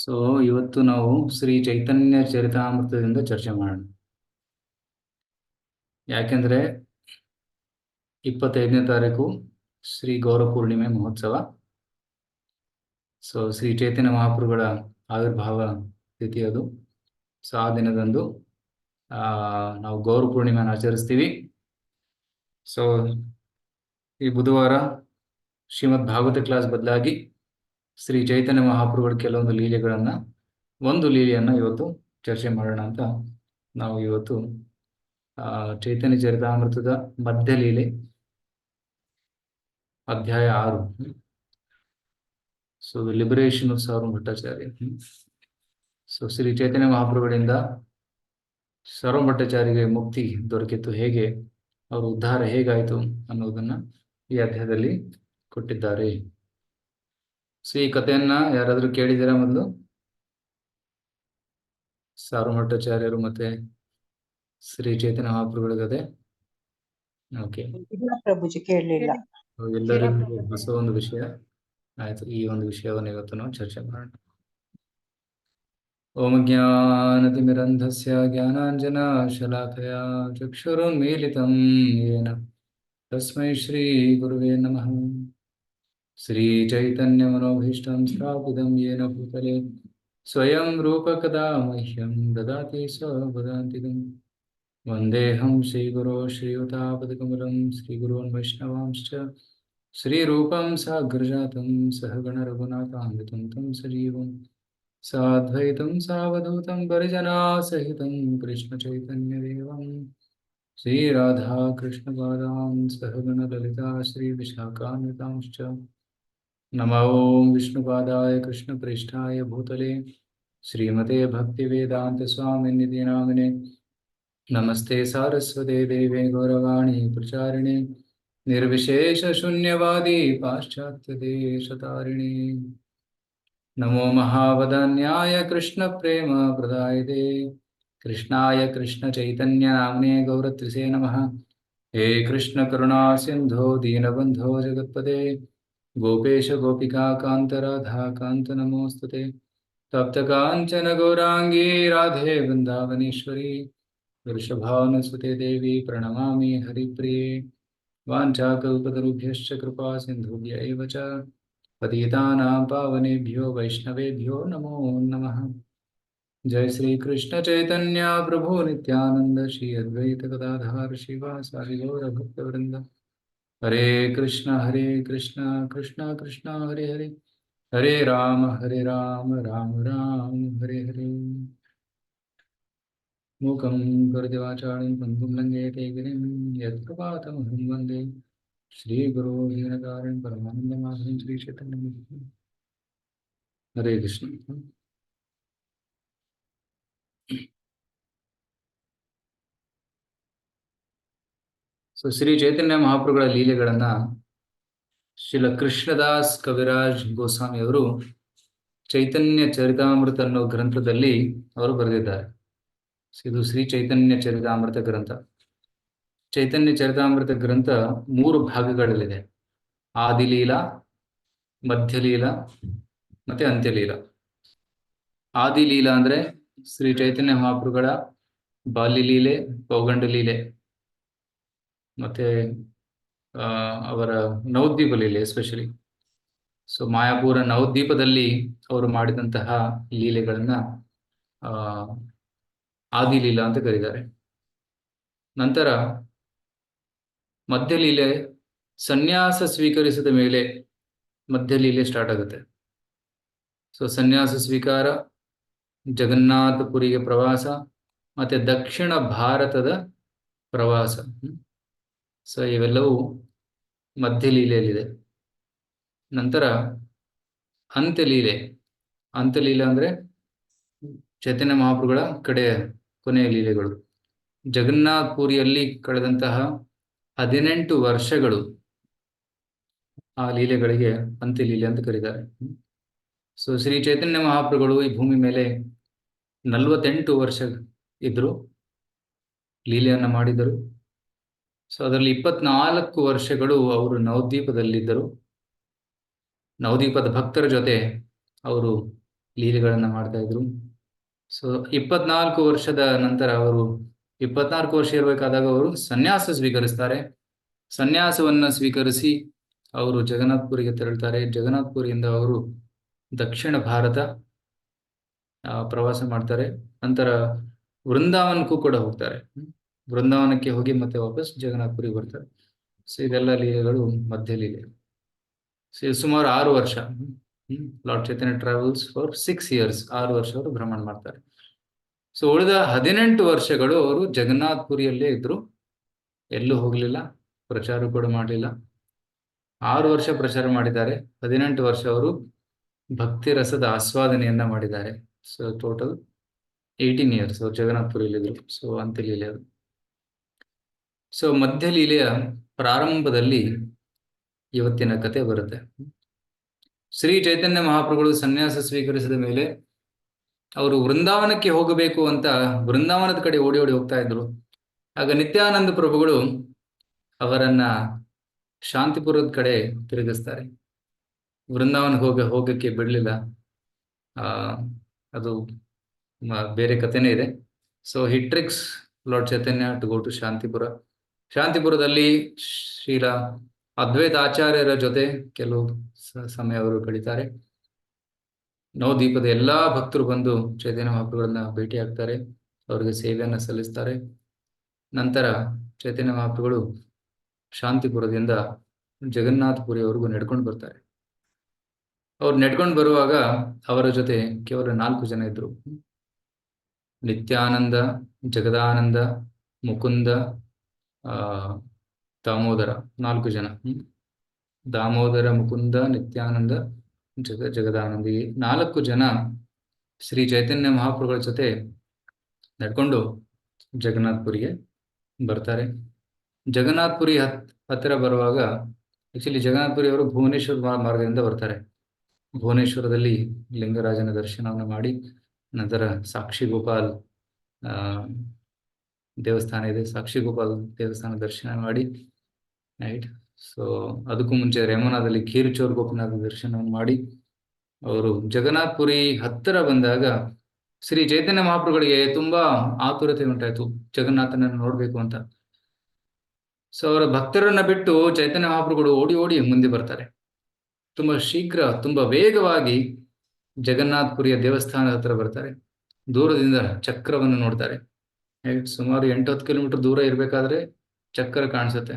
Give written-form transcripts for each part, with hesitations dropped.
So ಇವತ್ತು ನಾವು ಶ್ರೀ ಚೈತನ್ಯ ಚರಿತಾಮೃತದಿಂದ ಚರ್ಚೆ ಮಾಡೋಣ. ಯಾಕೆಂದ್ರೆ 25ನೇ ತಾರೀಕು ಶ್ರೀ ಗೌರ ಪೂರ್ಣಿಮೆ ಮಹೋತ್ಸವ. ಸೊ ಶ್ರೀ ಚೈತನ್ಯ ಮಹಾಪ್ರಭುಗಳ ಆವಿರ್ಭಾವ ತಿಥಿ ಅದು. ಸೊ ಆ ದಿನದಂದು ನಾವು ಗೌರ ಪೂರ್ಣಿಮೆಯನ್ನು ಆಚರಿಸ್ತೀವಿ. ಸೊ ಈ ಬುಧವಾರ ಶ್ರೀಮದ್ ಭಾಗವತ ಕ್ಲಾಸ್ ಬದಲಾಗಿ ಶ್ರೀ ಚೈತನ್ಯ ಮಹಾಪ್ರಭುಗಳ ಕೆಲವೊಂದು ಒಂದು ಲೀಲೆಯನ್ನ ಇವತ್ತು ಚರ್ಚೆ ಮಾಡೋಣ ಅಂತ ನಾವು ಇವತ್ತು ಚೈತನ್ಯ ಚರಿತಾಮೃತದ ಮಧ್ಯ ಲೀಲೆ ಅಧ್ಯಾಯ 6. So liberation of Sarvabhauma Bhattacharya. So Shri ಚೈತನ್ಯ ಮಹಾಪ್ರಭುಗಳಿಂದ ಸಾರ್ವಭೌಮ ಭಟ್ಟಾಚಾರ್ಯರಿಗೆ ಮುಕ್ತಿ ದೊರಕಿತ್ತು, ಹೇಗೆ ಅವರ ಉದ್ಧಾರ ಹೇಗಾಯಿತು ಅನ್ನೋದನ್ನ ಈ ಅಧ್ಯಾಯದಲ್ಲಿ ಕೊಟ್ಟಿದ್ದಾರೆ. ಸೊ ಈ ಕಥೆಯನ್ನ ಯಾರಾದ್ರೂ ಕೇಳಿದ್ದೀರಾ ಮೊದಲು? ಸಾರ್ವಭೌಮ ಭಟ್ಟಾಚಾರ್ಯರು ಮತ್ತೆ ಶ್ರೀ ಚೈತನ್ಯ ಮಹಾಪ್ರಭುಗಳ ಕಥೆ. ಓಕೆ, ಪ್ರಭುಜಿ ಕೇಳಲಿಲ್ಲ. ಎಲ್ಲರಿಗೂ ಹೊಸ ಒಂದು ವಿಷಯ ಆಯ್ತು. ಈ ಒಂದು ವಿಷಯವನ್ನು ಇವತ್ತು ನಾವು ಚರ್ಚೆ ಮಾಡೋಣ. ಓಂ ಜ್ಞಾನತಿಮಿರಂಧಸ್ಯ ಜ್ಞಾನಾಂಜನ ಶಲಾಕಯ ಚಕ್ಷುರುನ್ಮೀಲಿತಂ ಯೇನ ತಸ್ಮೈ ಶ್ರೀ ಗುರುವೇ ನಮಃ. ಶ್ರೀ ಚೈತನ್ಯ ಮನೋಭೀಷ್ಟಂ ಸ್ಥಾಪಿತಂ ಯೇನ ಭೂತಲೆ ಸ್ವಯಂ ರೂಪಕದಾ ಮಹ್ಯಂ ದದಾತಿ ಸ್ವಪದಾಂತಿಕಂ. ವಂದೇಹಂ ಶ್ರೀಗುರೋ ಶ್ರೀಯುತಾಪದಕಮಲಂ ಶ್ರೀಗುರೋನ್ ವೈಷ್ಣವಾಂಶ್ಚ ಶ್ರೀರೂಪಂ ಸಾಗ್ರಜಾತಂ ಸಹಗಣ ರಘುನಾಥಾನ್ವಿತಂ ತಂ ಸಜೀವಂ ಸಾದ್ವೈತಂ ಸಾವಧೂತಂ ಪರಿಜನಾಸಹಿತಂ ಕೃಷ್ಣ ಚೈತನ್ಯದೇವಂ ಶ್ರೀರಾಧಾ ಕೃಷ್ಣಪಾದಾನ್ ಸಹಗಣ ಲಲಿತಾ ಶ್ರೀ ವಿಶಾಖಾನ್ವಿತಾಂಶ್ಚ. ನಮೋ ಓಂ ವಿಷ್ಣುಪಾದಾಯ ಕೃಷ್ಣಪ್ರೇಷ್ಠಾಯ ಭೂತಲೆ ಶ್ರೀಮತೆ ಭಕ್ತಿವೇದಾಂತ ಸ್ವಾಮಿನಿಧಿ ನಾಮಿನೆ. ನಮಸ್ತೆ ಸಾರಸ್ವತೆ ದೇವೆ ಗೌರವಾಣಿ ಪ್ರಚಾರಿಣೆ ನಿರ್ವಿಶೇಷ ಶೂನ್ಯವಾದಿ ಪಾಶ್ಚಾತ್ಯ ದೇಶತಾರಿಣಿ. ನಮೋ ಮಹಾವದನ್ಯಾಯ ಕೃಷ್ಣ ಪ್ರೇಮ ಪ್ರದಾಯತೆ ಕೃಷ್ಣಾಯ ಕೃಷ್ಣ ಚೈತನ್ಯ ನಾಮ್ನೆ ಗೌರತ್ರಿಸೇ ನಮಃ. ಹೇ ಕೃಷ್ಣ ಕರುಣಾ ಸಿಂಧೋ ದೀನಬಂಧೋ ಜಗತ್ಪತೆ ಗೋಪೇಶ ಗೋಪಿಕಾ ಕಾಂತ ರಾಧಾ ಕಾಂತ ನಮೋಸ್ತುತೆ. ತಪ್ತ ಕಾಂಚನ ಗೌರಾಂಗೀ ರಾಧೆ ವೃಂದಾವನೇಶ್ವರಿ ವೃಷಭಾನುಸುತೆ ದೇವಿ ಪ್ರಣಮಾಮಿ ಹರಿಪ್ರಿಯೆ. ವಾಂಛಾಕಲ್ಪತರುಭ್ಯಶ್ಚ ಕೃಪಾ ಸಿಂಧುಭ್ಯ ಏವ ಚ ಪತಿತಾನಾಂ ಪಾವನೇಭ್ಯೋ ವೈಷ್ಣವೇಭ್ಯೋ ನಮೋ ನಮಃ. ಜಯ ಶ್ರೀ ಕೃಷ್ಣ ಚೈತನ್ಯ ಪ್ರಭು ನಿತ್ಯಾನಂದ ಶ್ರೀ ಅದ್ವೈತ ಗದಾಧರ ಶ್ರೀವಾಸಾದಿ ಗೌರ ಭಕ್ತವೃಂದ. ಹರೇ ಕೃಷ್ಣ ಕೃಷ್ಣ ಕೃಷ್ಣ ಹರೇ ಹರೇ ಹರೇ ರಾಮ ರಾಮ ರಾಮ ಹರೇ ಹರೇ. ಮೂಕಂ ಕರೋತಿ ವಾಚಾಳಂ ಪಂಗುಂ ಲಂಘಯತೆ ಗಿರಿಂ ಯತ್ಕೃಪಾತಮಹಂ ವಂದೇ ಶ್ರೀಗುರೋ ದೀನಕಾರಿಣಂ ಪರಮಾನಂದಮಾಧವಂ ಶ್ರೀ ಚೈತನ್ಯಂ. ಹರೇ ಕೃಷ್ಣ. ಸೊ ಶ್ರೀ ಚೈತನ್ಯ ಮಹಾಪ್ರಭುಗಳ ಲೀಲೆಗಳನ್ನ ಶ್ರೀಲ ಕೃಷ್ಣದಾಸ್ ಕವಿರಾಜ್ ಗೋಸ್ವಾಮಿ ಅವರು ಚೈತನ್ಯ ಚರಿತಾಮೃತ ಅನ್ನೋ ಗ್ರಂಥದಲ್ಲಿ ಅವರು ಬರೆದಿದ್ದಾರೆ. ಇದು ಶ್ರೀ ಚೈತನ್ಯ ಚರಿತಾಮೃತ ಗ್ರಂಥ. ಚೈತನ್ಯ ಚರಿತಾಮೃತ ಗ್ರಂಥ 3 ಭಾಗಗಳಲ್ಲಿದೆ: ಆದಿಲೀಲಾ, ಮಧ್ಯಲೀಲಾ ಮತ್ತೆ ಅಂತ್ಯಲೀಲಾ. ಆದಿಲೀಲಾ ಅಂದ್ರೆ ಶ್ರೀ ಚೈತನ್ಯ ಮಹಾಪ್ರಭುಗಳ ಬಾಲ್ಯಲೀಲೆ, ಪೌಗಂಡ ಲೀಲೆ, ಮತ್ತೆ ಅವರ ನವದ್ವೀಪ ಲೀಲೆ ಎಸ್ಪೆಷಲಿ. ಸೊ ಮಾಯಾಪುರ ನವದ್ವೀಪದಲ್ಲಿ ಅವರು ಮಾಡಿದಂತಹ ಲೀಲೆಗಳನ್ನ ಆದಿಲೀಲಾ ಅಂತ ಕರೀತಾರೆ. ನಂತರ ಮಧ್ಯಲೀಲೆ, ಸನ್ಯಾಸ ಸ್ವೀಕರಿಸಿದ ಮೇಲೆ ಮಧ್ಯಲೀಲೆ ಸ್ಟಾರ್ಟ್ ಆಗುತ್ತೆ. ಸೊ ಸನ್ಯಾಸ ಸ್ವೀಕಾರ, ಜಗನ್ನಾಥಪುರಿಗೆ ಪ್ರವಾಸ, ಮತ್ತೆ ದಕ್ಷಿಣ ಭಾರತದ ಪ್ರವಾಸ. ಸೊ ಇವೆಲ್ಲವೂ ಮಧ್ಯಲೀಲೆಯಲ್ಲಿದೆ. ನಂತರ ಅಂತ್ಯಲೀಲೆ. ಅಂತ್ಯಲೀಲೆ ಅಂದ್ರೆ ಚೈತನ್ಯ ಮಹಾಪ್ರಭುಗಳ ಕೊನೆಯ ಲೀಲೆಗಳು. ಜಗನ್ನಾಥ್ ಪುರಿಯಲ್ಲಿ ಕಳೆದಂತಹ 18 ವರ್ಷಗಳು ಆ ಲೀಲೆಗಳಿಗೆ ಅಂತ್ಯಲೀಲೆ ಅಂತ ಕರೀತಾರೆ. ಸೊ ಶ್ರೀ ಚೈತನ್ಯ ಮಹಾಪ್ರಭುಗಳು ಈ ಭೂಮಿ ಮೇಲೆ 48 ವರ್ಷ ಇದ್ರು, ಲೀಲೆಯನ್ನ ಮಾಡಿದರು. ಸೊ ಅದರಲ್ಲಿ 24 ವರ್ಷಗಳು ಅವರು ನವದ್ವೀಪದಲ್ಲಿದ್ದರು. ನವದ್ವೀಪದ ಭಕ್ತರ ಜೊತೆ ಅವರು ಲೀಲೆಗಳನ್ನ ಮಾಡ್ತಾ ಇದ್ರು. ಸೊ 24 ವರ್ಷದ ನಂತರ ಅವರು 24 ವರ್ಷ ಇರಬೇಕಾದಾಗ ಅವರು ಸನ್ಯಾಸ ಸ್ವೀಕರಿಸ್ತಾರೆ. ಸನ್ಯಾಸವನ್ನ ಸ್ವೀಕರಿಸಿ ಅವರು ಜಗನ್ನಾಥ್ಪುರಿಗೆ ತೆರಳುತ್ತಾರೆ. ಜಗನ್ನಾಥ್ಪುರಿಯಿಂದ ಅವರು ದಕ್ಷಿಣ ಭಾರತ ಪ್ರವಾಸ ಮಾಡ್ತಾರೆ. ನಂತರ ವೃಂದಾವನಕ್ಕೂ ಕೂಡ ಹೋಗ್ತಾರೆ. ವೃಂದಾವನಕ್ಕೆ ಹೋಗಿ ಮತ್ತೆ ವಾಪಸ್ ಜಗನ್ನಾಥ್ಪುರಿಗೆ ಬರ್ತಾರೆ. ಸೊ ಇದೆಲ್ಲ ಲೀಲೆಗಳು ಮಧ್ಯ ಲೀಲೆ. ಸೊ ಇದು ಸುಮಾರು 6 ವರ್ಷ. Lord Chaitanya travels for 6 years, 6 ವರ್ಷ ಅವರು ಭ್ರಮಣ ಮಾಡ್ತಾರೆ. ಸೊ ಉಳಿದ 18 ವರ್ಷಗಳು ಅವರು ಜಗನ್ನಾಥ್ಪುರಿಯಲ್ಲೇ ಇದ್ರು, ಎಲ್ಲೂ ಹೋಗ್ಲಿಲ್ಲ, ಪ್ರಚಾರ ಕೂಡ ಮಾಡಲಿಲ್ಲ. 6 ವರ್ಷ ಪ್ರಚಾರ ಮಾಡಿದ್ದಾರೆ, 18 ವರ್ಷ ಅವರು ಭಕ್ತಿ ರಸದ ಆಸ್ವಾದನೆಯನ್ನ ಮಾಡಿದ್ದಾರೆ. ಸೊ ಟೋಟಲ್ 18 years ಅವರು ಜಗನ್ನಾಥ್ಪುರಿಯಲ್ಲಿದ್ರು. ಸೊ ಅಂತ್ಯಲೀಲೆ ಅದು. ಸೊ ಮಧ್ಯ ಲೀಲೆಯ ಪ್ರಾರಂಭದಲ್ಲಿ ಇವತ್ತಿನ ಕತೆ ಬರುತ್ತೆ. ಶ್ರೀ ಚೈತನ್ಯ ಮಹಾಪ್ರಭುಗಳು ಸನ್ಯಾಸ ಸ್ವೀಕರಿಸಿದ ಮೇಲೆ ಅವರು ವೃಂದಾವನಕ್ಕೆ ಹೋಗಬೇಕು ಅಂತ ವೃಂದಾವನದ ಕಡೆ ಓಡಿ ಓಡಿ ಹೋಗ್ತಾ ಇದ್ರು. ಆಗ ನಿತ್ಯಾನಂದ ಪ್ರಭುಗಳು ಅವರನ್ನ ಶಾಂತಿಪುರದ ಕಡೆ ತಿರುಗಿಸ್ತಾರೆ. ವೃಂದಾವನಕ್ಕೆ ಹೋಗಕ್ಕೆ ಬಿಡ್ಲಿಲ್ಲ. ಅದು ಬೇರೆ ಕಥೆನೇ ಇದೆ. So he tricks Lord Chaitanya to go to Shantipura. ಶಾಂತಿಪುರದಲ್ಲಿ ಶ್ರೀಲ ಅದ್ವೈತ ಆಚಾರ್ಯರ ಜೊತೆ ಕೆಲವು ಸಮಯ ಅವರು ಕಳೀತಾರೆ. ನವದೀಪದ ಎಲ್ಲಾ ಭಕ್ತರು ಬಂದು ಚೈತನ್ಯ ಮಹಾಪ್ರಭುಗಳನ್ನ ಭೇಟಿ ಆಗ್ತಾರೆ, ಅವರಿಗೆ ಸೇವೆಯನ್ನ ಸಲ್ಲಿಸ್ತಾರೆ. ನಂತರ ಚೈತನ್ಯ ಮಹಾಪ್ರಭುಗಳು ಶಾಂತಿಪುರದಿಂದ ಜಗನ್ನಾಥಪುರಿಯವರೆಗೂ ನಡ್ಕೊಂಡು ಬರ್ತಾರೆ. ಅವ್ರು ನಡ್ಕೊಂಡು ಬರುವಾಗ ಅವರ ಜೊತೆ ಕೇವಲ 4 ಜನ ಇದ್ರು. ನಿತ್ಯಾನಂದ, ಜಗದಾನಂದ, ಮುಕುಂದ, ದಾಮೋದರ, 4 ಜನ. ದಾಮೋದರ, ಮುಕುಂದ, ನಿತ್ಯಾನಂದ, ಜಗದಾನಂದ, ಈ 4 ಜನ ಶ್ರೀ ಚೈತನ್ಯ ಮಹಾಪ್ರಭುಗಳ ಜೊತೆ ನಡ್ಕೊಂಡು ಜಗನ್ನಾಥ್ಪುರಿಗೆ ಬರ್ತಾರೆ. ಜಗನ್ನಾಥ್ಪುರಿ ಹತ್ತಿರ ಬರುವಾಗ ಆಕ್ಚುಲಿ ಜಗನ್ನಾಥ್ಪುರಿ ಅವರು ಭುವನೇಶ್ವರ ಮಾರ್ಗದಿಂದ ಬರ್ತಾರೆ. ಭುವನೇಶ್ವರದಲ್ಲಿ ಲಿಂಗರಾಜನ ದರ್ಶನವನ್ನು ಮಾಡಿ ನಂತರ ಸಾಕ್ಷಿ ಗೋಪಾಲ್ ದೇವಸ್ಥಾನ ಇದೆ, ಸಾಕ್ಷಿ ಗೋಪಾಲ್ ದೇವಸ್ಥಾನ ದರ್ಶನ ಮಾಡಿ ರೈಟ್. ಸೊ ಅದಕ್ಕೂ ಮುಂಚೆ ರೇಮನಾದಲ್ಲಿ ಖೀರ್ಚೋರ್ ಗೋಪಿನಾಥ ದರ್ಶನವನ್ನು ಮಾಡಿ ಅವರು ಜಗನ್ನಾಥ್ಪುರಿ ಹತ್ತಿರ ಬಂದಾಗ ಶ್ರೀ ಚೈತನ್ಯ ಮಹಾಪ್ರಭುಗಳಿಗೆ ತುಂಬಾ ಆತುರತೆ ಉಂಟಾಯ್ತು ಜಗನ್ನಾಥನನ್ನು ನೋಡ್ಬೇಕು ಅಂತ. ಸೊ ಅವರ ಭಕ್ತರನ್ನ ಬಿಟ್ಟು ಚೈತನ್ಯ ಮಹಾಪ್ರಭುಗಳು ಓಡಿ ಓಡಿ ಮುಂದೆ ಬರ್ತಾರೆ. ತುಂಬಾ ಶೀಘ್ರ, ತುಂಬಾ ವೇಗವಾಗಿ ಜಗನ್ನಾಥ್ಪುರಿಯ ದೇವಸ್ಥಾನದ ಹತ್ರ ಬರ್ತಾರೆ. ದೂರದಿಂದ ಚಕ್ರವನ್ನು ನೋಡ್ತಾರೆ. ಸುಮಾರು 8-10 ಕಿಲೋಮೀಟರ್ ದೂರ ಇರ್ಬೇಕಾದ್ರೆ ಚಕ್ರ ಕಾಣಿಸುತ್ತೆ.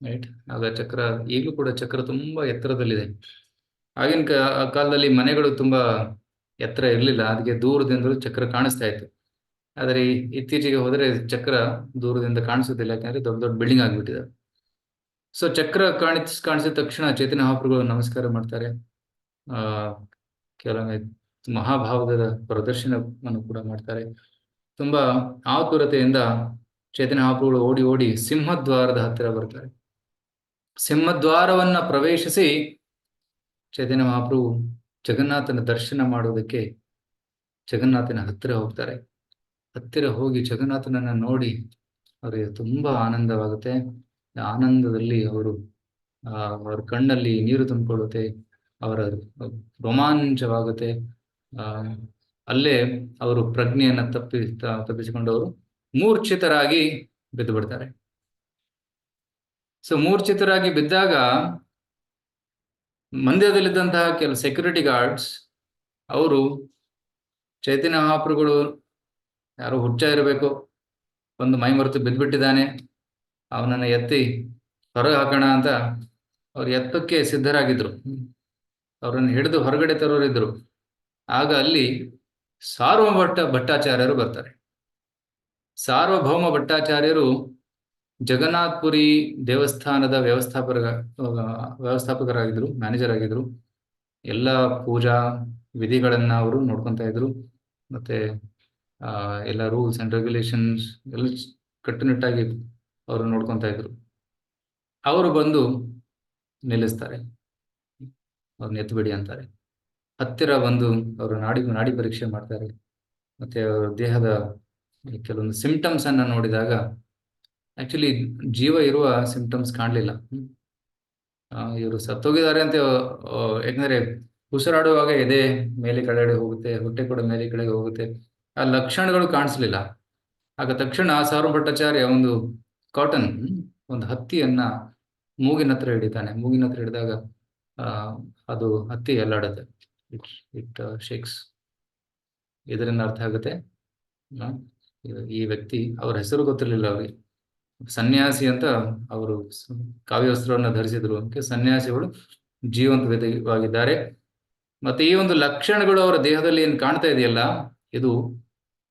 ರೈಟ್. ಆಗ ಚಕ್ರ, ಈಗಲೂ ಕೂಡ ಚಕ್ರ ತುಂಬಾ ಎತ್ತರದಲ್ಲಿದೆ. ಆಗಿನ ಕಾಲದಲ್ಲಿ ಮನೆಗಳು ತುಂಬಾ ಎತ್ತರ ಇರಲಿಲ್ಲ, ಅದಕ್ಕೆ ದೂರದಿಂದಲೂ ಚಕ್ರ ಕಾಣಿಸ್ತಾ ಇತ್ತು. ಆದರೆ ಇತ್ತೀಚೆಗೆ ಹೋದರೆ ಚಕ್ರ ದೂರದಿಂದ ಕಾಣಿಸೋದಿಲ್ಲ, ಯಾಕಂದ್ರೆ ದೊಡ್ಡ ದೊಡ್ಡ ಬಿಲ್ಡಿಂಗ್ ಆಗ್ಬಿಟ್ಟಿದೆ. ಸೊ ಚಕ್ರ ಕಾಣಿಸಿದ ತಕ್ಷಣ ಚೈತನ್ಯ ಮಹಾಪ್ರಭುಗಳು ನಮಸ್ಕಾರ ಮಾಡ್ತಾರೆ. ಕೆಲವೊಮ್ಮೆ ಮಹಾಭಾವದ ಪ್ರದರ್ಶನವನ್ನು ಕೂಡ ಮಾಡ್ತಾರೆ. ತುಂಬಾ ಆತುರತೆಯಿಂದ ಚೈತನ್ಯ ಮಹಾಪ್ರಭುಗಳು ಓಡಿ ಓಡಿ ಸಿಂಹದ್ವಾರದ ಹತ್ತಿರ ಬರ್ತಾರೆ. ಸಿಂಹದ್ವಾರವನ್ನ ಪ್ರವೇಶಿಸಿ ಚೈತನ್ಯ ಮಹಾಪ್ರಭು ಜಗನ್ನಾಥನ ದರ್ಶನ ಮಾಡುವುದಕ್ಕೆ ಜಗನ್ನಾಥನ ಹತ್ತಿರ ಹೋಗ್ತಾರೆ. ಹತ್ತಿರ ಹೋಗಿ ಜಗನ್ನಾಥನನ್ನ ನೋಡಿ ಅವರಿಗೆ ತುಂಬಾ ಆನಂದವಾಗುತ್ತೆ. ಆನಂದದಲ್ಲಿ ಅವರ ಕಣ್ಣಲ್ಲಿ ನೀರು ತುಂಬಿಕೊಳ್ಳುತ್ತೆ, ಅವರ ರೋಮಾಂಚವಾಗುತ್ತೆ. ಅಲ್ಲೇ ಅವರು ಪ್ರಜ್ಞೆಯನ್ನ ತಪ್ಪಿಸಿಕೊಂಡು ಅವರು ಮೂರ್ಛಿತರಾಗಿ ಬಿದ್ದು ಬಿಡ್ತಾರೆ. ಸೊ ಮೂರ್ಛಿತರಾಗಿ ಬಿದ್ದಾಗ ಮಂದಿರದಲ್ಲಿದ್ದಂತಹ ಕೆಲವು ಸೆಕ್ಯೂರಿಟಿ ಗಾರ್ಡ್ಸ್ ಅವರು ಚೈತನ್ಯ ಮಹಾಪ್ರಭುಗಳು ಯಾರೋ ಹುಚ್ಚ ಇರಬೇಕು, ಒಂದು ಮೈ ಮರೆತು ಬಿದ್ದುಬಿಟ್ಟಿದ್ದಾನೆ, ಅವನನ್ನ ಎತ್ತಿ ಹೊರಗೆ ಹಾಕೋಣ ಅಂತ ಅವ್ರು ಎತ್ತಕ್ಕೆ ಸಿದ್ಧರಾಗಿದ್ರು. ಅವರನ್ನು ಹಿಡಿದು ಹೊರಗಡೆ ತರೋರಿದ್ರು. ಆಗ ಅಲ್ಲಿ ಸಾರ್ವಭೌಮ ಭಟ್ಟಾಚಾರ್ಯರು ಬರ್ತಾರೆ. ಸಾರ್ವಭೌಮ ಭಟ್ಟಾಚಾರ್ಯರು ಜಗನ್ನಾಥ್ಪುರಿ ದೇವಸ್ಥಾನದ ವ್ಯವಸ್ಥಾಪಕರಾಗಿದ್ರು, ಮ್ಯಾನೇಜರ್ ಆಗಿದ್ರು. ಎಲ್ಲ ಪೂಜಾ ವಿಧಿಗಳನ್ನ ಅವರು ನೋಡ್ಕೊತಾ ಇದ್ರು. ಮತ್ತೆ ಎಲ್ಲ ರೂಲ್ಸ್ ಅಂಡ್ ರೆಗ್ಯುಲೇಷನ್ಸ್ ಎಲ್ಲ ಕಟ್ಟುನಿಟ್ಟಾಗಿ ಅವರು ನೋಡ್ಕೊತಾ ಇದ್ರು. ಅವರು ಬಂದು ನಿಲ್ಲಿಸ್ತಾರೆ, ಅವ್ರನ್ನ ಎತ್ತಬೇಡಿ ಅಂತಾರೆ. ಹತ್ತಿರ ಬಂದು ಅವರು ನಾಡಿ ಪರೀಕ್ಷೆ ಮಾಡ್ತಾರೆ. ಮತ್ತೆ ಅವರ ದೇಹದ ಕೆಲವೊಂದು ಸಿಂಪ್ಟಮ್ಸ್ ಅನ್ನ ನೋಡಿದಾಗ ಆಕ್ಚುಲಿ ಜೀವ ಇರುವ ಸಿಂಪ್ಟಮ್ಸ್ ಕಾಣಲಿಲ್ಲ. ಇವರು ಸತ್ತೋಗಿದ್ದಾರೆ ಅಂತ, ಯಾಕಂದ್ರೆ ಉಸಿರಾಡುವಾಗ ಎದೆ ಮೇಲೆ ಕೆಳಗಡೆ ಹೋಗುತ್ತೆ, ಹೊಟ್ಟೆ ಕೂಡ ಮೇಲೆ ಕೆಳಗೆ ಹೋಗುತ್ತೆ. ಆ ಲಕ್ಷಣಗಳು ಕಾಣಿಸ್ಲಿಲ್ಲ. ಆಗ ತಕ್ಷಣ ಸಾರು ಭಟ್ಟಾಚಾರ್ಯ ಒಂದು ಕಾಟನ್, ಒಂದು ಹತ್ತಿಯನ್ನ ಮೂಗಿನ ಹತ್ರ ಹಿಡಿತಾನೆ. ಮೂಗಿನ ಹತ್ರ ಹಿಡಿದಾಗ ಆ ಅದು ಹತ್ತಿ ಅಲ್ಲಾಡುತ್ತೆ. It it shakes. ಇದರಿಂದ ಅರ್ಥ ಆಗುತ್ತೆ ಈ ವ್ಯಕ್ತಿ, ಅವ್ರ ಹೆಸರು ಗೊತ್ತಿರಲಿಲ್ಲ ಅವ್ರಿಗೆ, ಸನ್ಯಾಸಿ ಅಂತ ಅವರು ಕಾವ್ಯವಸ್ತ್ರವನ್ನು ಧರಿಸಿದ್ರು. ಅದಕ್ಕೆ ಸನ್ಯಾಸಿಗಳು ಜೀವಂತವಾಗಿದ್ದಾರೆ. ಮತ್ತೆ ಈ ಒಂದು ಲಕ್ಷಣಗಳು ಅವರ ದೇಹದಲ್ಲಿ ಏನು ಕಾಣ್ತಾ ಇದೆಯಲ್ಲ, ಇದು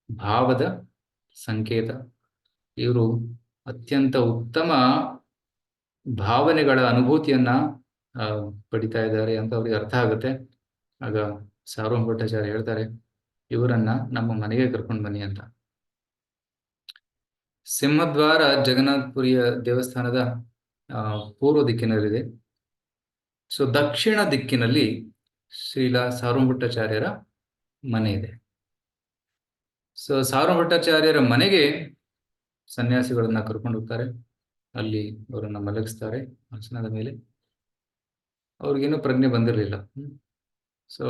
ಭಾವದ ಸಂಕೇತ. ಇವರು ಅತ್ಯಂತ ಉತ್ತಮ ಭಾವನೆಗಳ ಅನುಭೂತಿಯನ್ನ ಪಡಿತಾ ಇದ್ದಾರೆ ಅಂತ ಅವ್ರಿಗೆ ಅರ್ಥ ಆಗುತ್ತೆ. ಆಗ ಸಾರ್ವಭೌಮ ಭಟ್ಟಾಚಾರ್ಯ ಹೇಳ್ತಾರೆ, ಇವರನ್ನ ನಮ್ಮ ಮನೆಗೆ ಕರ್ಕೊಂಡು ಬನ್ನಿ ಅಂತ. ಸಿಂಹದ್ವಾರ ಜಗನ್ನಾಥಪುರಿಯ ದೇವಸ್ಥಾನದ ಪೂರ್ವ ದಿಕ್ಕಿನಲ್ಲಿದೆ. ಸೊ ದಕ್ಷಿಣ ದಿಕ್ಕಿನಲ್ಲಿ ಶ್ರೀಲ ಸಾರ್ವಭೌಮ ಭಟ್ಟಾಚಾರ್ಯರ ಮನೆ ಇದೆ. ಸೊ ಸಾರ್ವಭೌಮ ಭಟ್ಟಾಚಾರ್ಯರ ಮನೆಗೆ ಸನ್ಯಾಸಿಗಳನ್ನ ಕರ್ಕೊಂಡು ಹೋಗ್ತಾರೆ. ಅಲ್ಲಿ ಅವರನ್ನ ಮಲಗಿಸ್ತಾರೆ ಆಸನದ ಮೇಲೆ. ಅವ್ರಿಗೇನು ಪ್ರಜ್ಞೆ ಬಂದಿರಲಿಲ್ಲ. ಸೊ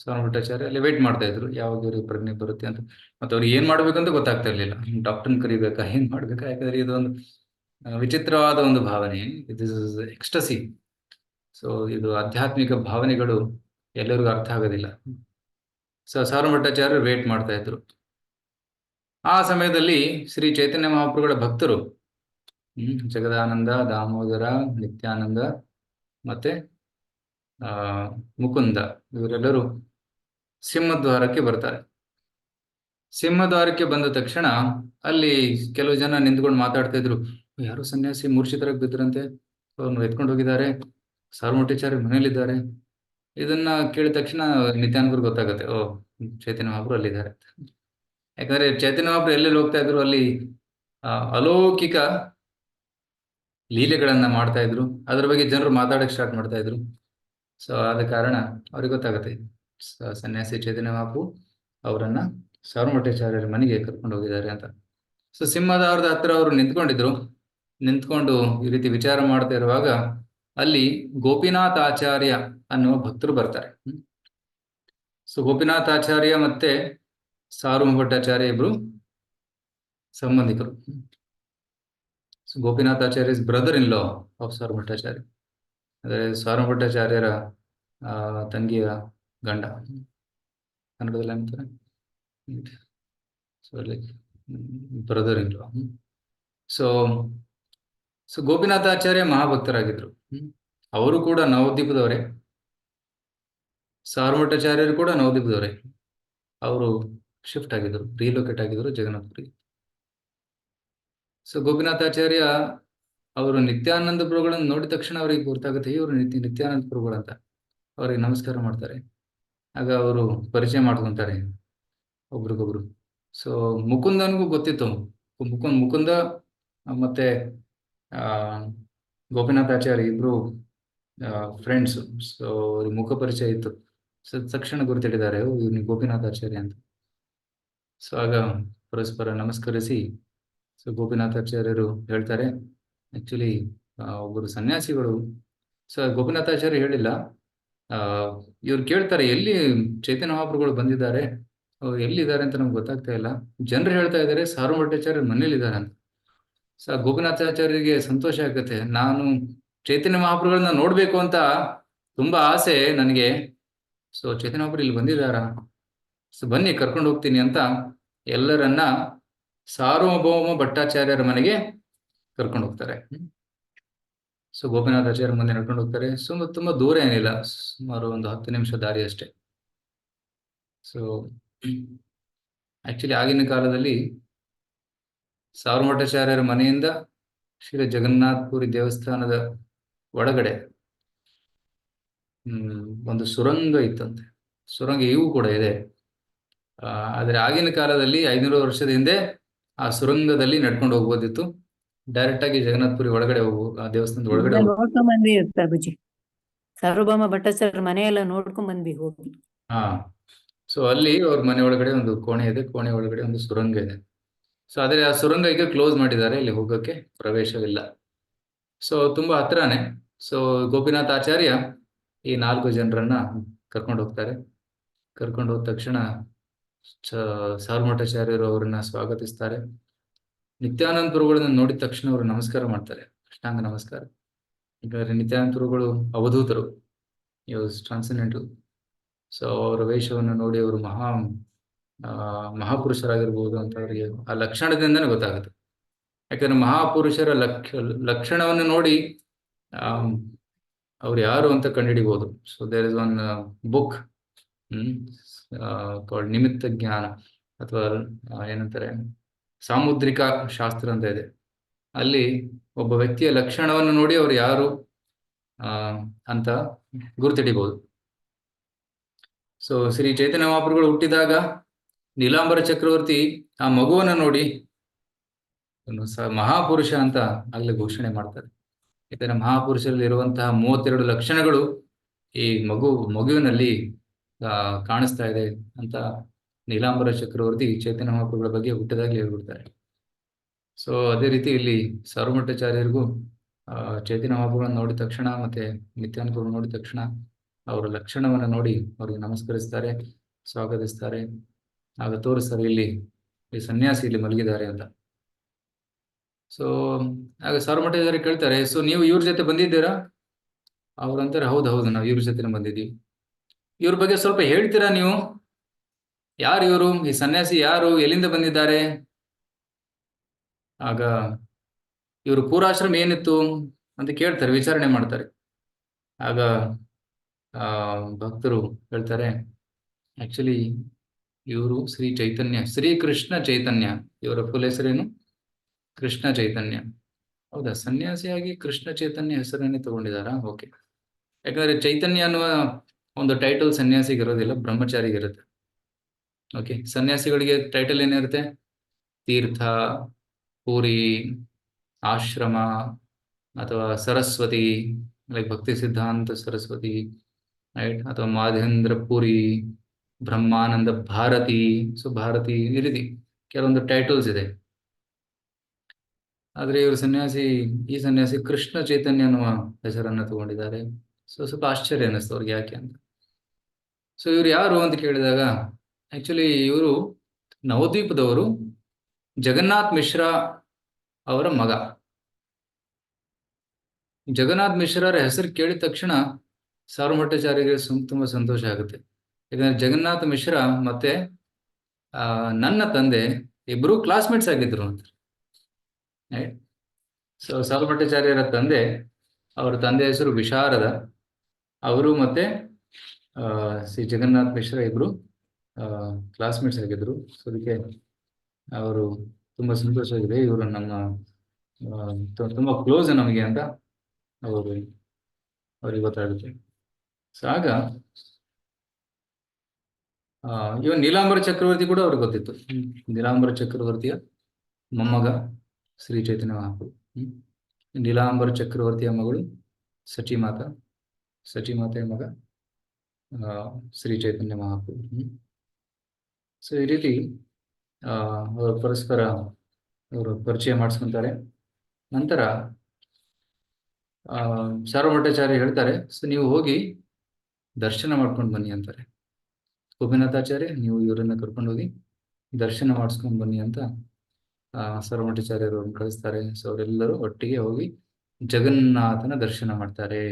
ಸಾರ್ವಭೌಮ ಭಟ್ಟಾಚಾರ್ಯ ಅಲ್ಲಿ ವೇಟ್ ಮಾಡ್ತಾ ಇದ್ರು, ಯಾವಾಗ ಇವ್ರಿಗೆ ಪ್ರಜ್ಞೆ ಬರುತ್ತೆ ಅಂತ. ಮತ್ತೆ ಅವ್ರಿಗೆ ಏನ್ ಮಾಡ್ಬೇಕಂತ ಗೊತ್ತಾಗ್ತಾ ಇರ್ಲಿಲ್ಲ. ಡಾಕ್ಟರ್ನ ಕರಿಬೇಕಾ, ಏನ್ ಮಾಡ್ಬೇಕಾ? ಯಾಕಂದ್ರೆ ಇದೊಂದು ವಿಚಿತ್ರವಾದ ಒಂದು ಭಾವನೆ. It is ecstasy. ಸೊ ಇದು ಆಧ್ಯಾತ್ಮಿಕ ಭಾವನೆಗಳು ಎಲ್ಲರಿಗೂ ಅರ್ಥ ಆಗೋದಿಲ್ಲ. ಸೊ ಸಾರ್ವಭೌಮ ಭಟ್ಟಾಚಾರ್ಯರು ವೇಟ್ ಮಾಡ್ತಾ ಇದ್ರು. ಆ ಸಮಯದಲ್ಲಿ ಶ್ರೀ ಚೈತನ್ಯ ಮಹಾಪ್ರಭುಗಳ ಭಕ್ತರು, ಜಗದಾನಂದ, ದಾಮೋದರ, ನಿತ್ಯಾನಂದ ಮತ್ತೆ ಮುಕುಂದ, ಇವರೆಲ್ಲರೂ ಸಿಂಹದ್ವಾರಕ್ಕೆ ಬರ್ತಾರೆ. ಸಿಂಹದ್ವಾರಕ್ಕೆ ಬಂದ ತಕ್ಷಣ ಅಲ್ಲಿ ಕೆಲವು ಜನ ನಿಂತ್ಕೊಂಡು ಮಾತಾಡ್ತಾ ಇದ್ರು. ಯಾರು ಸನ್ಯಾಸಿ ಮೂರ್ಛಿತರಾಗಿ ಬಿದ್ರಂತೆ, ಅವ್ರನ್ನ ಎತ್ಕೊಂಡು ಹೋಗಿದ್ದಾರೆ, ಸಾರ್ವಭೌಮ ಭಟ್ಟಾಚಾರ್ಯ ಮನೇಲಿದ್ದಾರೆ. ಇದನ್ನ ಕೇಳಿದ ತಕ್ಷಣ ನಿತ್ಯಾನಂದರಿಗೆ ಗೊತ್ತಾಗುತ್ತೆ, ಓ ಚೈತನ್ಯ ಮಹಾಪ್ರಭು ಅಲ್ಲಿದ್ದಾರೆ. ಯಾಕಂದ್ರೆ ಚೈತನ್ಯ ಮಹಾಪ್ರಭು ಎಲ್ಲೆಲ್ಲಿ ಹೋಗ್ತಾ ಇದ್ರು ಅಲ್ಲಿ ಅಲೌಕಿಕ ಲೀಲೆಗಳನ್ನ ಮಾಡ್ತಾ ಇದ್ರು. ಅದ್ರ ಬಗ್ಗೆ ಜನರು ಮಾತಾಡಕ್ ಸ್ಟಾರ್ಟ್ ಮಾಡ್ತಾ ಇದ್ರು. ಸೊ ಆದ ಕಾರಣ ಅವ್ರಿಗೆ ಗೊತ್ತಾಗುತ್ತೆ, ಸನ್ಯಾಸಿ ಚೈತನ್ಯ ಮಹಾಪ್ರಭು ಅವರನ್ನ ಸಾರ್ವಭೌಮ ಭಟ್ಟಾಚಾರ್ಯರ ಮನೆಗೆ ಕರ್ಕೊಂಡು ಹೋಗಿದ್ದಾರೆ ಅಂತ. ಸೊ ಸಿಂಹದ್ವಾರದ ಹತ್ರ ಅವರು ನಿಂತ್ಕೊಂಡು ಈ ರೀತಿ ವಿಚಾರ ಮಾಡ್ತಾ ಇರುವಾಗ ಅಲ್ಲಿ ಗೋಪಿನಾಥ ಆಚಾರ್ಯ ಅನ್ನುವ ಭಕ್ತರು ಬರ್ತಾರೆ. ಸೊ ಗೋಪಿನಾಥ ಆಚಾರ್ಯ ಮತ್ತೆ ಸಾರ್ವಭೌಮ ಭಟ್ಟಾಚಾರ್ಯ ಇಬ್ರು ಸಂಬಂಧಿಕರು. So Gopinatha Acharya is brother in law of Sarvabhauma Bhattacharya. ಅಂದರೆ ಸಾರ್ವಭೌಮ ಭಟ್ಟಾಚಾರ್ಯರ ತಂಗಿಯ ಗಂಡ, ಕನ್ನಡದಲ್ಲಿ ಅಂತಾರೆ. So like brother in law. So Gopinathacharya ಮಹಾಭಕ್ತರಾಗಿದ್ರು. ಅವರು ಕೂಡ ನವದ್ವೀಪದವರೇ. ಸಾರ್ವಭೌಮ ಭಟ್ಟಾಚಾರ್ಯರು ಕೂಡ ನವದ್ವೀಪದವರೇ. ಅವರು ಶಿಫ್ಟ್ ಆಗಿದ್ರು, ರಿಲೋಕೇಟ್ ಆಗಿದ್ರು ಜಗನ್ನಾಥಪುರಿ. ಸೊ ಗೋಪಿನಾಥಾಚಾರ್ಯ ಅವರು ನಿತ್ಯಾನಂದ ಪ್ರಭುಗಳನ್ನು ನೋಡಿದ ತಕ್ಷಣ ಅವರಿಗೆ ಗೊತ್ತಾಗುತ್ತೆ, ಇವರು ನಿತ್ಯಾನಂದ ಪ್ರಭುಗಳಂತ. ಅವರಿಗೆ ನಮಸ್ಕಾರ ಮಾಡ್ತಾರೆ. ಆಗ ಅವರು ಪರಿಚಯ ಮಾಡ್ಕೊಂತಾರೆ ಒಬ್ರಿಗೊಬ್ರು. ಸೊ ಮುಕುಂದನಿಗೂ ಗೊತ್ತಿತ್ತು, ಮುಕುಂದ ಮತ್ತೆ ಗೋಪಿನಾಥಾಚಾರ್ಯ ಇಬ್ರು ಫ್ರೆಂಡ್ಸ್. ಸೊ ಅವ್ರಿಗೆ ಮುಖ ಪರಿಚಯ ಇತ್ತು. ಸೊ ತಕ್ಷಣ ಗುರುತಿಡಿದ್ದಾರೆ, ಇವ್ರು ಗೋಪಿನಾಥಾಚಾರ್ಯ ಅಂತ. ಸೊ ಆಗ ಪರಸ್ಪರ ನಮಸ್ಕರಿಸಿ ಸೊ ಗೋಪಿನಾಥಾಚಾರ್ಯರು ಹೇಳ್ತಾರೆ, ಆಕ್ಚುಲಿ ಒಬ್ಬರು ಸನ್ಯಾಸಿಗಳು. ಸೊ ಗೋಪಿನಾಥಾಚಾರ್ಯ ಹೇಳಿಲ್ಲ, ಇವ್ರು ಕೇಳ್ತಾರೆ, ಎಲ್ಲಿ ಚೈತನ್ಯ ಮಹಾಪ್ರಭುಗಳು ಬಂದಿದ್ದಾರೆ, ಎಲ್ಲಿದ್ದಾರೆ ಅಂತ ನಮ್ಗೆ ಗೊತ್ತಾಗ್ತಾ ಇಲ್ಲ. ಜನರು ಹೇಳ್ತಾ ಇದ್ದಾರೆ ಸಾರ್ವಭೌಮ ಭಟ್ಟಾಚಾರ್ಯ ಮನೇಲಿದ್ದಾರೆ ಅಂತ. ಸೊ ಗೋಪಿನಾಥಾಚಾರ್ಯರಿಗೆ ಸಂತೋಷ ಆಗುತ್ತೆ, ನಾನು ಚೈತನ್ಯ ಮಹಾಪ್ರಭುಗಳನ್ನ ನೋಡ್ಬೇಕು ಅಂತ ತುಂಬಾ ಆಸೆ ನನಗೆ. ಸೊ ಚೈತನ್ಯ ಮಹಾಪ್ರಭು ಇಲ್ಲಿ ಬಂದಿದ್ದಾರ, ಸೊ ಬನ್ನಿ ಕರ್ಕೊಂಡು ಹೋಗ್ತೀನಿ ಅಂತ ಎಲ್ಲರನ್ನ ಸಾರ್ವಭೌಮ ಭಟ್ಟಾಚಾರ್ಯರ ಮನೆಗೆ ಕರ್ಕೊಂಡು ಹೋಗ್ತಾರೆ. ಸೊ ಗೋಪಿನಾಥಾಚಾರ್ಯ ಮುಂದೆ ನಡ್ಕೊಂಡು ಹೋಗ್ತಾರೆ. ತುಂಬಾ ದೂರ ಏನಿಲ್ಲ, ಸುಮಾರು ಒಂದು 10 ನಿಮಿಷ ದಾರಿ ಅಷ್ಟೇ. ಸೊ ಆಕ್ಚುಲಿ ಆಗಿನ ಕಾಲದಲ್ಲಿ ಸಾರ್ವಭೌಮ ಭಟ್ಟಾಚಾರ್ಯರ ಮನೆಯಿಂದ ಶ್ರೀ ಜಗನ್ನಾಥಪುರಿ ದೇವಸ್ಥಾನದ ಒಳಗಡೆ ಒಂದು ಸುರಂಗ ಇತ್ತಂತೆ. ಸುರಂಗ ಈಗೂ ಕೂಡ ಇದೆ. ಆದ್ರೆ ಆಗಿನ ಕಾಲದಲ್ಲಿ 500 ವರ್ಷದ ಹಿಂದೆ ಆ ಸುರಂಗದಲ್ಲಿ ನಡ್ಕೊಂಡು ಹೋಗ್ಬೋದಿತ್ತು. ಡೈರೆಕ್ಟ್ ಆಗಿ ಜಗನ್ನಾಥಪುರಿ ಒಳಗಡೆ ದೇವಸ್ಥಾನದ ಒಳಗಡೆ ನೋಡ್ಕೊಂಡ್ ಬಂದ್ವಿ ಪ್ರಭುಜಿ. ಸಾರ್ವಭೌಮ ಭಟ್ಟಾಚಾರ್ಯ ಮನೆಯೆಲ್ಲ ನೋಡ್ಕೊಂಡ್ ಬಂದ್ವಿ ಹೋಗಿ. ಸೊ ಅಲ್ಲಿ ಅವ್ರ ಮನೆ ಒಳಗಡೆ ಒಂದು ಕೋಣೆ ಇದೆ, ಕೋಣೆ ಒಳಗಡೆ ಒಂದು ಸುರಂಗ ಇದೆ. ಸೊ ಆದ್ರೆ ಆ ಸುರಂಗ ಈಗ ಕ್ಲೋಸ್ ಮಾಡಿದ್ದಾರೆ, ಇಲ್ಲಿ ಹೋಗೋಕೆ ಪ್ರವೇಶವಿಲ್ಲ. ಸೊ ತುಂಬಾ ಹತ್ರನೇ. ಸೊ ಗೋಪಿನಾಥ ಆಚಾರ್ಯ ಈ 4 ಜನರನ್ನ ಕರ್ಕೊಂಡು ಹೋಗ್ತಾರೆ. ಕರ್ಕೊಂಡು ಹೋದ ತಕ್ಷಣ ಸಾಲುಮಠಾಚಾರ್ಯರು ಅವರನ್ನ ಸ್ವಾಗತಿಸ್ತಾರೆ. ನಿತ್ಯಾನಂದ ಪ್ರಭುಗಳನ್ನ ನೋಡಿದ ತಕ್ಷಣ ಅವರು ನಮಸ್ಕಾರ ಮಾಡ್ತಾರೆ, ಅಷ್ಟಾಂಗ ನಮಸ್ಕಾರ. ಯಾಕಂದ್ರೆ ನಿತ್ಯಾನಂದ ಪ್ರಭುಗಳು ಅವಧೂತರು, ಟ್ರಾನ್ಸೆಂಡೆಂಟಲ್. ಸೊ ಅವರ ವೇಷವನ್ನು ನೋಡಿ ಅವರು ಮಹಾಪುರುಷರಾಗಿರ್ಬೋದು ಅಂತ ಅವರಿಗೆ ಆ ಲಕ್ಷಣದಿಂದನೇ ಗೊತ್ತಾಗುತ್ತೆ. ಯಾಕಂದ್ರೆ ಮಹಾಪುರುಷರ ಲಕ್ಷಣವನ್ನು ನೋಡಿ ಅವ್ರು ಯಾರು ಅಂತ ಕಂಡುಹಿಡಿಬಹುದು. So there is one book called Nimitta Jnana, ಅಥವಾ ಏನಂತಾರೆ ಸಾಮುದ್ರಿಕ ಶಾಸ್ತ್ರ ಅಂತ ಇದೆ. ಅಲ್ಲಿ ಒಬ್ಬ ವ್ಯಕ್ತಿಯ ಲಕ್ಷಣವನ್ನು ನೋಡಿ ಅವ್ರು ಯಾರು ಅಂತ ಗುರುತಿಡಿಬಹುದು. ಸೊ ಶ್ರೀ ಚೈತನ್ಯ ಮಹಾಪ್ರಭುಗಳು ಹುಟ್ಟಿದಾಗ ನೀಲಾಂಬರ ಚಕ್ರವರ್ತಿ ಆ ಮಗುವನ್ನು ನೋಡಿ ಮಹಾಪುರುಷ ಅಂತ ಆಗ್ಲೇ ಘೋಷಣೆ ಮಾಡ್ತಾರೆ. ಯಾಕಂದ್ರೆ ಮಹಾಪುರುಷರಲ್ಲಿ ಇರುವಂತಹ 32 ಲಕ್ಷಣಗಳು ಈ ಮಗುವಿನಲ್ಲಿ ಕಾಣಿಸ್ತಾ ಇದೆ ಅಂತ ನೀಲಾಂಬರ ಚಕ್ರವರ್ತಿ ಚೈತನ್ಯ ಮಹಾಪ್ರಭುಗಳ ಬಗ್ಗೆ ಹುಟ್ಟಿದಾಗಲೇ ಹೇಳ್ಬಿಡ್ತಾರೆ. ಸೊ ಅದೇ ರೀತಿ ಇಲ್ಲಿ ಸಾಲುಮಠಾಚಾರ್ಯರಿಗೂ ಚೈತನ್ಯ ಮಹಾಪ್ರಭುಗಳನ್ನು ನೋಡಿದ ತಕ್ಷಣ ಮತ್ತೆ ನಿತ್ಯಾನಂದ ಪ್ರಭು ನೋಡಿದ ತಕ್ಷಣ ಅವರ ಲಕ್ಷಣವನ್ನು ನೋಡಿ ಅವ್ರಿಗೆ ನಮಸ್ಕರಿಸ್ತಾರೆ, ಸ್ವಾಗತಿಸ್ತಾರೆ. ಆಗ ತೋರಿಸ್ತಾರೆ ಇಲ್ಲಿ ಈ ಸನ್ಯಾಸಿ ಇಲ್ಲಿ ಮಲಗಿದ್ದಾರೆ ಅಂತ. ಸೊ ಆಗ ಸಾಲುಮಠಾಚಾರ್ಯ ಕೇಳ್ತಾರೆ, ಸೊ ನೀವು ಇವ್ರ ಜೊತೆ ಬಂದಿದ್ದೀರಾ? ಅವ್ರಂತಾರೆ ಹೌದು ನಾವು ಇವ್ರ ಜೊತೆ ಬಂದಿದ್ದೀವಿ. ಇವ್ರ ಬಗ್ಗೆ ಸ್ವಲ್ಪ ಹೇಳ್ತೀರಾ ನೀವು? ಯಾರು ಇವರು? ಈ ಸನ್ಯಾಸಿ ಯಾರು? ಎಲ್ಲಿಂದ ಬಂದಿದ್ದಾರೆ? ಆಗ ಇವರು ಪೂರ್ವಾಶ್ರಮ ಏನಿತ್ತು ಅಂತ ಕೇಳ್ತಾರೆ, ವಿಚಾರಣೆ ಮಾಡ್ತಾರೆ. ಆಗ ಭಕ್ತರು ಹೇಳ್ತಾರೆ, ಆಕ್ಚುಲಿ ಇವರು ಶ್ರೀ ಕೃಷ್ಣ ಚೈತನ್ಯ. ಇವರ ಫುಲ್ ಹೆಸರೇನು? ಕೃಷ್ಣ ಚೈತನ್ಯ. ಹೌದಾ, ಸನ್ಯಾಸಿಯಾಗಿ ಕೃಷ್ಣ ಚೈತನ್ಯ ಹೆಸರನ್ನೇ ತಗೊಂಡಿದಾರಾ? ಓಕೆ. ಯಾಕಂದ್ರೆ ಚೈತನ್ಯ ಅನ್ನುವ ಒಂದು ಟೈಟಲ್ ಸನ್ಯಾಸಿಗೆ ಇರೋದಿಲ್ಲ, ಬ್ರಹ್ಮಚಾರಿಗೆ ಇರುತ್ತೆ. ಓಕೆ, ಸನ್ಯಾಸಿಗಳಿಗೆ ಟೈಟಲ್ ಏನಿರುತ್ತೆ? ತೀರ್ಥ, ಪೂರಿ, ಆಶ್ರಮ, ಅಥವಾ ಸರಸ್ವತಿ, ಲೈಕ್ ಭಕ್ತಿ ಸಿದ್ಧಾಂತ ಸರಸ್ವತಿ, ರೈಟ್, ಅಥವಾ ಮಾಧೇಂದ್ರ ಪುರಿ, ಬ್ರಹ್ಮಾನಂದ ಭಾರತಿ. ಸೊ ಭಾರತಿ, ಈ ರೀತಿ ಕೆಲವೊಂದು ಟೈಟಲ್ಸ್ ಇದೆ. ಆದ್ರೆ ಇವರು ಈ ಸನ್ಯಾಸಿ ಕೃಷ್ಣ ಚೈತನ್ಯ ಅನ್ನುವ ಹೆಸರನ್ನ ತಗೊಂಡಿದ್ದಾರೆ. ಸೊ ಸ್ವಲ್ಪ ಆಶ್ಚರ್ಯ ಅನ್ನಿಸ್ತು ಅವ್ರಿಗೆ, ಯಾಕೆ ಅಂತ. ಸೊ ಇವ್ರು ಯಾರು ಅಂತ ಕೇಳಿದಾಗ, ಆಕ್ಚುಲಿ ಇವರು ನವದ್ವೀಪದವರು, ಜಗನ್ನಾಥ್ ಮಿಶ್ರಾ ಅವರ ಮಗ. ಜಗನ್ನಾಥ್ ಮಿಶ್ರರ ಹೆಸರು ಕೇಳಿದ ತಕ್ಷಣ ಸಾಲುಮಠಾಚಾರ್ಯರಿಗೆ ತುಂಬಾ ಸಂತೋಷ ಆಗುತ್ತೆ. ಯಾಕಂದ್ರೆ ಜಗನ್ನಾಥ ಮಿಶ್ರಾ ಮತ್ತೆ ನನ್ನ ತಂದೆ ಇಬ್ರು ಕ್ಲಾಸ್ಮೇಟ್ಸ್ ಆಗಿದ್ರು ಅಂತ. ಸೊ ಸಾಲುಮಠಾಚಾರ್ಯರ ಅವರ ತಂದೆ ಹೆಸರು ವಿಶಾರದ. ಅವರು ಮತ್ತೆ ಶ್ರೀ ಜಗನ್ನಾಥ್ ಮಿಶ್ರಾ ಇಬ್ರು ಕ್ಲಾಸ್ಮೇಟ್ಸ್ ಆಗಿದ್ರು. ಸೊ ಅದಕ್ಕೆ ಅವರು ತುಂಬಾ ಸಂತೋಷವಾಗಿದೆ, ಇವರು ನಮ್ಮ ತುಂಬಾ ಕ್ಲೋಸ್ ನಮಗೆ ಅಂತ ಅವ್ರಿಗೆ ಗೊತ್ತಾಗುತ್ತೆ. ಸೊ ಆಗ ಇವನ್ ನೀಲಾಂಬರ ಚಕ್ರವರ್ತಿ ಕೂಡ ಅವ್ರಿಗೆ ಗೊತ್ತಿತ್ತು. ನೀಲಾಂಬರ ಚಕ್ರವರ್ತಿಯ ಮೊಮ್ಮಗ ಶ್ರೀ ಚೈತನ್ಯ ಮಹಾಪ್ರಭು. ನೀಲಾಂಬರ ಚಕ್ರವರ್ತಿಯ ಮಗಳು ಸಚಿಮಾತೆಯ ಮಗ ಶ್ರೀ ಚೈತನ್ಯ ಮಹಾಪ್ರಭು. ಸೊ ಈ ರೀತಿ ಅವರು ಪರಸ್ಪರ ಅವರು ಪರಿಚಯ ಮಾಡಿಸ್ಕೊಂತಾರೆ. ನಂತರ ಸಾಲುಮಠಾಚಾರ್ಯ ಹೇಳ್ತಾರೆ, ಸೊ ನೀವು ಹೋಗಿ ದರ್ಶನ ಮಾಡ್ಕೊಂಡು ಬನ್ನಿ ಅಂತಾರೆ. ಗೋಪಿನಾಥಾಚಾರ್ಯ, ನೀವು ಇವರನ್ನ ಕರ್ಕೊಂಡು ಹೋಗಿ ದರ್ಶನ ಮಾಡಿಸ್ಕೊಂಡು ಬನ್ನಿ ಅಂತ ಸಾಲುಮಠಾಚಾರ್ಯರು ಅವ್ರನ್ನ ಕಳಿಸ್ತಾರೆ. ಸೊ ಅವರೆಲ್ಲರೂ ಒಟ್ಟಿಗೆ ಹೋಗಿ ಜಗನ್ನಾಥನ ದರ್ಶನ ಮಾಡ್ತಾರೆ.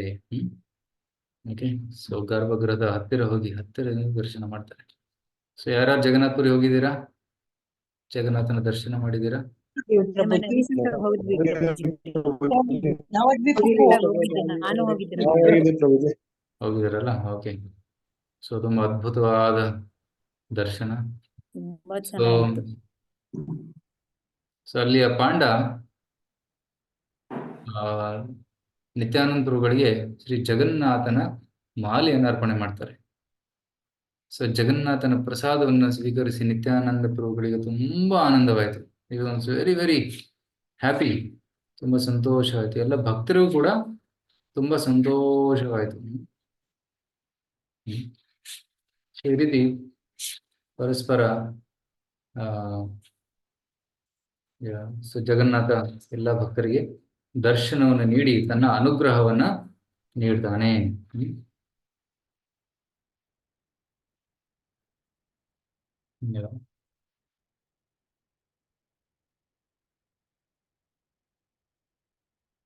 ಓಕೆ, ಸೊ ಗರ್ಭಗೃಹದ ಹತ್ತಿರ ದರ್ಶನ ಮಾಡ್ತಾರೆ. ಸೊ ಯಾರ್ಯಾರು ಜಗನ್ನಾಥಪುರಿ ಹೋಗಿದ್ದೀರಾ? ಜಗನ್ನಾಥನ ದರ್ಶನ ಮಾಡಿದ್ದೀರಾ? ಹೋಗಿದ್ದೀರಲ್ಲ? ಓಕೆ. ಸೊ ತುಂಬಾ ಅದ್ಭುತವಾದ ದರ್ಶನ. ಸೊ ಅಲ್ಲಿಯ ಪಾಂಡ ನಿತ್ಯಾನಂದ ಪ್ರಭುಗಳಿಗೆ ಶ್ರೀ ಜಗನ್ನಾಥನ ಮಾಲೆಯನ್ನು ಅರ್ಪಣೆ ಮಾಡ್ತಾರೆ. ಸೊ ಜಗನ್ನಾಥನ ಪ್ರಸಾದವನ್ನು ಸ್ವೀಕರಿಸಿ ನಿತ್ಯಾನಂದ ಪ್ರಭುಗಳಿಗೆ ತುಂಬಾ ಆನಂದವಾಯಿತು. ಇದು ವೆರಿ ವೆರಿ ಹ್ಯಾಪಿ, ತುಂಬಾ ಸಂತೋಷವಾಯಿತು. ಎಲ್ಲ ಭಕ್ತರಿಗೂ ಕೂಡ ತುಂಬಾ ಸಂತೋಷವಾಯಿತು. ಈ ರೀತಿ ಪರಸ್ಪರ ಸೊ ಜಗನ್ನಾಥ ಎಲ್ಲ ಭಕ್ತರಿಗೆ ದರ್ಶನವನ್ನು ನೀಡಿ ತನ್ನ ಅನುಗ್ರಹವನ್ನ ನೀಡ್ತಾನೆ.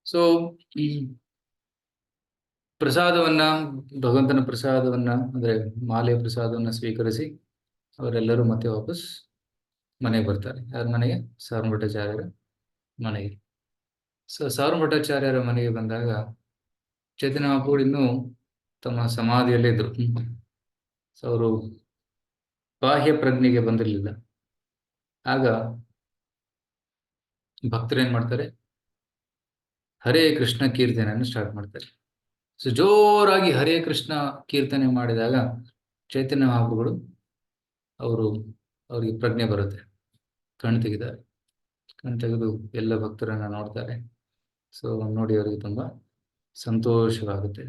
ಸೊ ಪ್ರಸಾದವನ್ನ, ಭಗವಂತನ ಪ್ರಸಾದವನ್ನ ಅಂದ್ರೆ ಮಾಲೆಯ ಪ್ರಸಾದವನ್ನ ಸ್ವೀಕರಿಸಿ ಅವರೆಲ್ಲರೂ ಮತ್ತೆ ವಾಪಸ್ ಮನೆಗೆ ಬರ್ತಾರೆ. ಯಾರ ಮನೆಗೆ? ಸಾರ್ವಭಟಾಚಾರ್ಯರ ಮನೆಗೆ. ಸೊ ಸಾರ್ವಭಟಾಚಾರ್ಯರ ಮನೆಗೆ ಬಂದಾಗ ಚೈತನ್ಯ ಮಹಾಪ್ರಭು ಇನ್ನೂ ತಮ್ಮ ಸಮಾಧಿಯಲ್ಲೇ ಇದ್ರು. ಸೊ ಅವರು ಬಾಹ್ಯ ಪ್ರಜ್ಞೆಗೆ ಬಂದಿರಲಿಲ್ಲ. ಆಗ ಭಕ್ತರು ಏನ್ ಮಾಡ್ತಾರೆ? ಹರೇ ಕೃಷ್ಣ ಕೀರ್ತನೆಯನ್ನು ಸ್ಟಾರ್ಟ್ ಮಾಡ್ತಾರೆ. ಸೊ ಜೋರಾಗಿ ಹರೇ ಕೃಷ್ಣ ಕೀರ್ತನೆ ಮಾಡಿದಾಗ ಚೈತನ್ಯ ಮಹಾಪ್ರಭುಗಳು ಅವರಿಗೆ ಪ್ರಜ್ಞೆ ಬರುತ್ತೆ. ಕಣ್ ತೆಗಿತಾರೆ. ಕಣ್ ತೆಗೆದು ಎಲ್ಲ ಭಕ್ತರನ್ನ ನೋಡ್ತಾರೆ. ಸೊ ನೋಡಿ ಅವರಿಗೆ ತುಂಬಾ ಸಂತೋಷವಾಗುತ್ತೆ.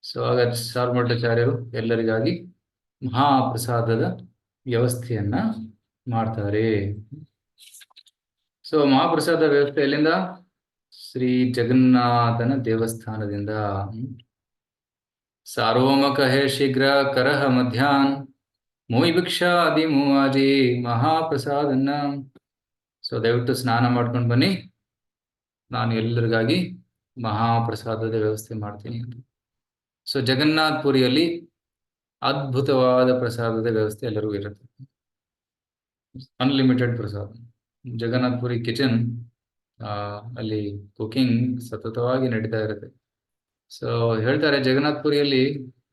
ಸೊ ಆಗ ಸಾರ್ವಭಟಾಚಾರ್ಯರು ಎಲ್ಲರಿಗಾಗಿ ಮಹಾಪ್ರಸಾದದ ವ್ಯವಸ್ಥೆಯನ್ನ ಮಾಡ್ತಾರೆ. ಸೊ ಮಹಾಪ್ರಸಾದ ವ್ಯವಸ್ಥೆ ಎಲ್ಲಿಂದ? ಶ್ರೀ ಜಗನ್ನಾಥನ ದೇವಸ್ಥಾನದಿಂದ. ಸಾರ್ವಮಕ ಹೇ ಶೀಘ್ರ ಕರಹ ಮಧ್ಯಾಹ್ನ ಮೂಯಿ ಭಿಕ್ಷಾ ಅದಿ ಮೂವಾಜಿ ಮಹಾಪ್ರಸಾದನ್ನ. ಸೊ ದಯವಿಟ್ಟು ಸ್ನಾನ ಮಾಡ್ಕೊಂಡು ಬನ್ನಿ, ನಾನು ಎಲ್ಲರಿಗಾಗಿ ಮಹಾಪ್ರಸಾದದ ವ್ಯವಸ್ಥೆ ಮಾಡ್ತೀನಿ ಅಂತ. ಸೊ ಜಗನ್ನಾಥ್ ಪುರಿಯಲ್ಲಿ ಅದ್ಭುತವಾದ ಪ್ರಸಾದದ ವ್ಯವಸ್ಥೆ ಎಲ್ಲರಿಗೂ ಇರುತ್ತೆ. ಅನ್ಲಿಮಿಟೆಡ್ ಪ್ರಸಾದ. ಜಗನ್ನಾಥ್ ಪುರಿ ಕಿಚನ್, ಅಲ್ಲಿ ಕುಕಿಂಗ್ ಸತತವಾಗಿ ನಡೀತಾ ಇರುತ್ತೆ. ಸೊ ಹೇಳ್ತಾರೆ ಜಗನ್ನಾಥ್ ಪುರಿಯಲ್ಲಿ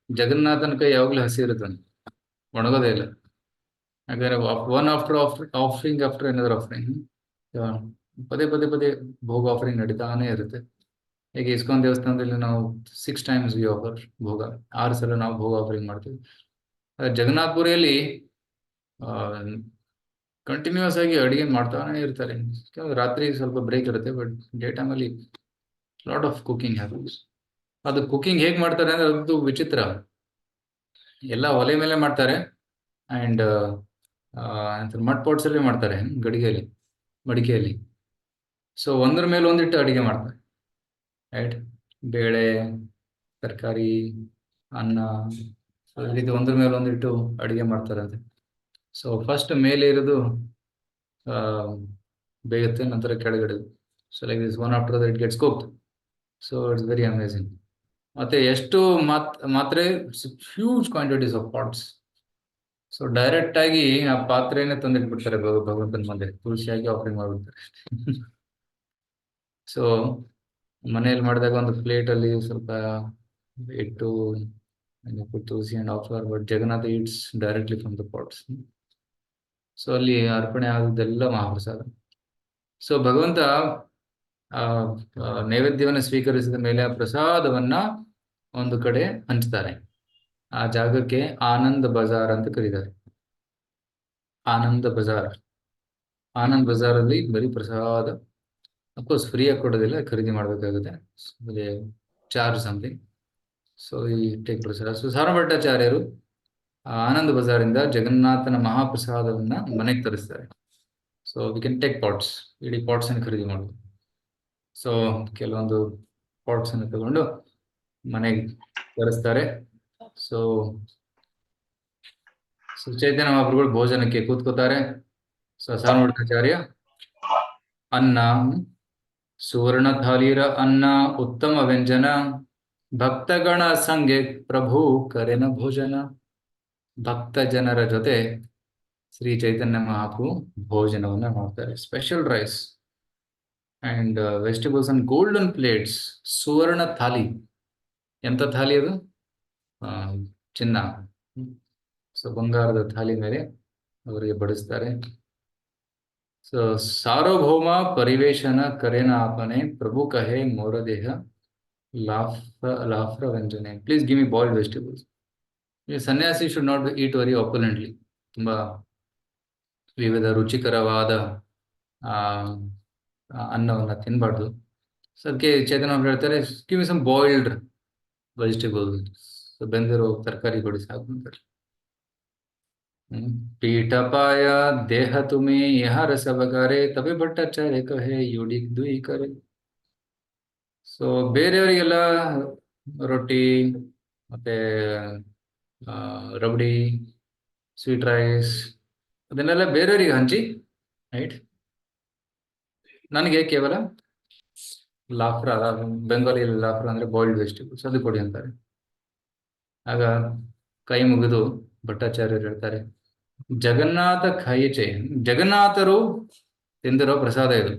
ಜಗನ್ನಾಥನ ಕೈ ಯಾವಾಗಲೂ ಹಸಿ ಇರುತ್ತೆ, ಒಣಗೋದೇ ಇಲ್ಲ. ಯಾಕಂದ್ರೆ ಒನ್ ಆಫರಿಂಗ್ ಆಫ್ಟರ್ ಏನದರ್ ಆಫರಿಂಗ್, ಪದೇ ಪದೇ ಪದೇ ಭೋಗ ಆಫರಿಂಗ್ ನಡೀತಾನೆ ಇರುತ್ತೆ. ಈಗ ಇಸ್ಕಾನ್ ದೇವಸ್ಥಾನದಲ್ಲಿ ನಾವು 6 times ವಿ ಆಫರ್ ಭೋಗ, 6 ಸಲ ನಾವು ಭೋಗ ಆಫರಿಂಗ್ ಮಾಡ್ತೀವಿ. ಜಗನ್ನಾಥ್ ಪುರಿಯಲ್ಲಿ ಕಂಟಿನ್ಯೂಸ್ ಆಗಿ ಅಡಿಗೆ ಮಾಡ್ತಾನೆ ಇರ್ತಾರೆ. ರಾತ್ರಿ ಸ್ವಲ್ಪ ಬ್ರೇಕ್ ಇರುತ್ತೆ, ಬಟ್ ಡೇ ಟೈಮಲ್ಲಿ ಲಾಟ್ ಆಫ್ ಕುಕಿಂಗ್ ಹ್ಯಾಪನ್ಸ್. ಅದು ಕುಕಿಂಗ್ ಹೇಗೆ ಮಾಡ್ತಾರೆ ಅಂದ್ರೆ ಅದು ವಿಚಿತ್ರ. ಎಲ್ಲ ಒಲೆ ಮೇಲೆ ಮಾಡ್ತಾರೆ ಅಂಡ್ ಮಡ್ ಪಾಟ್ಸ್ ಅಲ್ಲಿ ಮಾಡ್ತಾರೆ, ಗಡಿಗೆಯಲ್ಲಿ, ಮಡಿಕೆಯಲ್ಲಿ. ಸೊ ಒಂದ್ರ ಮೇಲೆ ಒಂದಿಟ್ಟು ಅಡಿಗೆ ಮಾಡ್ತಾರೆ, ರೈಟ್? ಬೇಳೆ, ತರಕಾರಿ, ಅನ್ನ, ಈ ರೀತಿ ಒಂದ್ರ ಮೇಲೆ ಒಂದಿಟ್ಟು ಅಡಿಗೆ ಮಾಡ್ತಾರಂತೆ. ಸೊ ಫಸ್ಟ್ ಮೇಲೆ ಇರೋದು ಬೇಯುತ್ತೆ, ನಂತರ ಕೆಳಗಡೆ. So like this one after that it gets cooked. So it's very amazing. ಮತ್ತೆ ಎಷ್ಟು ಮಾತ್ರೆ, huge quantities of pots. So direct ಆಗಿ ಆ ಪಾತ್ರೆನೇ ತಂದಿಟ್ಬಿಡ್ತಾರೆ ಭಗವಂತನ ಮುಂದೆ, ತುಳಸಿಯಾಗಿ ಆಫರಿಂಗ್ ಮಾಡ್ಬಿಡ್ತಾರೆ. ಸೊ ಮನೆಯಲ್ಲಿ ಮಾಡಿದಾಗ ಒಂದು ಪ್ಲೇಟ್ ಅಲ್ಲಿ ಸ್ವಲ್ಪ ಇಟ್ಟು tulsi and offer, but Jagannatha eats directly from the pots. So ಅಲ್ಲಿ ಅರ್ಪಣೆ ಆದದ್ದೆಲ್ಲ ಮಹಾಪ್ರಸಾದ. ಸೊ ಭಗವಂತ ನೈವೇದ್ಯವನ್ನು ಸ್ವೀಕರಿಸಿದ ಮೇಲೆ ಆ ಪ್ರಸಾದವನ್ನ ಒಂದು ಕಡೆ ಹಂಚ್ತಾರೆ. ಆ ಜಾಗಕ್ಕೆ ಆನಂದ್ ಬಜಾರ್ ಅಂತ ಕರೀತಾರೆ. ಆನಂದ್ ಬಜಾರ್. ಆನಂದ್ ಬಜಾರ್ ಅಲ್ಲಿ ಬರೀ ಪ್ರಸಾದ, ಅಫ್ಕೋರ್ಸ್ ಫ್ರೀಯಾಗಿ ಕೊಡೋದಿಲ್ಲ, ಖರೀದಿ ಮಾಡಬೇಕಾಗುತ್ತೆ, ಚಾರ್ಜ್ ಸಮಥಿಂಗ್. ಸೊ ಈ ಟೇಕ್ ಪ್ರಸಾದ. ಸೊ ಸಾರ್ವಭಟಾಚಾರ್ಯರು ಆನಂದ್ ಬಜಾರಿಂದ ಜಗನ್ನಾಥನ ಮಹಾಪ್ರಸಾದವನ್ನ ಮನೆಗೆ ತರಿಸ್ತಾರೆ. So we can take pots, ಇಡೀ ಪಾಟ್ಸ್ ಅನ್ನು ಖರೀದಿ ಮಾಡೋದು. ಸೊ ಕೆಲವೊಂದು ಪಾಟ್ಸ್ ಅನ್ನು ತಗೊಂಡು ಮನೆಗೆ ತರಿಸ್ತಾರೆ. ಸೊ ಚೈತನ್ಯ ಮಹಾಪ್ರಭುಗಳು ಭೋಜನಕ್ಕೆ ಕೂತ್ಕೋತಾರೆ. ಸೊ ಸಾರ್ವಭಟಾಚಾರ್ಯ ಅನ್ನ, ಸುವರ್ಣ ಥಾಲಿರ ಅನ್ನ, ಉತ್ತಮ ವ್ಯಂಜನ, ಭಕ್ತಗಣ ಸಂಗೆ ಪ್ರಭು ಕರೆನ ಭೋಜನ. ಭಕ್ತ ಜನರ ಜೊತೆ ಶ್ರೀ ಚೈತನ್ಯ ಮಹಾಪ್ರಭು ಭೋಜನವನ್ನ ಮಾಡ್ತಾರೆ. Special rice and vegetables and golden plates. ಸುವರ್ಣ ಥಾಲಿ. ಎಂತ ಥಾಲಿ ಅದು? ಚಿನ್ನ. ಸೊ ಬಂಗಾರದ ಥಾಲಿ ಮೇಲೆ ಅವರಿಗೆ ಬಡಿಸ್ತಾರೆ. ಸೊ ಸಾರ್ವಭೌಮ ಪರಿವೇಶನ ಕರೆನ ಆಪನೆ, ಪ್ರಭು ಕಹೆ ಮೋರ ದೇಹ ಲಾಫ್ರ ವ್ಯಂಜನೆ. Please give me boiled vegetables. Sannyasi should not eat very opulently. ತುಂಬಾ ವಿವಿಧ ರುಚಿಕರವಾದ ಅನ್ನವನ್ನ ತಿನ್ಬಾರ್ದು. ಸೊ ಅದಕ್ಕೆ ಚೈತನ್ಯ ಹೇಳ್ತಾರೆ, give me some boiled vegetables. ಬೆಂದಿರೋ ತರಕಾರಿ ಕೊಡಿ ಸಾಕು ಅಂತಾರೆ. ಪೀಠಪಾಯ ದೇಹ ತುಮೆ ಯಹ ರಸ ಬಗಾರೆ, ತಬೆ ಭಟ್ಟಾಚಾರ್ಯ ಕಹೆ ಯುಡಿ ದುಯಿ ಕರೆ. ಸೊ ಬೇರೆಯವರಿಗೆಲ್ಲ ರೊಟ್ಟಿ ಮತ್ತೆ ರಬಡಿ, ಸ್ವೀಟ್ ರೈಸ್ ಅದನ್ನೆಲ್ಲ ಬೇರೆಯವರಿಗೆ ಹಂಚಿ, ರೈಟ್. ನನಗೆ ಕೇವಲ ಲಾಫ್ರಾ, ಬೆಂಗಾಲಿಯಲ್ಲಿ ಲಾಫ್ರಾ ಅಂದ್ರೆ ಬಾಯ್ಲ್ಡ್ ವೆಜಿಟೇಬಲ್ಸ್, ಅದು ಕೊಡಿ ಅಂತಾರೆ. ಆಗ ಕೈ ಮುಗಿದು ಭಟ್ಟಾಚಾರ್ಯರು ಹೇಳ್ತಾರೆ, ಜಗನ್ನಾಥ ಖಾಯಿಚೆ, ಜಗನ್ನಾಥರು ತಿಂದಿರೋ ಪ್ರಸಾದ ಇದು.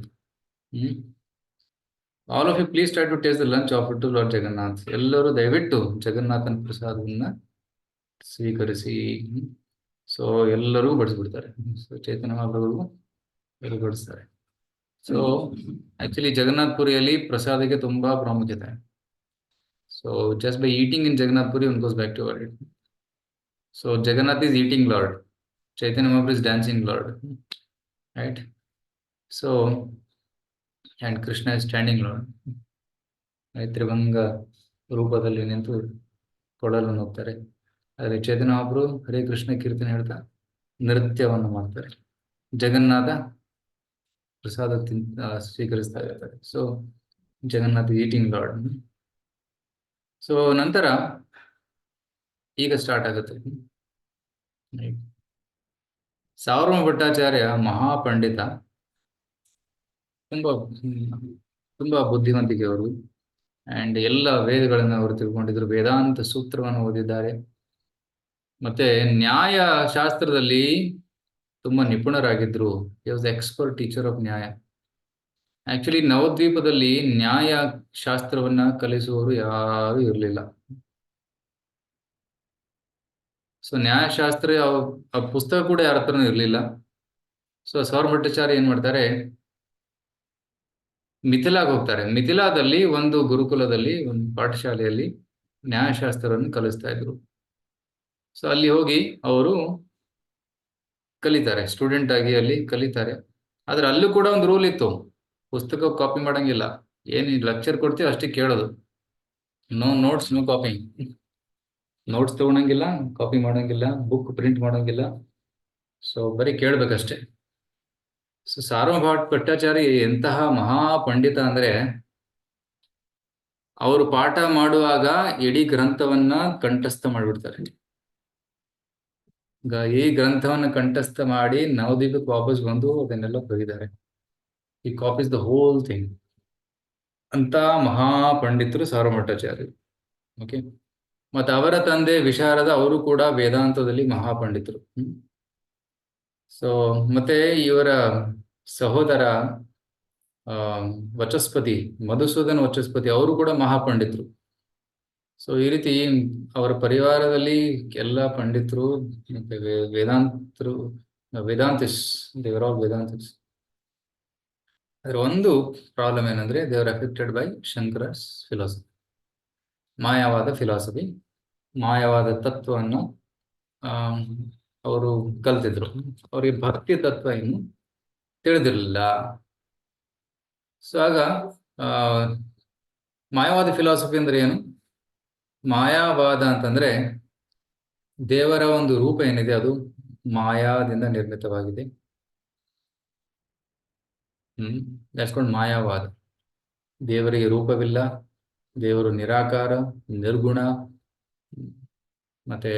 All of you please try to taste the lunch offer to lord Jagannath. ಎಲ್ಲರೂ ದಯವಿಟ್ಟು ಜಗನ್ನಾಥನ ಪ್ರಸಾದವನ್ನ ಸ್ವೀಕರಿಸಿ. ಸೊ ಎಲ್ಲರೂ ಬಡಿಸ್ಬಿಡ್ತಾರೆ. ಸೊ ಚೈತನ್ಯ ಮಹಾಪ್ರಭುಗಳು ಎಲ್ಲರೂ ಬಡಿಸ್ತಾರೆ. ಸೊ ಆಕ್ಚುಲಿ ಜಗನ್ನಾಥ್ ಪುರಿಯಲ್ಲಿ ಪ್ರಸಾದಕ್ಕೆ ತುಂಬಾ ಪ್ರಾಮುಖ್ಯತೆ. So just by eating in Jagannath Puri one goes back to world. So Jagannath is eating Lord, Chaitanya Mahaprabhu is dancing Lord, right? So and Krishna is standing Lord. ತ್ರಿಭಂಗ ರೂಪದಲ್ಲಿ ನಿಂತು ಕೊಡಲನ್ನು ಹೋಗ್ತಾರೆ. ಆದರೆ ಚೈತನ್ಯ ಮಹಾಪ್ರಭು ಹರೇ ಕೃಷ್ಣ ಕೀರ್ತನೆ ಹೇಳ್ತಾ ನೃತ್ಯವನ್ನು ಮಾಡ್ತಾರೆ. ಜಗನ್ನಾಥ ಪ್ರಸಾದ ಸ್ವೀಕರಿಸ್ತಾ ಇರ್ತಾರೆ. So Jagannath eating lord. So ನಂತರ ಈಗ ಸ್ಟಾರ್ಟ್ ಆಗುತ್ತೆ. ಸಾರ್ವಭೌಮ ಭಟ್ಟಾಚಾರ್ಯ ಮಹಾಪಂಡಿತ, ತುಂಬಾ ಬುದ್ಧಿವಂತಿಕೆ ಅವರು. ಅಂಡ್ ಎಲ್ಲ ವೇದಗಳನ್ನು ಅವರು ತಿಳ್ಕೊಂಡಿದ್ರು, ವೇದಾಂತ ಸೂತ್ರವನ್ನು ಓದಿದ್ದಾರೆ. ಮತ್ತೆ ನ್ಯಾಯ ಶಾಸ್ತ್ರದಲ್ಲಿ ತುಂಬಾ ನಿಪುಣರಾಗಿದ್ರು. He was expert teacher of Nyaya. Actually ನವದ್ವೀಪದಲ್ಲಿ ನ್ಯಾಯ ಶಾಸ್ತ್ರವನ್ನ ಕಲಿಸುವವರು ಯಾರು ಇರಲಿಲ್ಲ. ಸೊ ನ್ಯಾಯಶಾಸ್ತ್ರ ಪುಸ್ತಕ ಕೂಡ ಯಾರ ಹತ್ರನೂ ಇರಲಿಲ್ಲ. ಸೊ ಸಾರ್ವಭೌಮ ಭಟ್ಟಾಚಾರ್ಯ ಏನ್ ಮಾಡ್ತಾರೆ, ಮಿಥಿಲಾಗೆ ಹೋಗ್ತಾರೆ. ಮಿಥಿಲಾದಲ್ಲಿ ಒಂದು ಗುರುಕುಲದಲ್ಲಿ, ಒಂದು ಪಾಠಶಾಲೆಯಲ್ಲಿ ನ್ಯಾಯಶಾಸ್ತ್ರವನ್ನು ಕಲಿಸ್ತಾ ಇದ್ರು. ಸೊ ಅಲ್ಲಿ ಹೋಗಿ ಅವರು ಕಲಿತಾರೆ, ಸ್ಟೂಡೆಂಟ್ ಆಗಿ ಅಲ್ಲಿ ಕಲಿತಾರೆ. ಆದ್ರೆ ಅಲ್ಲೂ ಕೂಡ ಒಂದು ರೂಲ್ ಇತ್ತು, ಪುಸ್ತಕ ಕಾಪಿ ಮಾಡಂಗಿಲ್ಲ. ಏನು ಲೆಕ್ಚರ್ ಕೊಡ್ತೀವಿ ಅಷ್ಟೇ ಕೇಳೋದು, no notes, no copy. Notes ತಗೊಳಂಗಿಲ್ಲ, ಕಾಪಿ ಮಾಡಂಗಿಲ್ಲ, ಬುಕ್ ಪ್ರಿಂಟ್ ಮಾಡಂಗಿಲ್ಲ. ಸೊ ಬರೀ ಕೇಳ್ಬೇಕಷ್ಟೆ. ಸೊ ಸಾರ್ವಭೌಮ ಭಟ್ಟಾಚಾರ್ಯ ಎಂತಹ ಮಹಾಪಂಡಿತ ಅಂದ್ರೆ, ಅವರು ಪಾಠ ಮಾಡುವಾಗ ಇಡೀ ಗ್ರಂಥವನ್ನ ಕಂಠಸ್ಥ ಮಾಡಿಬಿಡ್ತಾರೆ. ಈ ಗ್ರಂಥವನ್ನ ಕಂಠಸ್ಥ ಮಾಡಿ ನವದ್ವೀಪಕ್ಕೆ ವಾಪಸ್ ಬಂದು ಅದನ್ನೆಲ್ಲ ಬರೆದಿದ್ದಾರೆ. ಈ ಕಾಪೀಸ್ ದ ಹೋಲ್ ಥಿಂಗ್. ಅಂತ ಮಹಾಪಂಡಿತರು ಸಾರ್ವಭೌಮ ಭಟ್ಟಾಚಾರ್ಯರು. ಓಕೆ. ಮತ್ತೆ ಅವರ ತಂದೆ ವಿಶಾರದ, ಅವರು ಕೂಡ ವೇದಾಂತದಲ್ಲಿ ಮಹಾಪಂಡಿತರು. ಸೊ ಮತ್ತೆ ಇವರ ಸಹೋದರ ವಚಸ್ಪತಿ, ಮಧುಸೂದನ್ ವಚಸ್ಪತಿ, ಅವರು ಕೂಡ ಮಹಾಪಂಡಿತರು. ಸೊ ಈ ರೀತಿ ಅವರ ಪರಿವಾರದಲ್ಲಿ ಎಲ್ಲ ಪಂಡಿತರು ಮತ್ತೆ ವೇದಾಂತಿಸ್, ದೇವರ್ ಆಲ್ ವೇದಾಂತಿಸ್. ಅದ್ರ ಒಂದು ಪ್ರಾಬ್ಲಮ್ ಏನಂದ್ರೆ, they are affected by Shankara's philosophy, Mayavada philosophy. ಮಾಯವಾದ ತತ್ವವನ್ನು ಅವರು ಕಲ್ತಿದ್ರು. ಅವರಿಗೆ ಭಕ್ತಿ ತತ್ವ ಇನ್ನು ತಿಳಿದಿರಲಿಲ್ಲ. ಸೊ ಆಗ ಮಾಯಾವಾದ ಫಿಲಾಸಫಿ ಅಂದ್ರೆ ಏನು? ಮಾಯಾವಾದ ಅಂತಂದ್ರೆ ದೇವರ ಒಂದು ರೂಪ ಏನಿದೆ ಅದು ಮಾಯಾದಿಂದ ನಿರ್ಮಿತವಾಗಿದೆ. that's ಮಾಯಾವಾದ. ದೇವರಿಗೆ ರೂಪವಿಲ್ಲ, ದೇವರು ನಿರಾಕಾರ, ನಿರ್ಗುಣ. ಮತ್ತೆ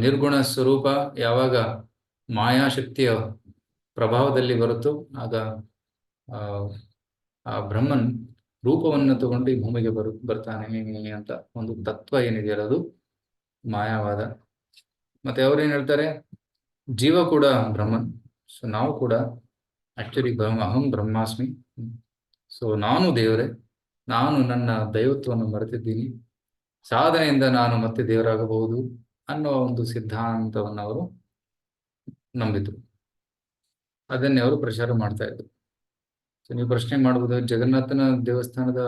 ನಿರ್ಗುಣ ಸ್ವರೂಪ ಯಾವಾಗ ಮಾಯಾಶಕ್ತಿಯ ಪ್ರಭಾವದಲ್ಲಿ ಬರುತ್ತೋ ಆಗ ಆ ಬ್ರಹ್ಮನ್ ರೂಪವನ್ನು ತಗೊಂಡು ಈ ಭೂಮಿಗೆ ಬರ್ತಾನೆ ಅಂತ ಒಂದು ತತ್ವ ಏನಿದೆಯಲ್ಲ ಅದು ಮಾಯಾವಾದ. ಮತ್ತೆ ಅವ್ರೇನ್ ಹೇಳ್ತಾರೆ, ಜೀವ ಕೂಡ ಬ್ರಹ್ಮನ್. ಸೊ ನಾವು ಕೂಡ ಆಕ್ಚುಲಿ ಅಹಂ ಬ್ರಹ್ಮಾಸ್ಮಿ. ಸೊ ನಾನು ದೇವರೇ, ನಾನು ನನ್ನ ದೈವತ್ವವನ್ನು ಮರೆತಿದ್ದೀನಿ, ಸಾಧನೆಯಿಂದ ನಾನು ಮತ್ತೆ ದೇವರಾಗಬಹುದು ಅನ್ನೋ ಒಂದು ಸಿದ್ಧಾಂತವನ್ನು ಅವರು ನಂಬಿದ್ರು. ಅದನ್ನೇ ಅವರು ಪ್ರಚಾರ ಮಾಡ್ತಾ ಇದ್ರು. ಸೊ ನೀವು ಪ್ರಶ್ನೆ ಮಾಡಬಹುದು, ಜಗನ್ನಾಥನ ದೇವಸ್ಥಾನದ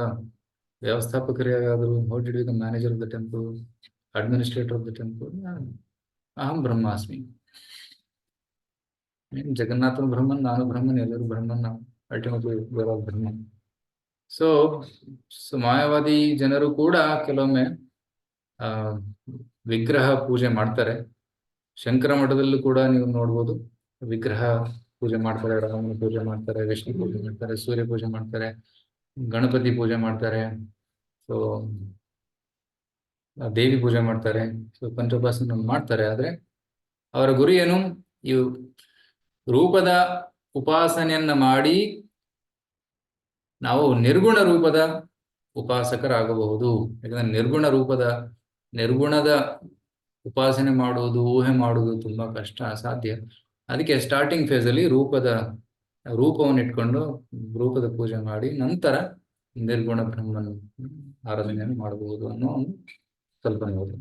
ವ್ಯವಸ್ಥಾಪಕರು ಯಾರಾದರೂ, how did you become manager of the temple, administrator of the temple? ಅಹಂ ಬ್ರಹ್ಮಾಸ್ಮಿ. ಜಗನ್ನಾಥನ ಬ್ರಹ್ಮನ್, ನಾನು ಬ್ರಹ್ಮನ್, ಎಲ್ಲರೂ ಬ್ರಹ್ಮನ್, ನಾವು ಅಲ್ಟಿಮೇಟ್ಲಿ ಬ್ರಹ್ಮನ್. ಸೊ ಮಾಯಾವಾದಿ ಜನರು ಕೂಡ ಕೆಲವೊಮ್ಮೆ ವಿಗ್ರಹ ಪೂಜೆ ಮಾಡ್ತಾರೆ. ಶಂಕರ ಮಠದಲ್ಲೂ ಕೂಡ ನೀವು ನೋಡ್ಬೋದು, ವಿಗ್ರಹ ಪೂಜೆ ಮಾಡ್ತಾರೆ, ರಾಮನ ಪೂಜೆ ಮಾಡ್ತಾರೆ, ವಿಷ್ಣು ಪೂಜೆ ಮಾಡ್ತಾರೆ, ಸೂರ್ಯ ಪೂಜೆ ಮಾಡ್ತಾರೆ, ಗಣಪತಿ ಪೂಜೆ ಮಾಡ್ತಾರೆ, ಸೊ ದೇವಿ ಪೂಜೆ ಮಾಡ್ತಾರೆ. ಸೊ ಪಂಚೋಪಾಸನ ಮಾಡ್ತಾರೆ. ಆದ್ರೆ ಅವರ ಗುರಿ ಏನು? ಈ ರೂಪದ ಉಪಾಸನೆಯನ್ನ ಮಾಡಿ ನಾವು ನಿರ್ಗುಣ ರೂಪದ ಉಪಾಸಕರಾಗಬಹುದು. ಯಾಕಂದ್ರೆ ನಿರ್ಗುಣದ ಉಪಾಸನೆ ಮಾಡುವುದು, ಊಹೆ ಮಾಡುವುದು ತುಂಬಾ ಕಷ್ಟ, ಅಸಾಧ್ಯ. ಅದಕ್ಕೆ ಸ್ಟಾರ್ಟಿಂಗ್ ಫೇಸ್ ಅಲ್ಲಿ ರೂಪವನ್ನು ಇಟ್ಕೊಂಡು ರೂಪದ ಪೂಜೆ ಮಾಡಿ ನಂತರ ನಿರ್ಗುಣ ಬ್ರಹ್ಮನ ಆರಾಧನೆಯನ್ನು ಮಾಡಬಹುದು ಅನ್ನೋ ಒಂದು ಕಲ್ಪನೆ ಇರುತ್ತೆ.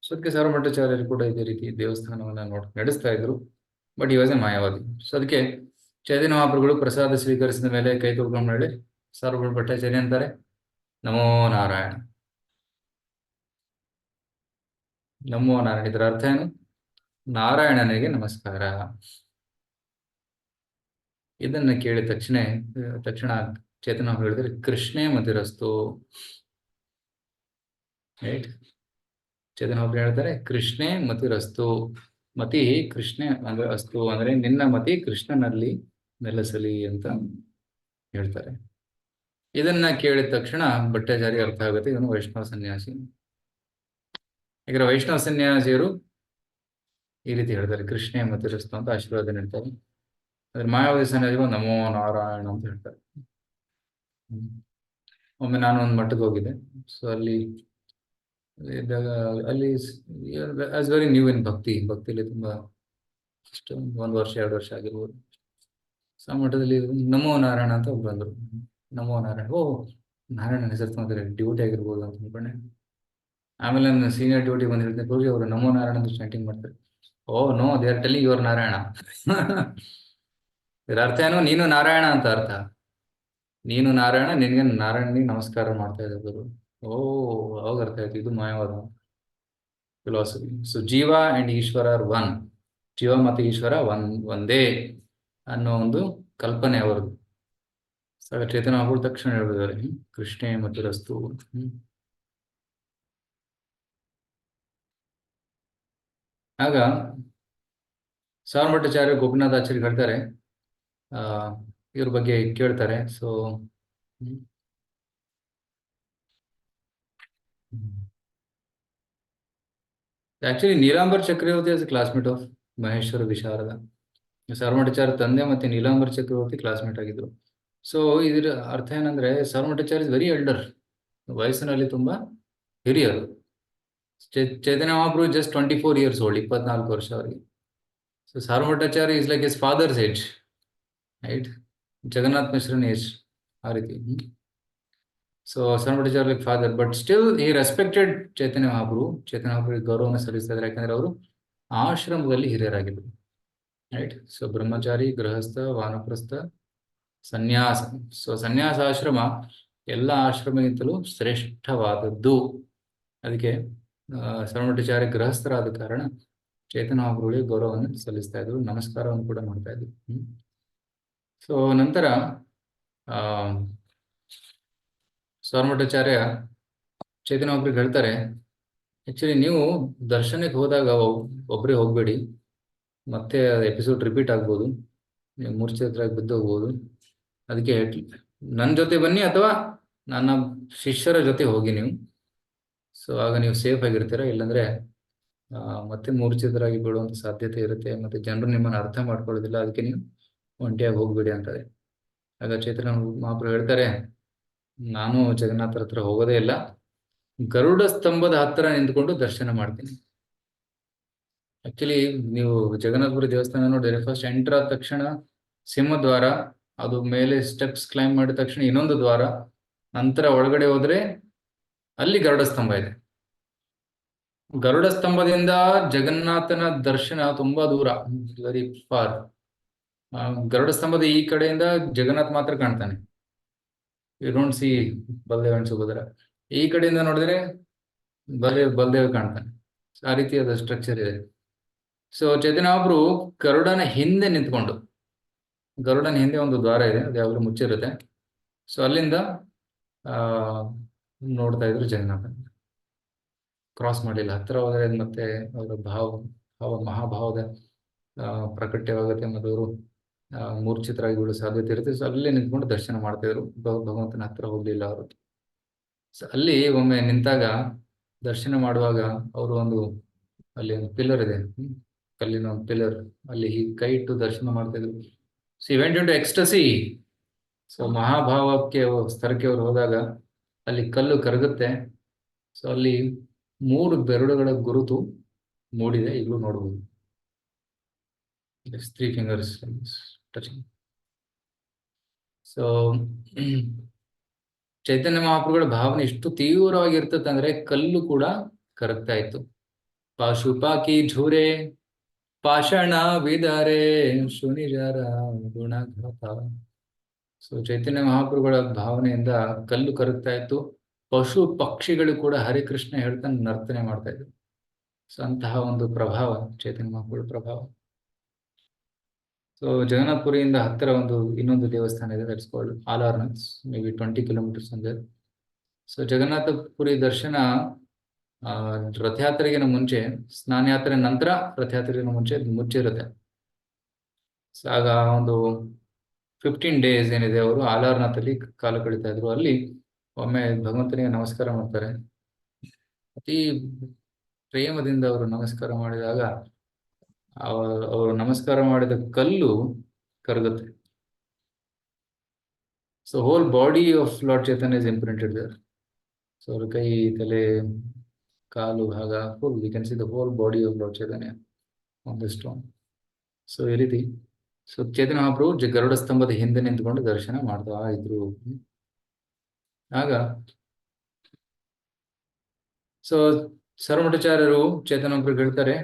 ಸೊ ಅದಕ್ಕೆ ಸಾರ್ವಭಟ್ಟಾಚಾರ್ಯರು ಕೂಡ ಇದೇ ರೀತಿ ದೇವಸ್ಥಾನವನ್ನ ನಡೆಸ್ತಾ ಇದ್ರು. ಬಟ್ ಈ ವಾಸ್ ಎ ಮಾಯಾವಾದಿ. ಸೊ ಅದಕ್ಕೆ ಚೈತನ್ಯ ಮಹಾಪ್ರಭುಗಳು ಪ್ರಸಾದ ಸ್ವೀಕರಿಸಿದ ಮೇಲೆ ಕೈ ತೊಳ್ಕೊಂಡು ಹೇಳಿ ಸಾರ್ವಭಟ್ಟ ಭಟ್ಟಾಚಾರ್ಯ ಅಂತಾರೆ, ನಮೋ ನಾರಾಯಣ. ನಮೋ ನಾರಾಯಣ ಇದರ ಅರ್ಥ ಏನು? ನಾರಾಯಣನಿಗೆ ನಮಸ್ಕಾರ. ಇದನ್ನ ಕೇಳಿದ ತಕ್ಷಣ ಚೇತನ ಹೇಳಿದ್ರೆ ಕೃಷ್ಣೇ ಮತಿರಸ್ತು. ರೈಟ್, ಚೇತನ ಹೇಳ್ತಾರೆ ಕೃಷ್ಣೇ ಮತಿರಸ್ತು. ಮತಿ ಕೃಷ್ಣ ಅಂದ್ರೆ ಅಸ್ತು ಅಂದ್ರೆ ನಿನ್ನ ಮತಿ ಕೃಷ್ಣನಲ್ಲಿ ನೆಲೆಸಲಿ ಅಂತ ಹೇಳ್ತಾರೆ. ಇದನ್ನ ಕೇಳಿದ ತಕ್ಷಣ ಭಟ್ಟಾಚಾರ್ಯ ಅರ್ಥ ಆಗುತ್ತೆ, ಇವನು ವೈಷ್ಣವ ಸನ್ಯಾಸಿ. ಯಾಕಂದ್ರೆ ವೈಷ್ಣವ ಸನ್ಯಾಸಿಯರು ಈ ರೀತಿ ಹೇಳ್ತಾರೆ, ಕೃಷ್ಣೇ ಮತಿರಸ್ತು ಅಂತ ಆಶೀರ್ವಾದ ನೀಡ್ತಾರೆ. ಅದ್ರ ಮಾಯಾವಾದಿ ಸನ್ಯಾಸಿಗಳು ನಮೋ ನಾರಾಯಣ ಅಂತ ಹೇಳ್ತಾರೆ. ಒಮ್ಮೆ ನಾನು ಒಂದು ಮಠಕ್ಕೆ ಹೋಗಿದ್ದೆ. ಸೊ ಅಲ್ಲಿ ಇದ್ದಾಗ ಅಲ್ಲಿ ಆಸ್ ವೆರಿ ನ್ಯೂ ಇನ್ ಭಕ್ತಿಯಲ್ಲಿ ತುಂಬಾ ಅಷ್ಟು 1 ವರ್ಷ 2 ವರ್ಷ ಆಗಿರ್ಬೋದು. ಸೊ ಆ ಮಠದಲ್ಲಿ ನಮೋ ನಾರಾಯಣ ಅಂತ ಬಂದ್ರು. ನಮೋ ನಾರಾಯಣ, ಓ ನಾರಾಯಣ ಹೆಸರು ತಂದ್ರೆ ಡ್ಯೂಟಿ ಆಗಿರ್ಬೋದು ಅಂತ ಅನ್ಕೊಂಡೆ. ಆಮೇಲೆ ನನ್ನ ಸೀನಿಯರ್ ಡ್ಯೂಟಿ ಬಂದಿರುತ್ತೆ, ಗುರುಜಿ ಅವರು ನಮೋ ನಾರಾಯಣ ಅಂತ ಸ್ಟಾರ್ಟಿಂಗ್ ಮಾಡ್ತಾರೆ. Oh no, they are telling your Narayana. ಇದರ ಅರ್ಥ ಏನು? ನೀನು ನಾರಾಯಣ ಅಂತ ಅರ್ಥ. ನೀನು ನಾರಾಯಣ, ನಿನ್ಗೆ ನಾರಾಯಣನಿಗೆ ನಮಸ್ಕಾರ ಮಾಡ್ತಾ ಇದ್ದಾರೆ. ಓ ಅವಾಗ ಅರ್ಥ ಆಯ್ತು, ಇದು ಮಾಯವಾದ ಫಿಲಾಸಫಿ. ಸೊ ಜೀವ ಅಂಡ್ ಈಶ್ವರ ಆರ್ ಒನ್. ಜೀವ ಮತ್ತು ಈಶ್ವರ ಒಂದೇ ಅನ್ನೋ ಒಂದು ಕಲ್ಪನೆ ಅವರದು. ಚೇತನ ಅವರು ತಕ್ಷಣ ಹೇಳಿದ್ದಾರೆ ಕೃಷ್ಣೇ ಮತ್ತು ರಸ್ತು. ಆಗ ಸಾರ್ವಭಟ್ಟಾಚಾರ್ಯ ಗೋಪಿನಾಥಾಚಾರ್ಯ ಹೇಳ್ತಾರೆ, ಇವ್ರ ಬಗ್ಗೆ ಕೇಳ್ತಾರೆ. So actually Nilambar Chakravarti was a classmate of Maheshwara Visharada. Sarvabhattacharya ತಂದೆ ಮತ್ತೆ ನೀಲಾಂಬರ್ ಚಕ್ರವರ್ತಿ ಕ್ಲಾಸ್ಮೇಟ್ ಆಗಿದ್ರು. ಸೊ ಇದರ ಅರ್ಥ ಏನಂದ್ರೆ ಸಾರ್ವಭಟ್ಟಾಚಾರ್ಯ ಇಸ್ ವೆರಿ ಎಲ್ಡರ್, ವಯಸ್ಸಿನಲ್ಲಿ ತುಂಬಾ ಹಿರಿಯರು. ಚೈತನ್ಯ ಮಹಾಪ್ರಭು ಜಸ್ಟ್ 24 years old, 24 ವರ್ಷ ಅವರಿಗೆ. So Sarvabhattacharya is like his father's age, right? Jagannath ಮಿಶ್ರನ್ ಏಜ್, ಆ ರೀತಿ. So Sarvabhattacharya father, but still ಈ ರೆಸ್ಪೆಕ್ಟೆಡ್ ಚೈತನ್ಯ ಮಹಾಪ್ರಭು. ಚೈತನ್ಯ ಮಹಾಪ್ರಭು ಗೌರವವನ್ನು ಸಲ್ಲಿಸ್ತಾ ಇದ್ದಾರೆ, ಯಾಕಂದ್ರೆ ಅವರು ಆಶ್ರಮದಲ್ಲಿ ಹಿರಿಯರಾಗಿದ್ರು, ರೈಟ್? ಸೊ ಬ್ರಹ್ಮಚಾರಿ, ಗೃಹಸ್ಥ, ವಾನಪ್ರಸ್ಥ, ಸನ್ಯಾಸ. ಸೊ ಸನ್ಯಾಸಾಶ್ರಮ ಎಲ್ಲ ಆಶ್ರಮಗಿಂತಲೂ ಶ್ರೇಷ್ಠವಾದದ್ದು. ಅದಕ್ಕೆ ಸಾರ್ವಭಟ್ಟಾಚಾರ್ಯ ಗೃಹಸ್ಥರಾದ ಕಾರಣ ಚೈತನ್ಯ ಮಹಾಪ್ರಭುಗಳಿಗೆ ಗೌರವವನ್ನು ಸಲ್ಲಿಸ್ತಾ ಇದ್ರು, ನಮಸ್ಕಾರವನ್ನು ಕೂಡ ಮಾಡ್ತಾ ಇದ್ರು. ಸೊ ನಂತರ ಸಾರ್ವಭಟ್ಟಾಚಾರ್ಯ ಚೈತನ್ಯ ಮಹಾಪ್ರಭುಗೆ ಹೇಳ್ತಾರೆ, ಆಕ್ಚುಲಿ ನೀವು ದರ್ಶನಕ್ಕೆ ಹೋದಾಗ ಒಬ್ಬರೇ ಹೋಗ್ಬೇಡಿ, ಮತ್ತೆ ಎಪಿಸೋಡ್ ರಿಪೀಟ್ ಆಗ್ಬೋದು, ನೀವು ಮೂರ್ಛಿತರಾಗಿ ಬಿದ್ದು ಹೋಗ್ಬೋದು. ಅದಕ್ಕೆ ನನ್ನ ಜೊತೆ ಬನ್ನಿ ಅಥವಾ ನನ್ನ ಶಿಷ್ಯರ ಜೊತೆ ಹೋಗಿ ನೀವು. ಸೊ ಆಗ ನೀವು ಸೇಫ್ ಆಗಿರ್ತೀರ, ಇಲ್ಲಾಂದ್ರೆ ಮತ್ತೆ ಮೂರ್ಛಿತರಾಗಿ ಬೀಳುವಂತ ಸಾಧ್ಯತೆ ಇರುತ್ತೆ, ಮತ್ತೆ ಜನರು ನಿಮ್ಮನ್ನು ಅರ್ಥ ಮಾಡ್ಕೊಳ್ಳೋದಿಲ್ಲ. ಅದಕ್ಕೆ ನೀವು ಒಂಟಿಯಾಗಿ ಹೋಗ್ಬೇಡಿ ಅಂತಾರೆ. ಆಗ ಚೈತನ್ಯ ಮಹಾಪ್ರಭು ಹೇಳ್ತಾರೆ, ನಾನು ಜಗನ್ನಾಥರ ಹತ್ರ ಹೋಗೋದೇ ಇಲ್ಲ, ಗರುಡ ಸ್ತಂಭದ ಹತ್ತಿರ ನಿಂತ್ಕೊಂಡು ದರ್ಶನ ಮಾಡ್ತೀನಿ. ಆಕ್ಚುಲಿ ನೀವು ಜಗನ್ನಾಥಪುರಿ ದೇವಸ್ಥಾನ ನೋಡಿದ್ರೆ ಫಸ್ಟ್ ಎಂಟರ್ ಆದ ತಕ್ಷಣ ಸಿಂಹದ್ವಾರ, ಅದು ಮೇಲೆ ಸ್ಟೆಪ್ಸ್ ಕ್ಲೈಂಬ್ ಮಾಡಿದ ತಕ್ಷಣ ಇನ್ನೊಂದು ದ್ವಾರ, ನಂತರ ಒಳಗಡೆ ಹೋದ್ರೆ ಅಲ್ಲಿ ಗರುಡ ಸ್ತಂಭ ಇದೆ. ಗರುಡ ಸ್ತಂಭದಿಂದ ಜಗನ್ನಾಥನ ದರ್ಶನ ತುಂಬಾ ದೂರ, ವೆರಿ ಫಾರ್. ಗರುಡ ಸ್ತಂಭದ ಈ ಕಡೆಯಿಂದ ಜಗನ್ನಾಥ್ ಮಾತ್ರ ಕಾಣ್ತಾನೆ, you don't see Baladev and Subhadra. ಈ ಕಡೆಯಿಂದ ನೋಡಿದ್ರೆ ಬಲದೇವ್ ಕಾಣ್ತಾನೆ. ಆ ರೀತಿಯಾದ ಸ್ಟ್ರಕ್ಚರ್ ಇದೆ. ಸೊ ಚೈತನ್ಯ ಮಹಾಪ್ರಭು ಗರುಡನ ಹಿಂದೆ ನಿಂತ್ಕೊಂಡು, ಗರುಡನ ಹಿಂದೆ ಒಂದು ದ್ವಾರ ಇದೆ, ಅದು ಯಾವಾಗಲೂ ಮುಚ್ಚಿರುತ್ತೆ. ಸೊ ಅಲ್ಲಿಂದ ನೋಡ್ತಾ ಇದ್ರು ಜಗನ್ನಾಥ. ಕ್ರಾಸ್ ಮಾಡಿಲ್ಲ, ಹತ್ತಿರ ಹೋದ್ರೆ ಮತ್ತೆ ಅವರ ಮಹಾಭಾವದ ಪ್ರಕಟವಾಗುತ್ತೆ, ಮತ್ತು ಅವರು ಮೂರ್ಛಿತರಾಗಿ ಬೀಳೋ ಸಾಧ್ಯತೆ ಇರುತ್ತೆ. ಸೊ ಅಲ್ಲೇ ನಿಂತ್ಕೊಂಡು ದರ್ಶನ ಮಾಡ್ತಾ ಇದ್ರು, ಭಗವಂತನ ಹತ್ರ ಹೋಗ್ಲಿಲ್ಲ ಅವರು. ಸೊ ಅಲ್ಲಿ ಒಮ್ಮೆ ನಿಂತಾಗ ದರ್ಶನ ಮಾಡುವಾಗ ಅವರು ಅಲ್ಲಿ ಒಂದು ಪಿಲ್ಲರ್ ಇದೆ, ಕಲ್ಲಿನ ಒಂದು ಪಿಲ್ಲರ್, ಅಲ್ಲಿ ಹೀಗೆ ಕೈ ಇಟ್ಟು ದರ್ಶನ ಮಾಡ್ತಾ ಇದ್ರು. So he went into ecstasy. So ಮಹಾಭಾವಕ್ಕೆ ಸ್ತರಕ್ಕೆ ಅವ್ರು ಹೋದಾಗ ಅಲ್ಲಿ ಕಲ್ಲು ಕರಗುತ್ತೆ. ಸೊ ಅಲ್ಲಿ 3 ಬೆರಳುಗಳ ಗುರುತು ಮೂಡಿದೆ, ಈಗಲೂ ನೋಡಬಹುದು. 3 ಫಿಂಗರ್ಸ್ ಟಚಿಂಗ್. ಸೊ ಚೈತನ್ಯ ಮಹಾಪ್ರಭುಗಳ ಭಾವನೆ ಎಷ್ಟು ತೀವ್ರವಾಗಿರ್ತದೆ ಅಂದ್ರೆ ಕಲ್ಲು ಕೂಡ ಕರಗ್ತಾ ಇತ್ತು. ಪಾಶುಪಾಕಿ ಝೂರೆ ಪಾಷಾಣ ವಿದಾರೆ ಶುನಿಜರ ಗುಣಘಾತ. ಸೊ ಚೈತನ್ಯ ಮಹಾಪ್ರಭುಗಳ ಭಾವನೆಯಿಂದ ಕಲ್ಲು ಕರಗ್ತಾ ಇತ್ತು. ಪಶು ಪಕ್ಷಿಗಳು ಕೂಡ ಹರಿಕೃಷ್ಣ ಹೇಳ್ತಾ ನರ್ತನೆ ಮಾಡ್ತಾ ಇದ್ರು. ಸೊ ಅಂತಹ ಒಂದು ಪ್ರಭಾವ ಚೈತನ್ಯ ಮಹಾಪ್ರಭುಗಳ ಪ್ರಭಾವ. ಸೊ ಜಗನ್ನಾಥಪುರಿಯಿಂದ ಹತ್ತಿರ ಇನ್ನೊಂದು ದೇವಸ್ಥಾನ ಇದೆ, that's called Alarnath, maybe 20 kilometres ಅಂದ್ರೆ. ಸೊ ಜಗನ್ನಾಥಪುರಿ ದರ್ಶನ ರಥಯಾತ್ರೆಗಿನ ಮುಂಚೆ, ಸ್ನಾನಯಾತ್ರೆ ನಂತರ ರಥಯಾತ್ರೆಗಿನ ಮುಂಚೆ ಮುಚ್ಚಿರುತ್ತೆ. ಸೊ ಆಗ ಒಂದು 15 days ಏನಿದೆ ಅವರು ಆಲಾರ್ನಾಥಲ್ಲಿ ಕಾಲ ಕಳೀತಾ ಇದ್ರು. ಅಲ್ಲಿ ಒಮ್ಮೆ ಭಗವಂತನಿಗೆ ನಮಸ್ಕಾರ ಮಾಡ್ತಾರೆ. ಅತಿ ಪ್ರೇಮದಿಂದ ಅವರು ನಮಸ್ಕಾರ ಮಾಡಿದಾಗ ಅವರು ನಮಸ್ಕಾರ ಮಾಡಿದ ಕಲ್ಲು ಕರಗುತ್ತೆ. So whole body of Lord Chaitanya is imprinted there. So ಅವ್ರ ಕೈ, ತಲೆ, ಕಾಲು ಭಾಗ, full we can see the whole body of Lord Chaitanya on the stone. So ಈ ರೀತಿ ಸೊ ಚೈತನ್ಯ ಮಹಾಪ್ರಭು ಗರುಡ ಸ್ತಂಭದ ಹಿಂದೆ ನಿಂತ್ಕೊಂಡು ದರ್ಶನ ಮಾಡ್ತಾ ಇದ್ರು. ಆಗ ಸೊ ಸರ್ವಮಠಾಚಾರ್ಯರು ಚೈತನ್ಯ ಮಹಾಪ್ರಭು ಹೇಳ್ತಾರೆ,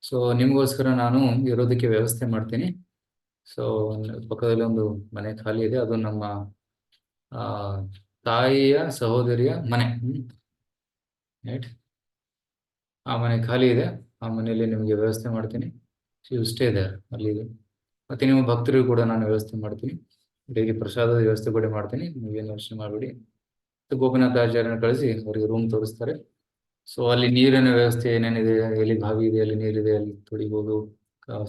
ಸೊ ನಿಮಗೋಸ್ಕರ ನಾನು ಇರೋದಕ್ಕೆ ವ್ಯವಸ್ಥೆ ಮಾಡ್ತೀನಿ. ಸೊ ಪಕ್ಕದಲ್ಲಿ ಒಂದು ಮನೆ ಖಾಲಿ ಇದೆ, ಅದು ನಮ್ಮ ತಾಯಿಯ ಸಹೋದರಿಯ ಮನೆ. ರೈಟ್, ಆ ಮನೆ ಖಾಲಿ ಇದೆ, ಆ ಮನೆಯಲ್ಲಿ ನಿಮಗೆ ವ್ಯವಸ್ಥೆ ಮಾಡ್ತೀನಿ. ಯು ಸ್ಟೇ ದೇರ್, ಅಲ್ಲಿದೆ. ಮತ್ತೆ ನಿಮ್ಮ ಭಕ್ತರಿಗೂ ಕೂಡ ನಾನು ವ್ಯವಸ್ಥೆ ಮಾಡ್ತೀನಿ, ಡೈಲಿ ಪ್ರಸಾದದ ವ್ಯವಸ್ಥೆ ಕೂಡ ಮಾಡ್ತೀನಿ, ನೀವೇನು ಯೋಚನೆ ಮಾಡಬೇಡಿ. ಗೋಪಿನಾಥಾಚಾರ್ಯನ ಕಳಿಸಿ ಅವರಿಗೆ ರೂಮ್ ತೋರಿಸ್ತಾರೆ. ಸೊ ಅಲ್ಲಿ ನೀರಿನ ವ್ಯವಸ್ಥೆ ಏನೇನಿದೆ, ಎಲ್ಲಿ ಬಾವಿ ಇದೆ, ಅಲ್ಲಿ ನೀರಿದೆ, ಅಲ್ಲಿ ತೊಳಿಬಹುದು,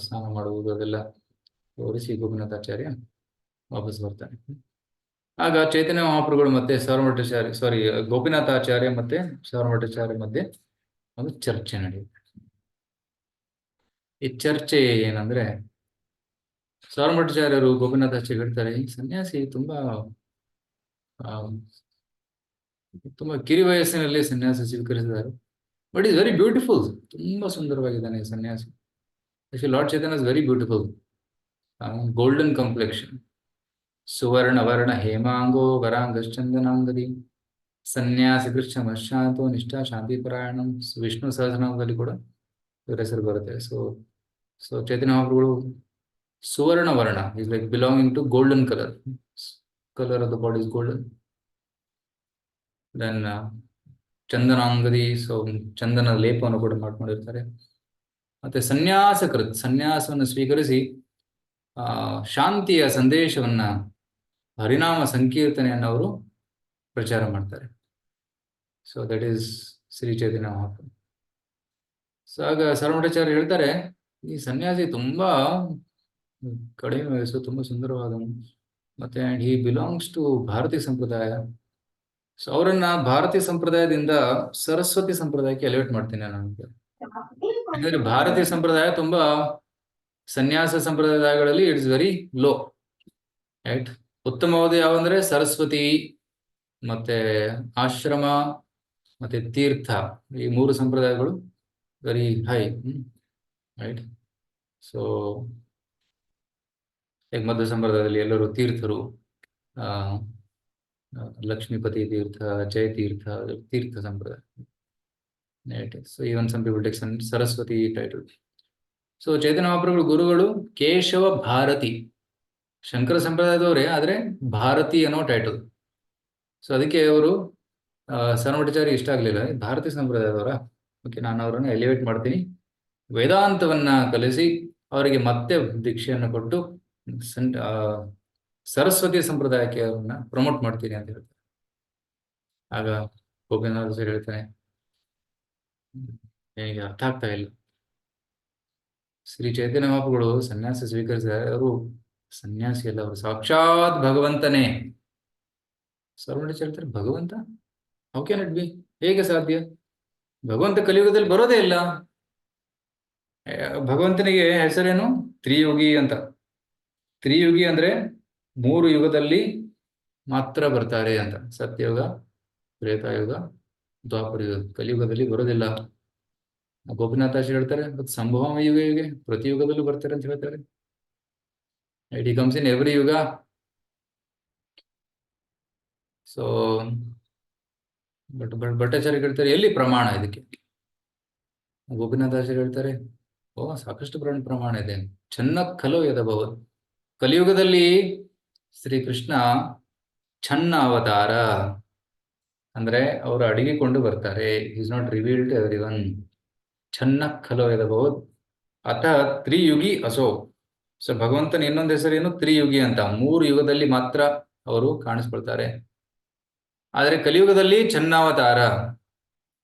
ಸ್ನಾನ ಮಾಡುವುದು, ಅದೆಲ್ಲ ತೋರಿಸಿ ಗೋಪಿನಾಥಾಚಾರ್ಯ ವಾಪಸ್ ಬರ್ತಾನೆ. ಆಗ ಚೈತನ್ಯ ಮಹಾಪ್ರಭುಗಳು ಮತ್ತೆ ಗೋಪಿನಾಥಾಚಾರ್ಯ ಮತ್ತೆ ಸರ್ವಮಠಾಚಾರ್ಯ ಮಧ್ಯೆ ಒಂದು ಚರ್ಚೆ ನಡೆಯುತ್ತೆ. ಈ ಚರ್ಚೆ ಏನಂದ್ರೆ, ಸರ್ವಮಠಾಚಾರ್ಯರು ಗೋಪಿನಾಥಾಚಾರ್ಯ ಹೇಳ್ತಾರೆ, ಈ ಸನ್ಯಾಸಿ ತುಂಬಾ ಕಿರಿ ವಯಸ್ಸಿನಲ್ಲಿ ಸನ್ಯಾಸ ಸ್ವೀಕರಿಸಿದ್ದಾರೆ, ಬಟ್ ಈಸ್ ವೆರಿ ಬ್ಯೂಟಿಫುಲ್. ತುಂಬಾ ಸುಂದರವಾಗಿದ್ದಾನೆ ಸನ್ಯಾಸಿ. Lord Chaitanya is very beautiful. Golden complexion, ಸುವರ್ಣ ವರ್ಣ ಹೇಮಾಂಗೋ ವರಾಂಗಶ್ಚಂದನಾಂಗದಿ ಸನ್ಯಾಸಿ ಕೃಷ್ಣ ಮಶಾಂತೋ ನಿಷ್ಠಾ ಶಾಂತಿ ಪರಾಯಣಂ. ವಿಷ್ಣು ಸಹಸ್ರನಾಮದಲ್ಲಿ ಕೂಡ ಇವರ ಹೆಸರು ಬರುತ್ತೆ. ಸೊ ಚೈತನ್ಯ ಮಹಾಪ್ರಭುಗಳು ಸುವರ್ಣ ವರ್ಣ is like belonging to golden colour of the body is golden. Then ಚಂದನಾಂಗದಿ, ಸೊ ಚಂದನ ಲೇಪವನ್ನು ಕೂಡ ಮಾಡ್ಕೊಂಡಿರ್ತಾರೆ. ಮತ್ತೆ ಸನ್ಯಾಸವನ್ನು ಸ್ವೀಕರಿಸಿ ಶಾಂತಿಯ ಸಂದೇಶವನ್ನ, ಹರಿನಾಮ ಸಂಕೀರ್ತನೆಯನ್ನು ಅವರು ಪ್ರಚಾರ ಮಾಡ್ತಾರೆ. So that is Shri Chaitanya ಮಹಾಪ್ರಭು. ಸೊ ಆಗ ಸರ್ವಮಠಾಚಾರ್ಯ ಹೇಳ್ತಾರೆ, ಈ ಸನ್ಯಾಸಿ ತುಂಬಾ ಕಡಿಮೆ ವಯಸ್ಸು, ತುಂಬಾ ಸುಂದರವಾದನು, ಮತ್ತೆ ಹಿ ಬಿಲಾಂಗ್ಸ್ ಟು ಭಾರತೀಯ ಸಂಪ್ರದಾಯ. ಸೊ ಅವರನ್ನ ಭಾರತೀಯ ಸಂಪ್ರದಾಯದಿಂದ ಸರಸ್ವತಿ ಸಂಪ್ರದಾಯಕ್ಕೆ ಎಲಿವೇಟ್ ಮಾಡ್ತೀನಿ ನಾನು. ಯಾಕಂದ್ರೆ ಭಾರತೀಯ ಸಂಪ್ರದಾಯ ತುಂಬಾ ಸನ್ಯಾಸ ಸಂಪ್ರದಾಯಗಳಲ್ಲಿ ಇಟ್ಸ್ ವೆರಿ ಲೋ, ರೈಟ್. ಉತ್ತಮವಾದ ಯಾವಂದ್ರೆ ಸರಸ್ವತಿ, ಮತ್ತೆ ಆಶ್ರಮ, ಮತ್ತೆ ತೀರ್ಥ, ಈ 3 ಸಂಪ್ರದಾಯಗಳು ವೆರಿ ಹೈ, ರೈಟ್. ಸೊ ಈಗ ಮಧ್ಯ ಸಂಪ್ರದಾಯದಲ್ಲಿ ಎಲ್ಲರೂ ತೀರ್ಥರು, ಲಕ್ಷ್ಮೀಪತಿ ತೀರ್ಥ, ಜಯತೀರ್ಥ, ತೀರ್ಥ ಸಂಪ್ರದಾಯ, right. So even some people take Saraswati title. So Chaitanya ಮಹಾಪ್ರಭುಗಳ ಗುರುಗಳು ಕೇಶವ ಭಾರತಿ, ಶಂಕರ ಸಂಪ್ರದಾಯದವರೇ, ಆದ್ರೆ ಭಾರತಿ ಅನ್ನೋ ಟೈಟಲ್. ಸೊ ಅದಕ್ಕೆ ಅವರು ಸರ್ವಮಠಾಚಾರ್ಯ ಇಷ್ಟ ಆಗ್ಲಿಲ್ಲ, ಭಾರತೀಯ ಸಂಪ್ರದಾಯದವರ, ಓಕೆ ನಾನು ಅವರನ್ನು ಎಲಿವೇಟ್ ಮಾಡ್ತೀನಿ, ವೇದಾಂತವನ್ನ ಕಲಿಸಿ ಅವರಿಗೆ ಮತ್ತೆ ದೀಕ್ಷೆಯನ್ನು ಕೊಟ್ಟು ಸರಸ್ವತಿ ಸಂಪ್ರದಾಯಕ್ಕೆ ಅವ್ರನ್ನ ಪ್ರಮೋಟ್ ಮಾಡ್ತೀನಿ ಅಂತ ಹೇಳ್ತಾರೆ. ಆಗ ಗೋಪಿನಾಥಾಚಾರ್ಯ ಹೇಳ್ತಾನೆ, ನನಗೆ ಅರ್ಥ ಆಗ್ತಾ ಇಲ್ಲ, ಶ್ರೀ ಚೈತನ್ಯ ಮಹಾಪ್ರಭುಗಳು ಸನ್ಯಾಸ ಸ್ವೀಕರಿಸಿದ್ದಾರೆ, ಅವರು ಸನ್ಯಾಸಿ ಅಲ್ಲ, ಅವರು ಸಾಕ್ಷಾತ್ ಭಗವಂತನೇ. ಸರ್ವಮಠಾಚಾರ್ಯ ಹೇಳ್ತಾರೆ, ಭಗವಂತ? How can it be? ಹೇಗೆ ಸಾಧ್ಯ? ಭಗವಂತ ಕಲಿಯುಗದಲ್ಲಿ ಬರೋದೇ ಇಲ್ಲ. ಭಗವಂತನಿಗೆ ಹೆಸರೇನು? ತ್ರಿಯುಗಿ ಅಂತ. ತ್ರಿಯುಗಿ ಅಂದ್ರೆ 3 ಯುಗದಲ್ಲಿ ಮಾತ್ರ ಬರ್ತಾರೆ ಅಂತ. ಸತ್ಯಯುಗ, ತ್ರೇತಾಯುಗ, ದ್ವಾಪರ ಯುಗ. ಕಲಿಯುಗದಲ್ಲಿ ಬರೋದಿಲ್ಲ. ಗೋಪಿನಾಥಾಚಾರ್ಯ ಹೇಳ್ತಾರೆ, ಮತ್ತು ಸಂಭವ ಯುಗ ಪ್ರತಿ ಯುಗದಲ್ಲೂ ಬರ್ತಾರೆ ಅಂತ ಹೇಳ್ತಾರೆ. ಇಟ್ ಕಮ್ಸ್ ಇನ್ ಎವ್ರಿ ಯುಗ. ಸೊ ಭಟ್ಟಾಚಾರ್ಯ ಹೇಳ್ತಾರೆ, ಎಲ್ಲಿ ಪ್ರಮಾಣ ಇದಕ್ಕೆ? ಗೋಪಿನಾಥಾಚಾರ್ಯ ಹೇಳ್ತಾರೆ, ಸಾಕಷ್ಟು ಪ್ರಮಾಣ ಇದೆ. ಚೆನ್ನಾಗಿ ಖಲೋ ಯದಭವತ್. ಕಲಿಯುಗದಲ್ಲಿ ಶ್ರೀಕೃಷ್ಣ ಛನ್ನ ಅವತಾರ ಅಂದ್ರೆ ಅವರು ಅಡಗಿಕೊಂಡು ಬರ್ತಾರೆ. Is not revealed to everyone. ಛನ್ನ ಖಲೋ ಯದಭವತ್ ಅಥ ತ್ರಿಯುಗಿ ಅಸೋ. ಸೊ ಭಗವಂತನ ಇನ್ನೊಂದು ಹೆಸರೇನು? ತ್ರಿಯುಗಿ ಅಂತ. 3 ಯುಗದಲ್ಲಿ ಮಾತ್ರ ಅವರು ಕಾಣಿಸ್ಕೊಳ್ತಾರೆ. ಆದರೆ ಕಲಿಯುಗದಲ್ಲಿ ಛನ್ನಾವತಾರ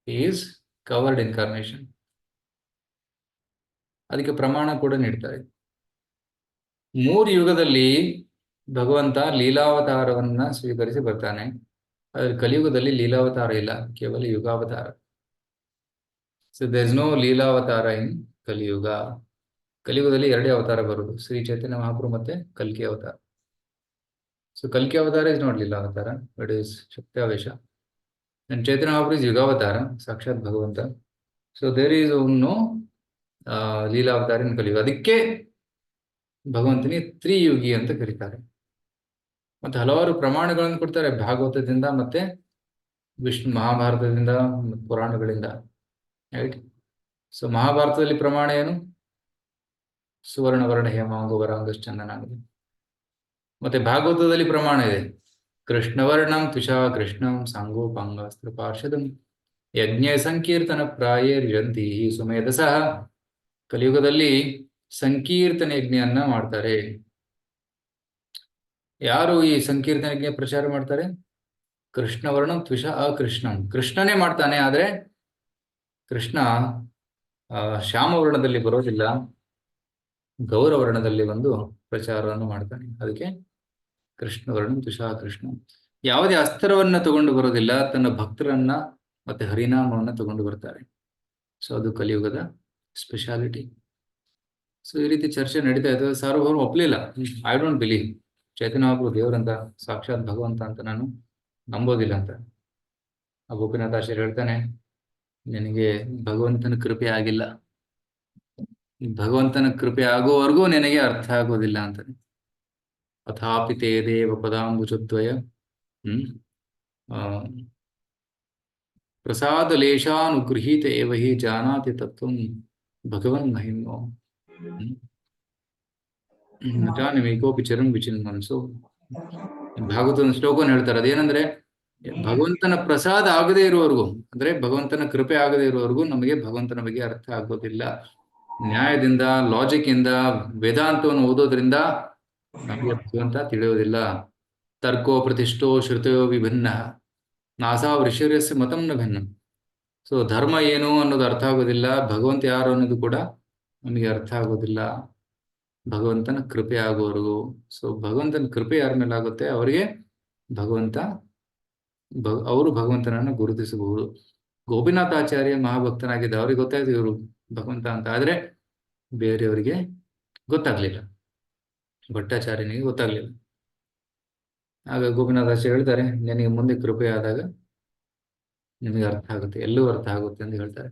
ಈಸ್ ಕವರ್ಡ್ ಇನ್ಕಾರ್ನೇಷನ್. ಅದಕ್ಕೆ ಪ್ರಮಾಣ ಕೂಡ ನೀಡ್ತಾರೆ. 3 ಯುಗದಲ್ಲಿ ಭಗವಂತ ಲೀಲಾವತಾರವನ್ನ ಸ್ವೀಕರಿಸಿ ಬರ್ತಾನೆ. ಆದರೆ ಕಲಿಯುಗದಲ್ಲಿ ಲೀಲಾವತಾರ ಇಲ್ಲ, ಕೇವಲ ಯುಗಾವತಾರ. ಸೊ ದೇರ್ ಇಸ್ ನೋ ಲೀಲಾವತಾರ ಇನ್ ಕಲಿಯುಗ. ಕಲಿಯುಗದಲ್ಲಿ 2 ಅವತಾರ ಬರುವುದು, ಶ್ರೀ ಚೈತನ್ಯ ಮಹಾಪ್ರಭು ಮತ್ತೆ ಕಲ್ಕಿ ಅವತಾರ. ಸೊ ಕಲ್ಕಿ ಅವತಾರ ಇಸ್ ನಾಟ್ ಲೀಲಾವತಾರ, ಇಟ್ ಈಸ್ ಶಕ್ತಾವೇಶ. ಅಂಡ್ ಚೈತನ್ಯ ಮಹಾಪ್ರಭು ಇಸ್ ಯುಗಾವತಾರ, ಸಾಕ್ಷಾತ್ ಭಗವಂತ. ಸೊ ದೇರ್ ಈಸ್ ನೋ ಲೀಲಾವತಾರ ಇನ್ ಕಲಿಯುಗ. ಅದಕ್ಕೆ ಭಗವಂತನಿಗೆ ತ್ರಿಯುಗಿ ಅಂತ ಕರೀತಾರೆ. ಮತ್ತೆ ಹಲವಾರು ಪ್ರಮಾಣಗಳನ್ನು ಕೊಡ್ತಾರೆ ಭಾಗವತದಿಂದ ಮತ್ತೆ ವಿಷ್ಣು ಮಹಾಭಾರತದಿಂದ, ಪುರಾಣಗಳಿಂದ. ರೈಟ್. ಸೊ ಮಹಾಭಾರತದಲ್ಲಿ ಪ್ರಮಾಣ ಏನು? ಸುವರ್ಣವರ್ಣ ಹೇಮಾಂಗ ವರಾಂಗಶ್ಚಂದನಾಗಲಿ. ಮತ್ತೆ ಭಾಗವತದಲ್ಲಿ ಪ್ರಮಾಣ ಇದೆ, ಕೃಷ್ಣವರ್ಣಂ ತ್ವಿಷಾ ಕೃಷ್ಣಂ ಸಾಂಗೋಪಾಂಗಾಸ್ತ್ರ ಪಾರ್ಷದಂ ಯಜ್ಞ ಸಂಕೀರ್ತನ ಪ್ರಾಯೇರ್ಯಂತಿ ಸುಮೇಧಸಃ. ಕಲಿಯುಗದಲ್ಲಿ ಸಂಕೀರ್ತನ ಯಜ್ಞೆಯನ್ನ ಮಾಡ್ತಾರೆ. ಯಾರು ಈ ಸಂಕೀರ್ತನ ಯಜ್ಞ ಪ್ರಚಾರ ಮಾಡ್ತಾರೆ? ಕೃಷ್ಣವರ್ಣಂ ತ್ವಿಷಾ ಅಕೃಷ್ಣಂ. ಕೃಷ್ಣನೇ ಮಾಡ್ತಾನೆ, ಆದ್ರೆ ಕೃಷ್ಣ ಶ್ಯಾಮವರ್ಣದಲ್ಲಿ ಬರೋದಿಲ್ಲ, ಗೌರವರ್ಣದಲ್ಲಿ ಒಂದು ಪ್ರಚಾರವನ್ನು ಮಾಡ್ತಾನೆ. ಅದಕ್ಕೆ ಕೃಷ್ಣವರ್ಣ ತ್ವಿಷಾ ಕೃಷ್ಣ. ಯಾವುದೇ ಅಸ್ತ್ರವನ್ನ ತಗೊಂಡು ಬರೋದಿಲ್ಲ, ತನ್ನ ಭಕ್ತರನ್ನ ಮತ್ತೆ ಹರಿನಾಮವನ್ನ ತಗೊಂಡು ಬರ್ತಾರೆ. ಸೊ ಅದು ಕಲಿಯುಗದ ಸ್ಪೆಷಾಲಿಟಿ. ಸೊ ಈ ರೀತಿ ಚರ್ಚೆ ನಡೀತಾ ಇದೆ. ಸಾರ್ವಭೌಮ ಒಪ್ಲಿಲ್ಲ. ಐ ಡೋಂಟ್ ಬಿಲೀವ್ ಚೈತನ್ಯ ಮಹಾಪ್ರಭು ದೇವರಂತ, ಸಾಕ್ಷಾತ್ ಭಗವಂತ ಅಂತ ನಾನು ನಂಬೋದಿಲ್ಲ ಅಂತ. ಗೋಪಿನಾಥಾಚಾರ್ಯ ಹೇಳ್ತಾನೆ, ನಿನಗೆ ಭಗವಂತನ ಕೃಪೆ ಆಗಿಲ್ಲ, ಭಗವಂತನ ಕೃಪೆ ಆಗುವವರೆಗೂ ನಿನಗೆ ಅರ್ಥ ಆಗೋದಿಲ್ಲ ಅಂತಾನೆ. ಅಥಾಪಿ ತೇ ದೇವ ಪದಾಂಬುಜದ್ವಯ ಪ್ರಸಾದ ಲೇಷಾನುಗೃಹೀತ ಏವ ಹಿ ಜಾನಾತಿ ತತ್ವಂ ಭಗವನ್ ಮಹಿಮೋ ನಚಾನಿಮೇಕೋಪಿ ಚರಂ ವಿಚಿನ್ಮನ್. ಸೊ ಭಾಗವತನ ಶ್ಲೋಕವನ್ನು ಹೇಳ್ತಾರೆ. ಅದೇನಂದ್ರೆ, ಭಗವಂತನ ಪ್ರಸಾದ ಆಗದೇ ಇರುವವರೆಗೂ, ಅಂದ್ರೆ ಭಗವಂತನ ಕೃಪೆ ಆಗದೇ ಇರುವವರೆಗೂ ನಮಗೆ ಭಗವಂತನ ಬಗ್ಗೆ ಅರ್ಥ ಆಗೋದಿಲ್ಲ. ನ್ಯಾಯದಿಂದ, ಲಾಜಿಕ್ ಇಂದ, ವೇದಾಂತವನ್ನು ಓದೋದ್ರಿಂದ ನಮಗೆ ಭಗವಂತ ತಿಳಿಯೋದಿಲ್ಲ. ತರ್ಕೋ ಪ್ರತಿಷ್ಠೋ ಶ್ರುತಯೋ ವಿಭಿನ್ನ ನಾಸಾ ಋಷಿರ್ಯಸ್ಯ ಮತಂ ನ ಭಿನ್ನ. ಸೊ ಧರ್ಮ ಏನು ಅನ್ನೋದು ಅರ್ಥ ಆಗೋದಿಲ್ಲ, ಭಗವಂತ ಯಾರು ಅನ್ನೋದು ಕೂಡ ನಮಗೆ ಅರ್ಥ ಆಗೋದಿಲ್ಲ ಭಗವಂತನ ಕೃಪೆ ಆಗೋವರೆಗೂ. ಸೊ ಭಗವಂತನ ಕೃಪೆ ಯಾರ ಮೇಲೆ ಆಗುತ್ತೆ ಅವರಿಗೆ ಅವರು ಭಗವಂತನನ್ನು ಗುರುತಿಸಬಹುದು. ಗೋಪಿನಾಥಾಚಾರ್ಯ ಮಹಾಭಕ್ತನಾಗಿದ್ದ, ಅವ್ರಿಗೆ ಗೊತ್ತಾಯ್ತು ಇವರು ಭಗವಂತ ಅಂತ. ಆದ್ರೆ ಬೇರೆಯವರಿಗೆ ಗೊತ್ತಾಗ್ಲಿಲ್ಲ, ಭಟ್ಟಾಚಾರ್ಯನಿಗೆ ಗೊತ್ತಾಗ್ಲಿಲ್ಲ. ಆಗ ಗೋಪಿನಾಥಾಚಾರ್ಯ ಹೇಳ್ತಾರೆ, ನಿನಗೆ ಮುಂದೆ ಕೃಪೆ ಆದಾಗ ನಿಮಗೆ ಅರ್ಥ ಆಗುತ್ತೆ, ಎಲ್ಲವೂ ಅರ್ಥ ಆಗುತ್ತೆ ಅಂತ ಹೇಳ್ತಾರೆ.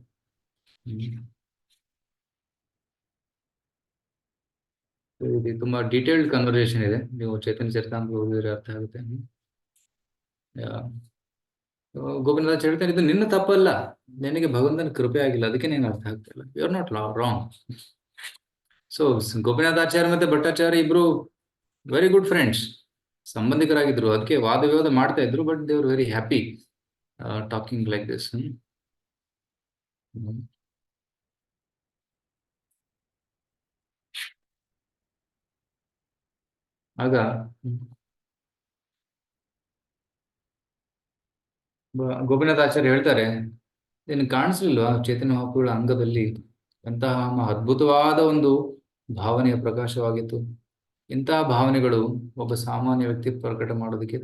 ಇದು ತುಂಬಾ ಡೀಟೇಲ್ಡ್ ಕನ್ವರ್ಸೇಷನ್ ಇದೆ. ನೀವು ಚೈತನ್ಯ ಚರಿತಾಮೃತ ಓದಿದ್ರೆ ಅರ್ಥ ಆಗುತ್ತೆ. ಗೋಪಿನಾಥಾಚಾರ್ಯ ಹೇಳ್ತಾರೆ, ಇದು ನಿನ್ನ ತಪ್ಪಲ್ಲ, ನಿನಗೆ ಭಗವಂತನ ಕೃಪೆ ಆಗಿಲ್ಲ, ಅದಕ್ಕೆ ನೀನು ಅರ್ಥ ಆಗ್ತಿಲ್ಲ. You are not wrong. So Gopinathacharya ಮತ್ತೆ ಭಟ್ಟಾಚಾರ್ಯ ಇಬ್ರು ವೆರಿ ಗುಡ್ ಫ್ರೆಂಡ್ಸ್, ಸಂಬಂಧಿಕರಾಗಿದ್ರು. ಅದಕ್ಕೆ ವಾದ ವಿವಾದ ಮಾಡ್ತಾ ಇದ್ರು, but they were very happy talking like this. ಆಗ ಗೋಪಿನಾಥಾಚಾರ್ಯ ಹೇಳ್ತಾರೆ, ನಿನ್ ಕಾಣಿಸ್ಲಿಲ್ವಾ ಚೈತನ್ಯ ಮಹಾಪ್ರಭುಗಳ ಅಂಗದಲ್ಲಿ ಎಂತಹ ಅದ್ಭುತವಾದ ಒಂದು ಭಾವನೆಯ ಪ್ರಕಾಶವಾಗಿತ್ತು. ಇಂತಹ ಭಾವನೆಗಳು ಒಬ್ಬ ಸಾಮಾನ್ಯ ವ್ಯಕ್ತಿ ಪ್ರಕಟ ಮಾಡೋದಕ್ಕೆ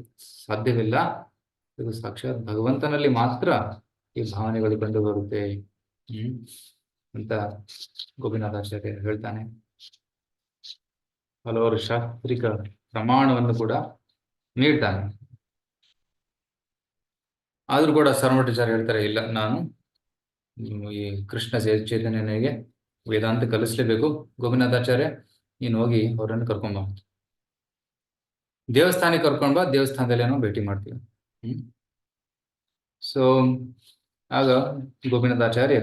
ಸಾಧ್ಯವಿಲ್ಲ. ಇದು ಸಾಕ್ಷಾತ್ ಭಗವಂತನಲ್ಲಿ ಮಾತ್ರ ಈ ಭಾವನೆಗಳು ಕಂಡು ಬರುತ್ತೆ. ಅಂತ ಗೋಪಿನಾಥಾಚಾರ್ಯ ಹೇಳ್ತಾನೆ. ಹಲವಾರು ಶಾಸ್ತ್ರಿಕ ಪ್ರಮಾಣವನ್ನು ಕೂಡ ನೀಡ್ತಾನೆ. ಆದ್ರೂ ಕೂಡ ಸರ್ವಮಠಾಚಾರ್ಯ ಹೇಳ್ತಾರೆ, ಇಲ್ಲ, ನಾನು ಈ ಕೃಷ್ಣ ಚೈತನ್ಯನಿಗೆ ವೇದಾಂತ ಕಲಿಸ್ಲೇಬೇಕು. ಗೋಪಿನಾಥಾಚಾರ್ಯ, ನೀನು ಹೋಗಿ ಅವರನ್ನು ಕರ್ಕೊಂಡ್ ಬಾ, ದೇವಸ್ಥಾನಕ್ಕೆ ಕರ್ಕೊಂಡ್ ಬಾ, ದೇವಸ್ಥಾನದಲ್ಲಿ ಏನೋ ಭೇಟಿ ಮಾಡ್ತೀವಿ. ಸೊ ಆಗ ಗೋಪಿನಾಥಾಚಾರ್ಯ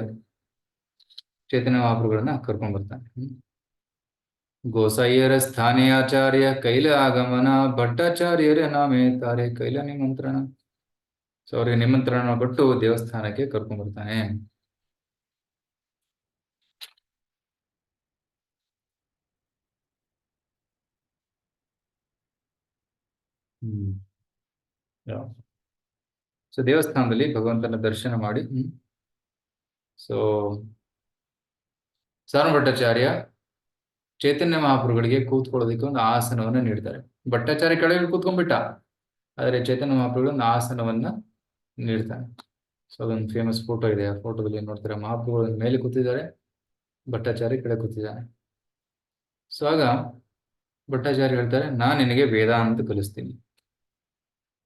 ಚೈತನ್ಯ ಮಹಾಪ್ರಭುಗಳನ್ನ ಕರ್ಕೊಂಡ್ ಬರ್ತಾನೆ. ಗೋಸಾಯ್ಯರ ಸ್ಥಾನೇ ಆಚಾರ್ಯ ಕೈಲ ಆಗಮನ ಭಟ್ಟಾಚಾರ್ಯರ ನಾಮೇ ತಾರೆ ಕೈಲ ನಿಮಂತ್ರಣ. ಸೊ ಅವ್ರಿಗೆ ನಿಮಂತ್ರಣ ಕೊಟ್ಟು ದೇವಸ್ಥಾನಕ್ಕೆ ಕರ್ಕೊಂಡ್ ಬರ್ತಾನೆ. ಸೊ ದೇವಸ್ಥಾನದಲ್ಲಿ ಭಗವಂತನ ದರ್ಶನ ಮಾಡಿ, ಸೊ ಸಾರಣ ಭಟ್ಟಾಚಾರ್ಯ ಚೈತನ್ಯ ಮಹಾಪ್ರಭುಗಳಿಗೆ ಕೂತ್ಕೊಳ್ಳೋದಕ್ಕೆ ಒಂದು ಆಸನವನ್ನ ನೀಡ್ತಾರೆ. ಭಟ್ಟಾಚಾರ್ಯ ಕೆಳಗೆ ಕೂತ್ಕೊಂಡ್ಬಿಟ್ಟ, ಆದ್ರೆ ಚೈತನ್ಯ ಮಹಾಪ್ರಭುಗಳು ಒಂದು ಆಸನವನ್ನ ನೀಡ್ತಾನೆ. ಸೊ ಅದೊಂದು ಫೇಮಸ್ ಫೋಟೋ ಇದೆ. ಆ ಫೋಟೋದಲ್ಲಿ ನೋಡ್ತಾರೆ, ಮಹಾಪ್ರಭುಗಳು ಮೇಲೆ ಕೂತಿದ್ದಾರೆ, ಭಟ್ಟಾಚಾರ್ಯ ಕೆಳಗೆ ಕೂತಿದ್ದಾನೆ. ಸೊ ಆಗ ಭಟ್ಟಾಚಾರ್ಯ ಹೇಳ್ತಾರೆ, ನಾನ್ ನಿನಗೆ ವೇದಾಂತ ಕಲಿಸ್ತೀನಿ.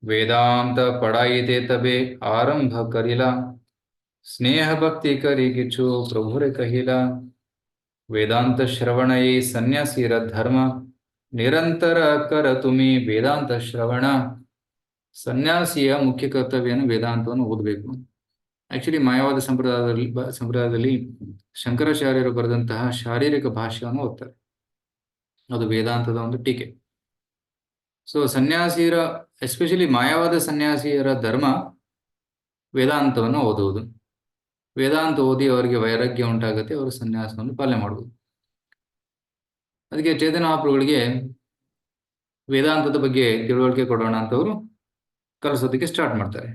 ವೇದಾಂತ ಪಡಾಯಿತೆ ತಬೆ ಆರಂಭ ಕರಿಲ, ಸ್ನೇಹ ಭಕ್ತಿ ಕರಿಗಿಚ್ಚು ಪ್ರಭುರೆ ಕಹಿಲ. ವೇದಾಂತ ಶ್ರವಣಯೇ ಸನ್ಯಾಸಿರ ಧರ್ಮ, ನಿರಂತರ ಕರ ತುಮಿ ವೇದಾಂತ ಶ್ರವಣ. ಸನ್ಯಾಸಿಯ ಮುಖ್ಯ ಕರ್ತವ್ಯನು ವೇದಾಂತವನ್ನು ಓದಬೇಕು. ಆಕ್ಚುಲಿ ಮಾಯವಾದ ಸಂಪ್ರದಾಯದಲ್ಲಿ ಶಂಕರಾಚಾರ್ಯರು ಬರೆದಂತಹ ಶಾರೀರಿಕ ಭಾಷ್ಯವನ್ನು ಓದ್ತಾರೆ. ಅದು ವೇದಾಂತದ ಒಂದು ಟೀಕೆ. ಸೊ ಸನ್ಯಾಸಿಯರ, ಎಸ್ಪೆಷಲಿ ಮಾಯವಾದ ಸನ್ಯಾಸಿಯರ ಧರ್ಮ ವೇದಾಂತವನ್ನು ಓದುವುದು. ವೇದಾಂತ ಓದಿ ಅವರಿಗೆ ವೈರಾಗ್ಯ ಉಂಟಾಗುತ್ತೆ, ಅವರು ಸನ್ಯಾಸವನ್ನು ಪಾಲನೆ ಮಾಡುವುದು. ಅದಕ್ಕೆ ಚೈತನ್ಯ ಮಹಾಪ್ರಭುಗಳಿಗೆ ವೇದಾಂತದ ಬಗ್ಗೆ ತಿಳುವಳಿಕೆ ಕೊಡೋಣ ಅಂತವರು ಕಲಿಸೋದಕ್ಕೆ ಸ್ಟಾರ್ಟ್ ಮಾಡ್ತಾರೆ.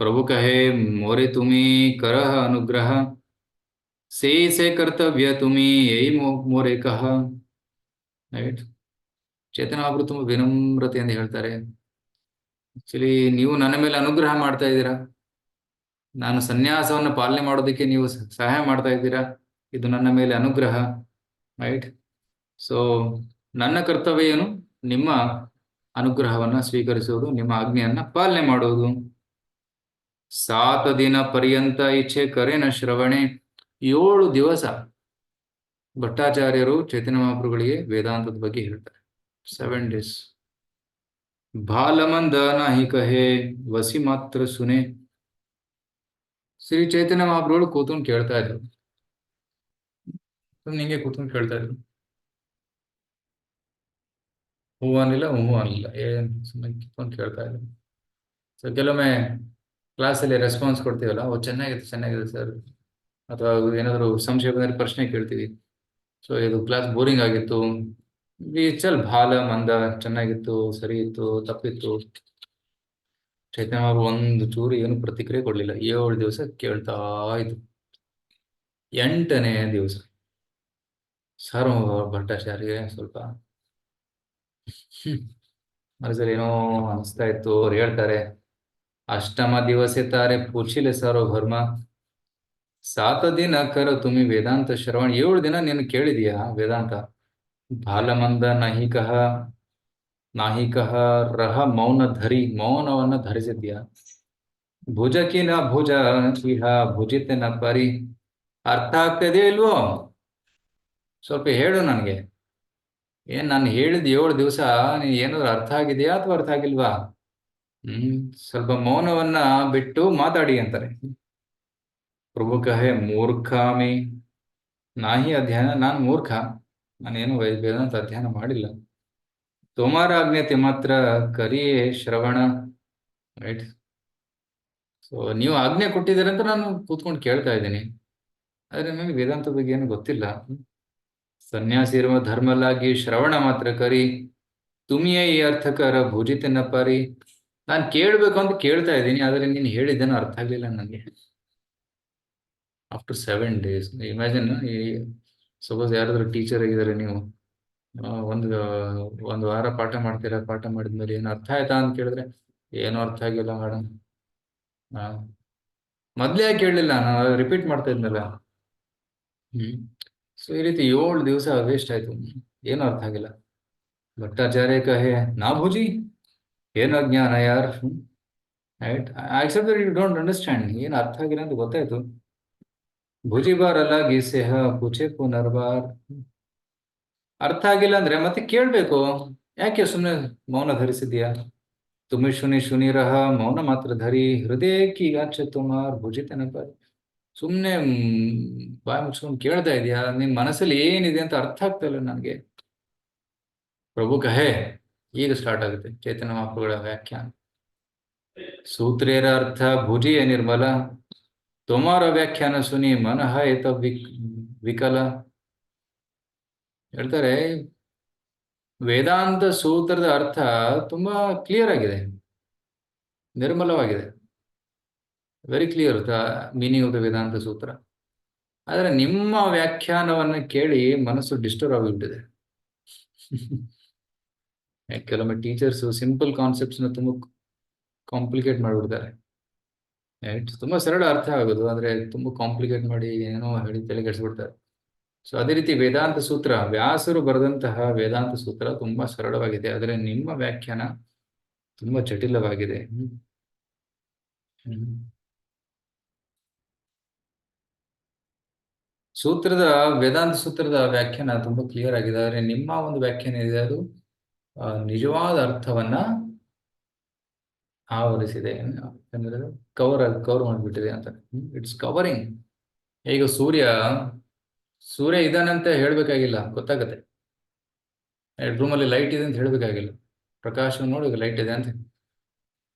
ಪ್ರಭು ಕಹೆ ಮೋರೆ ತುಮಿ ಕರಹ ಅನುಗ್ರಹ, ಸೇ ಕರ್ತವ್ಯ ತುಮಿ ಯೈ ಮೋರೆ ಕಹ. ರೈಟ್. ಚೈತನ್ಯ ಮಹಾಪ್ರಭು ತುಂಬ ವಿನಮ್ರತೆಯಿಂದ ಹೇಳ್ತಾರೆ, ಆಕ್ಚುಲಿ ನೀವು ನನ್ನ ಮೇಲೆ ಅನುಗ್ರಹ ಮಾಡ್ತಾ ಇದ್ದೀರಾ, ನಾನು ಸನ್ಯಾಸವನ್ನು ಪಾಲನೆ ಮಾಡೋದಕ್ಕೆ ನೀವು ಸಹಾಯ ಮಾಡ್ತಾ ಇದ್ದೀರಾ, ಇದು ನನ್ನ ಮೇಲೆ ಅನುಗ್ರಹ. ರೈಟ್. ಸೊ ನನ್ನ ಕರ್ತವ್ಯ ಏನು? ನಿಮ್ಮ ಅನುಗ್ರಹವನ್ನ ಸ್ವೀಕರಿಸುವುದು, ನಿಮ್ಮ ಆಜ್ಞೆಯನ್ನ ಪಾಲನೆ ಮಾಡುವುದು. 7 ದಿನ ಪರ್ಯಂತ ಇಚ್ಛೆ ಕರೆನ ಶ್ರವಣೆ. 7 ದಿವಸ ಭಟ್ಟಾಚಾರ್ಯರು ಚೈತನ್ಯ ಮಹಾಪ್ರಭುಗಳಿಗೆ ವೇದಾಂತದ ಬಗ್ಗೆ ಹೇಳ್ತಾರೆ. 7 days. ಬಾಲಮಂದ ನಾಹಿ ಕಹೆ ವಸಿ ಮಾತ್ರ ಸುನೆ. ಶ್ರೀ ಚೈತನ್ಯ ಮಹಾಪ್ರಭುಗಳು ಕೂತ್ಕೊಂಡು ಕೇಳ್ತಾ ಇದ್ರು, ನಿಂಗೆ ಕೂತ್ಕೊಂಡು ಕೇಳ್ತಾ ಇದ್ರು, ಹೂ ಅನ್ನಿಲ್ಲ, ಹೂ ಅನ್ನಿಲ್ಲ, ಏನ್ ಸುಮ್ಮನೆ ಕಿತ್ಕೊಂಡು ಕೇಳ್ತಾ ಇದ್ರು. ಸೊ ಕೆಲವೊಮ್ಮೆ ಕ್ಲಾಸಲ್ಲಿ ರೆಸ್ಪಾನ್ಸ್ ಕೊಡ್ತೀವಲ್ಲ, ಓ ಚೆನ್ನಾಗಿದೆ ಸರ್, ಅಥವಾ ಏನಾದರೂ ಸಂಶಯ ಬಂದರೆ ಪ್ರಶ್ನೆ ಕೇಳ್ತೀವಿ. ಸೊ ಇದು ಕ್ಲಾಸ್ ಬೋರಿಂಗ್ ಆಗಿತ್ತು, ಚಲ್ ಬಾಲ ಮಂದ, ಚೆನ್ನಾಗಿತ್ತು, ಸರಿ ಇತ್ತು, ತಪ್ಪಿತ್ತು. ಚೈತನ್ಯ ಅವರು ಒಂದು ಚೂರು ಏನು ಪ್ರತಿಕ್ರಿಯೆ ಕೊಡ್ಲಿಲ್ಲ. 7 ದಿವಸ ಕೇಳ್ತಾ ಇದ್ರು. 8ನೇ ದಿವಸ ಸಾರ್ವ ಭಟ್ಟಾಚಾರ್ಯ ಸ್ವಲ್ಪ ಮನಸ್ಸಲ್ಲಿ ಏನೋ ಅನಿಸ್ತಾ ಇತ್ತು. ಅವ್ರು ಹೇಳ್ತಾರೆ, ಅಷ್ಟಮ ದಿವಸ ತಾರೆ ಪೂಚಿಲೆ ಸಾರ್ವಭೌಮ, 7 ದಿನ ಕರ ತುಮಿ ವೇದಾಂತ ಶ್ರವಣ. 7 ದಿನ ನೀನು ಕೇಳಿದೀಯಾ ವೇದಾಂತ? ಬಾಲಮಂದ ನಾಹಿಕಹ ರಹ ಮೌನ ಧರಿ, ಮೌನವನ್ನ ಧರಿಸಿದ್ಯಾ? ಭುಜಕಿನ ಭುಜ ಇಹ ಭುಜಿತನ ಪರಿ. ಅರ್ಥ ಆಗ್ತದೆ ಇಲ್ವೋ? ಸ್ವಲ್ಪ ಹೇಳು ನನಗೆ. ಏನ್ ನಾನು ಹೇಳಿದ 7 ದಿವಸ ನೀನ್ ಏನಾದ್ರು ಅರ್ಥ ಆಗಿದೆಯಾ ಅಥವಾ ಅರ್ಥ ಆಗಿಲ್ವಾ? ಸ್ವಲ್ಪ ಮೌನವನ್ನ ಬಿಟ್ಟು ಮಾತಾಡಿ ಅಂತಾರೆ. ಪ್ರಭು ಕಹೆ ಮೂರ್ಖಾಮಿ ನಾಹಿ ಅಧ್ಯಯನ. ನಾನು ಮೂರ್ಖ, ನಾನೇನು ವೇದಾಂತ ಅಧ್ಯಯನ ಮಾಡಿಲ್ಲ. ತೋಮಾರ ಆಜ್ಞತೆ ಮಾತ್ರ ಕರಿಯೇ ಶ್ರವಣ. ರೈಟ್. ಸೊ ನೀವು ಆಜ್ಞೆ ಕೊಟ್ಟಿದ್ದೀರಂತ ನಾನು ಕೂತ್ಕೊಂಡು ಕೇಳ್ತಾ ಇದ್ದೀನಿ, ಆದ್ರೆ ನನಗೆ ವೇದಾಂತ ಬಗ್ಗೆ ಏನು ಗೊತ್ತಿಲ್ಲ. ಸನ್ಯಾಸಿ ಇರುವ ಧರ್ಮಲಾಗಿ ಶ್ರವಣ ಮಾತ್ರ ಕರಿ, ತುಮಿಯೇ ಈ ಅರ್ಥಕರ ಭುಜಿತನ ಪರಿ. ನಾನು ಕೇಳ್ಬೇಕು ಅಂತ ಕೇಳ್ತಾ ಇದ್ದೀನಿ, ಆದ್ರೆ ನೀನು ಹೇಳಿದ್ದೇನೋ ಅರ್ಥ ಆಗ್ಲಿಲ್ಲ ನನಗೆ. After 7 days, imagine. ಈ ಸಪೋಸ್ ಯಾರಾದ್ರೂ ಟೀಚರ್ ಆಗಿದ್ದಾರೆ, ನೀವು ಒಂದು ವಾರ ಪಾಠ ಮಾಡ್ತೀರಾ, ಪಾಠ ಮಾಡಿದ್ಮೇಲೆ ಏನು ಅರ್ಥ ಆಯ್ತಾ ಅಂತ ಕೇಳಿದ್ರೆ ಏನು ಅರ್ಥ ಆಗಿಲ್ಲ ಮೇಡಮ್. ಮೊದ್ಲೇ ಯಾಕೆ ಕೇಳಲಿಲ್ಲ? ನಾನು ರಿಪೀಟ್ ಮಾಡ್ತಾ ಇದ್ನಲ್ಲ. ಸೊ ಈ ರೀತಿ 7 ದಿವಸ ವೇಸ್ಟ್ ಆಯ್ತು, ಏನು ಅರ್ಥ ಆಗಿಲ್ಲ. ಭಟ್ಟಾಚಾರ್ಯ ಕಹೆ ನಾ ಭುಜಿ, ಏನು ಅಜ್ಞಾನ ಯಾರ್, right. I accept that you don't understand, ಏನು ಅರ್ಥ ಆಗಿಲ್ಲ ಅಂತ ಗೊತ್ತಾಯ್ತು. ಭುಜಿ ಬಾರ್ ಅಲ್ಲ ಗೀಸೆ ಹ ಪೂಛೆ ಪುನರ್ಬಾರ್. ಅರ್ಥ ಆಗಿಲ್ಲ ಅಂದ್ರೆ ಮತ್ತೆ ಕೇಳ್ಬೇಕು, ಯಾಕೆ ಸುಮ್ಮನೆ ಮೌನ ಧರಿಸಿದ್ಯಾ? ತುಮಿ ಶುನಿ ಶುನಿ ರಹ ಮೌನ ಮಾತ್ರ ಧರಿ ಹೃದಯ ಕಿ ಗಾಚೆ ತುಮಾರ್ ಭುಜಿತನಪ. ಸುಮ್ಮನೆ ಬಾಯಿ ಮುಚ್ಕೊಂಡು ಕೇಳ್ತಾ ಇದೆಯಾ? ನಿನ್ ಮನಸ್ಸಲ್ಲಿ ಏನಿದೆ ಅಂತ ಅರ್ಥ ಆಗ್ತಾ ಇಲ್ಲ ನನಗೆ. ಪ್ರಭು ಕಹೆ, ಈಗ ಸ್ಟಾರ್ಟ್ ಆಗುತ್ತೆ ಚೈತನ್ಯ ಮಹಾಪ್ರಭುಗಳ ವ್ಯಾಖ್ಯಾನ. ಸೂತ್ರೇರ ಅರ್ಥ ಭುಜಿಯ ನಿರ್ಮಲ, ತುಮಾರ ವ್ಯಾಖ್ಯಾನ ಸುನಿ ಮನಃ ಏತ ವಿಕಲ. ಹೇಳ್ತಾರೆ ವೇದಾಂತ ಸೂತ್ರದ ಅರ್ಥ ತುಂಬಾ ಕ್ಲಿಯರ್ ಆಗಿದೆ, ನಿರ್ಮಲವಾಗಿದೆ. Very clear the meaning of the Vedanta Sutra. ಆದರೆ ನಿಮ್ಮ ವ್ಯಾಖ್ಯಾನವನ್ನು ಕೇಳಿ ಮನಸ್ಸು ಡಿಸ್ಟರ್ಬ್ ಆಗಿಬಿಟ್ಟಿದೆ. ಕೆಲವೊಮ್ಮೆ ಟೀಚರ್ಸ್ ಸಿಂಪಲ್ ಕಾನ್ಸೆಪ್ಟ್ಸ್ ನ ತುಂಬಾ ಕಾಂಪ್ಲಿಕೇಟ್ ಮಾಡಿಬಿಡ್ತಾರೆ. ತುಂಬಾ ಸರಳ ಅರ್ಥ ಆಗೋದು, ಆದ್ರೆ ತುಂಬಾ ಕಾಂಪ್ಲಿಕೇಟ್ ಮಾಡಿ ಏನೋ ಹೇಳಿ ತಲೆ ಕೆಡಿಸ್ಬಿಡ್ತಾರೆ. ಸೊ ಅದೇ ರೀತಿ ವೇದಾಂತ ಸೂತ್ರ, ವ್ಯಾಸರು ಬರೆದಂತಹ ವೇದಾಂತ ಸೂತ್ರ ತುಂಬಾ ಸರಳವಾಗಿದೆ, ಆದರೆ ನಿಮ್ಮ ವ್ಯಾಖ್ಯಾನ ತುಂಬಾ ಜಟಿಲವಾಗಿದೆ. ವೇದಾಂತ ಸೂತ್ರದ ವ್ಯಾಖ್ಯಾನ ತುಂಬಾ ಕ್ಲಿಯರ್ ಆಗಿದೆ, ಆದರೆ ನಿಮ್ಮ ಒಂದು ವ್ಯಾಖ್ಯಾನ ಇದೆ ಅದು ನಿಜವಾದ ಅರ್ಥವನ್ನ ಆವರಿಸಿದೆ, ಅಂದ್ರೆ ಕವರ್ ಮಾಡಿಬಿಟ್ಟಿದೆ ಅಂತ. It's covering. ಈಗ ಸೂರ್ಯ ಇದಾನಂತ ಹೇಳ್ಬೇಕಾಗಿಲ್ಲ, ಗೊತ್ತಾಗತ್ತೆ. ರೂಮಲ್ಲಿ ಲೈಟ್ ಇದೆ ಅಂತ ಹೇಳ್ಬೇಕಾಗಿಲ್ಲ, ಪ್ರಕಾಶ ನೋಡಿ ಲೈಟ್ ಇದೆ ಅಂತ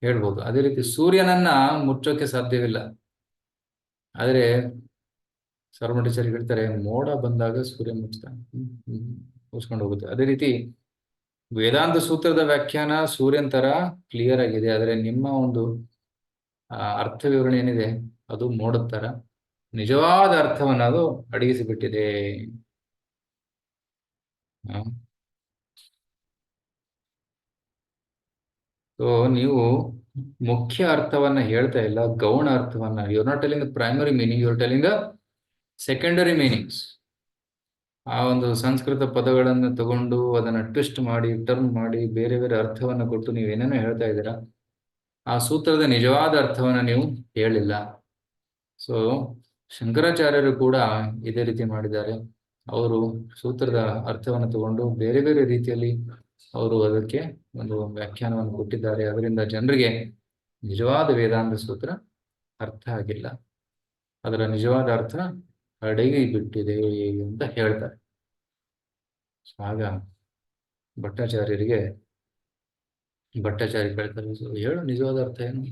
ಹೇಳ್ಬೋದು. ಅದೇ ರೀತಿ ಸೂರ್ಯನನ್ನ ಮುಚ್ಚೋಕೆ ಸಾಧ್ಯವಿಲ್ಲ, ಆದರೆ ಸರ್ವಮಠಾಚಾರ್ಯ ಹೇಳ್ತಾರೆ ಮೋಡ ಬಂದಾಗ ಸೂರ್ಯ ಮುಚ್ಕೊಂಡು ಹೋಗುತ್ತೆ. ಅದೇ ರೀತಿ ವೇದಾಂತ ಸೂತ್ರದ ವ್ಯಾಖ್ಯಾನ ಸೂರ್ಯನ್ ತರ ಕ್ಲಿಯರ್ ಆಗಿದೆ, ಆದರೆ ನಿಮ್ಮ ಒಂದು ಅರ್ಥ ವಿವರಣೆ ಏನಿದೆ ಅದು ಮೋಡದ ತರ ನಿಜವಾದ ಅರ್ಥವನ್ನು ಅದು ಅಡಗಿಸಿಬಿಟ್ಟಿದೆ. ಸೊ ನೀವು ಮುಖ್ಯ ಅರ್ಥವನ್ನ ಹೇಳ್ತಾ ಇಲ್ಲ, ಗೌಣ ಅರ್ಥವನ್ನ. You are not telling the primary meaning, you are telling the secondary meanings. ಆ ಒಂದು ಸಂಸ್ಕೃತ ಪದಗಳನ್ನು ತಗೊಂಡು ಅದನ್ನ ಟ್ವಿಸ್ಟ್ ಮಾಡಿ, ಟರ್ನ್ ಮಾಡಿ, ಬೇರೆ ಬೇರೆ ಅರ್ಥವನ್ನ ಕೊಟ್ಟು ನೀವೇನೇನೋ ಹೇಳ್ತಾ ಇದ್ದೀರಾ. ಆ ಸೂತ್ರದ ನಿಜವಾದ ಅರ್ಥವನ್ನ ನೀವು ಹೇಳಿಲ್ಲ. ಸೊ ಶಂಕರಾಚಾರ್ಯರು ಕೂಡ ಇದೇ ರೀತಿ ಮಾಡಿದ್ದಾರೆ. ಅವರು ಸೂತ್ರದ ಅರ್ಥವನ್ನು ತಗೊಂಡು ಬೇರೆ ಬೇರೆ ರೀತಿಯಲ್ಲಿ ಅವರು ಅದಕ್ಕೆ ಒಂದು ವ್ಯಾಖ್ಯಾನವನ್ನು ಕೊಟ್ಟಿದ್ದಾರೆ. ಅದರಿಂದ ಜನರಿಗೆ ನಿಜವಾದ ವೇದಾಂತ ಸೂತ್ರ ಅರ್ಥ ಆಗಿಲ್ಲ, ಅದರ ನಿಜವಾದ ಅರ್ಥ ಅಡಗಿ ಬಿಟ್ಟಿದೆ ಅಂತ ಹೇಳ್ತಾರೆ. ಆಗ ಭಟ್ಟಾಚಾರ್ಯ ಕೇಳ್ತಾರೆ, ಹೇಳು ನಿಜವಾದ ಅರ್ಥ ಏನು?